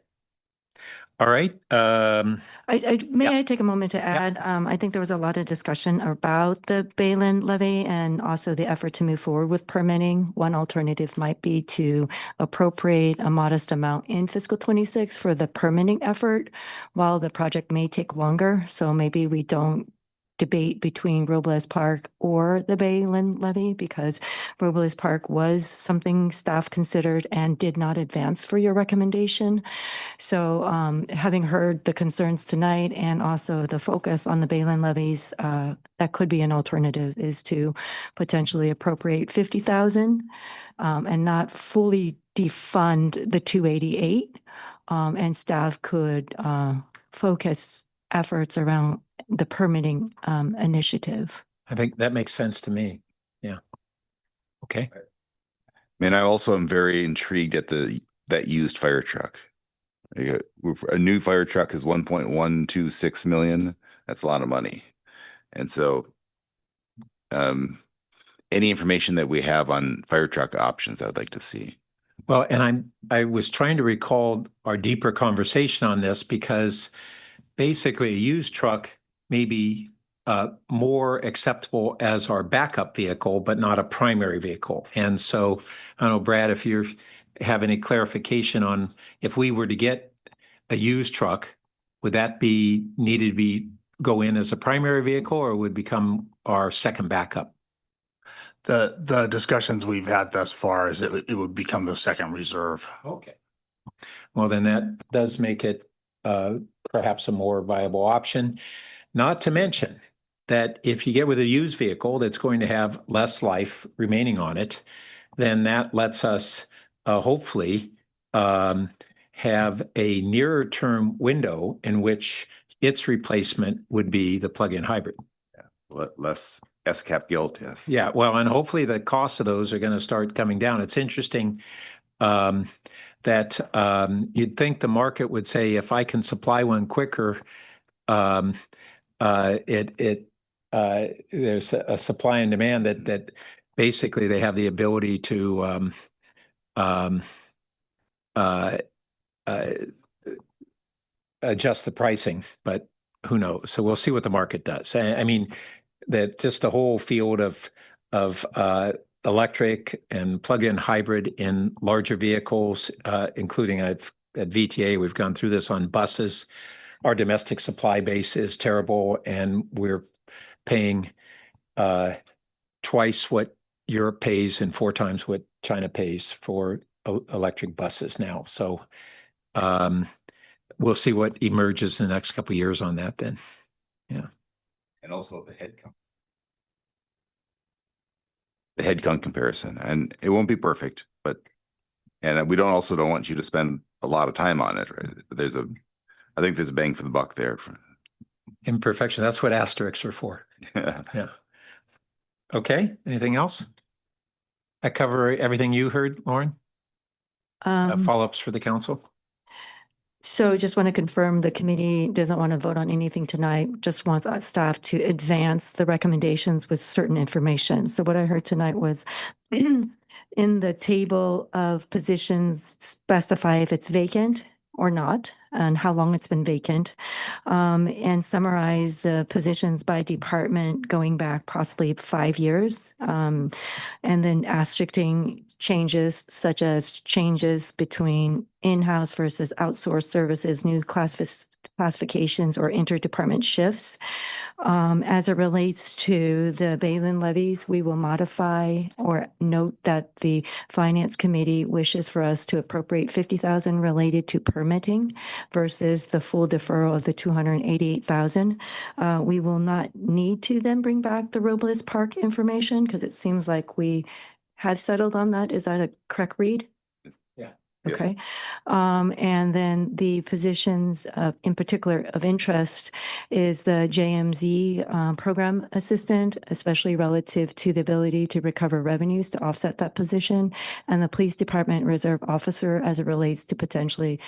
All right. May I take a moment to add? I think there was a lot of discussion about the Balin levy and also the effort to move forward with permitting. One alternative might be to appropriate a modest amount in fiscal 26 for the permitting effort, while the project may take longer. So maybe we don't debate between Robles Park or the Balin levy, because Robles Park was something staff considered and did not advance for your recommendation. So having heard the concerns tonight and also the focus on the Balin levies, that could be an alternative, is to potentially appropriate 50,000 and not fully defund the 288. And staff could focus efforts around the permitting initiative. I think that makes sense to me. Yeah. Okay. I mean, I also am very intrigued at that used fire truck. A new fire truck is 1.126 million. That's a lot of money. And so any information that we have on fire truck options, I'd like to see. Well, and I was trying to recall our deeper conversation on this, because basically a used truck may be more acceptable as our backup vehicle, but not a primary vehicle. And so I don't know, Brad, if you have any clarification on if we were to get a used truck, would that be needed to go in as a primary vehicle, or would become our second backup? The discussions we've had thus far is it would become the second reserve. Okay. Well, then that does make it perhaps a more viable option. Not to mention that if you get with a used vehicle that's going to have less life remaining on it, then that lets us hopefully have a nearer term window in which its replacement would be the plug-in hybrid. Yeah. Less SCAP guilt, yes. Yeah, well, and hopefully the costs of those are going to start coming down. It's interesting that you'd think the market would say, if I can supply one quicker, there's a supply and demand that basically they have the ability to adjust the pricing, but who knows? So we'll see what the market does. I mean, that just the whole field of electric and plug-in hybrid in larger vehicles, including at VTA, we've gone through this on buses. Our domestic supply base is terrible, and we're paying twice what Europe pays and 4 times what China pays for electric buses now. So we'll see what emerges in the next couple of years on that then. Yeah. And also the headcount. The headcount comparison, and it won't be perfect, but, and we don't want you to spend a lot of time on it, right? But I think there's a bang for the buck there. Imperfection, that's what asterisks are for. Yeah. Okay, anything else? I cover everything you heard, Lauren? Follow-ups for the council? So just want to confirm the committee doesn't want to vote on anything tonight, just wants our staff to advance the recommendations with certain information. So what I heard tonight was in the table of positions, specify if it's vacant or not, and how long it's been vacant, and summarize the positions by department going back possibly 5 years, and then asterisking changes such as changes between in-house versus outsourced services, new classifications or interdepartment shifts. As it relates to the Balin levies, we will modify or note that the Finance Committee wishes for us to appropriate 50,000 related to permitting versus the full deferral of the 288,000. We will not need to then bring back the Robles Park information because it seems like we have settled on that. Is that a correct read? Yeah. Okay. And then the positions in particular of interest is the JMZ program assistant, especially relative to the ability to recover revenues to offset that position, and the police department reserve officer as it relates to potentially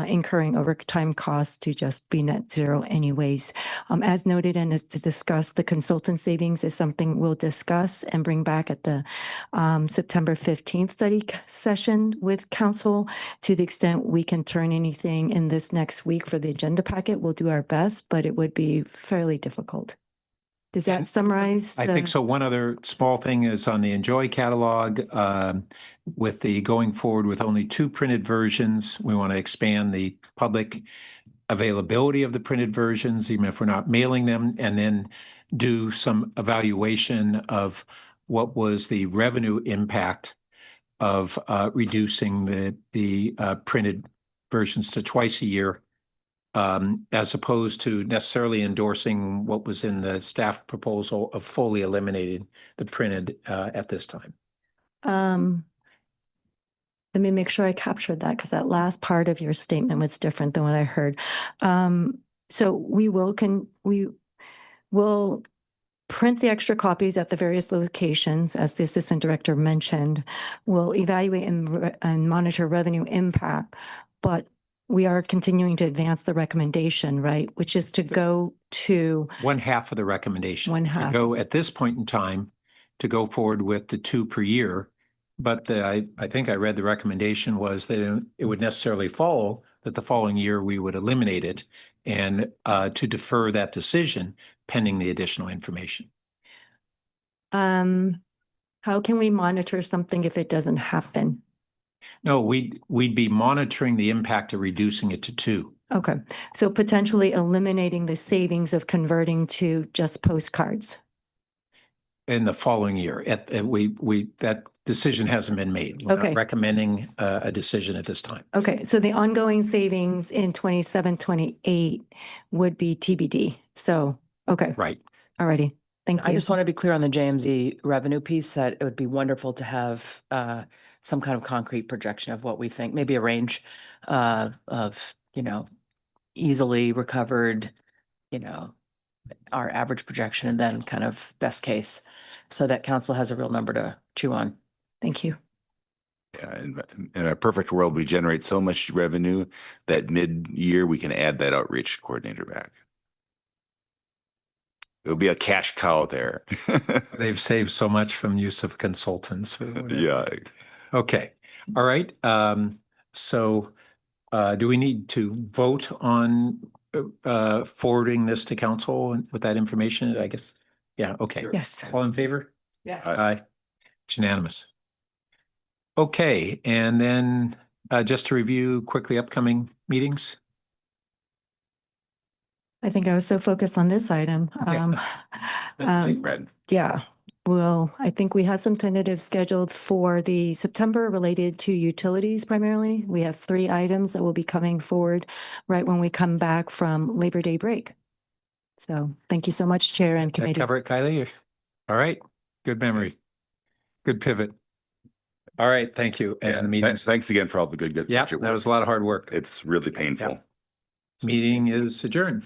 incurring overtime costs to just be net zero anyways. As noted and as to discuss, the consultant savings is something we'll discuss and bring back at the September 15th study session with council. To the extent we can turn anything in this next week for the agenda packet, we'll do our best, but it would be fairly difficult. Does that summarize? I think so. One other small thing is on the Enjoy catalog, with the going forward with only 2 printed versions. We want to expand the public availability of the printed versions, even if we're not mailing them, and then do some evaluation of what was the revenue impact of reducing the printed versions to twice a year, as opposed to necessarily endorsing what was in the staff proposal of fully eliminating the printed at this time. Let me make sure I captured that because that last part of your statement was different than what I heard. So we will print the extra copies at the various locations, as the assistant director mentioned. We'll evaluate and monitor revenue impact, but we are continuing to advance the recommendation, right? Which is to go to one half of the recommendation. One half. To go at this point in time to go forward with the 2 per year. But I think I read the recommendation was that it would necessarily follow that the following year we would eliminate it, and to defer that decision pending the additional information. How can we monitor something if it doesn't happen? No, we'd be monitoring the impact of reducing it to 2. Okay, so potentially eliminating the savings of converting to just postcards. In the following year, that decision hasn't been made. We're Okay. not recommending a decision at this time. Okay, so the ongoing savings in 27, 28 would be TBD. So, okay. Right. Alrighty. Thank you. I just want to be clear on the JMZ revenue piece that it would be wonderful to have some kind of concrete projection of what we think, maybe a range of, easily recovered, our average projection, and then kind of best case, so that council has a real number to chew on. Thank you. Yeah, in a perfect world, we generate so much revenue that mid-year we can add that outreach coordinator back. There'll be a cash cow there. They've saved so much from use of consultants. Yeah. Okay. All right. So do we need to vote on forwarding this to council with that information? I guess. Yeah. Okay. Yes. All in favor? Yes. Aye. It's unanimous. Okay. And then just to review quickly upcoming meetings. I think I was so focused on this item. Red. Yeah. Well, I think we have some tentative scheduled for the September related to utilities primarily. We have 3 items that will be coming forward right when we come back from Labor Day break. So thank you so much, Chair and That Committee. cover it, Kylie? All right. Good memory. Good pivot. All right. Thank you. And the meeting's, Thanks again for all the good yeah, budget that work. was a lot of hard work. It's really painful. Meeting is adjourned.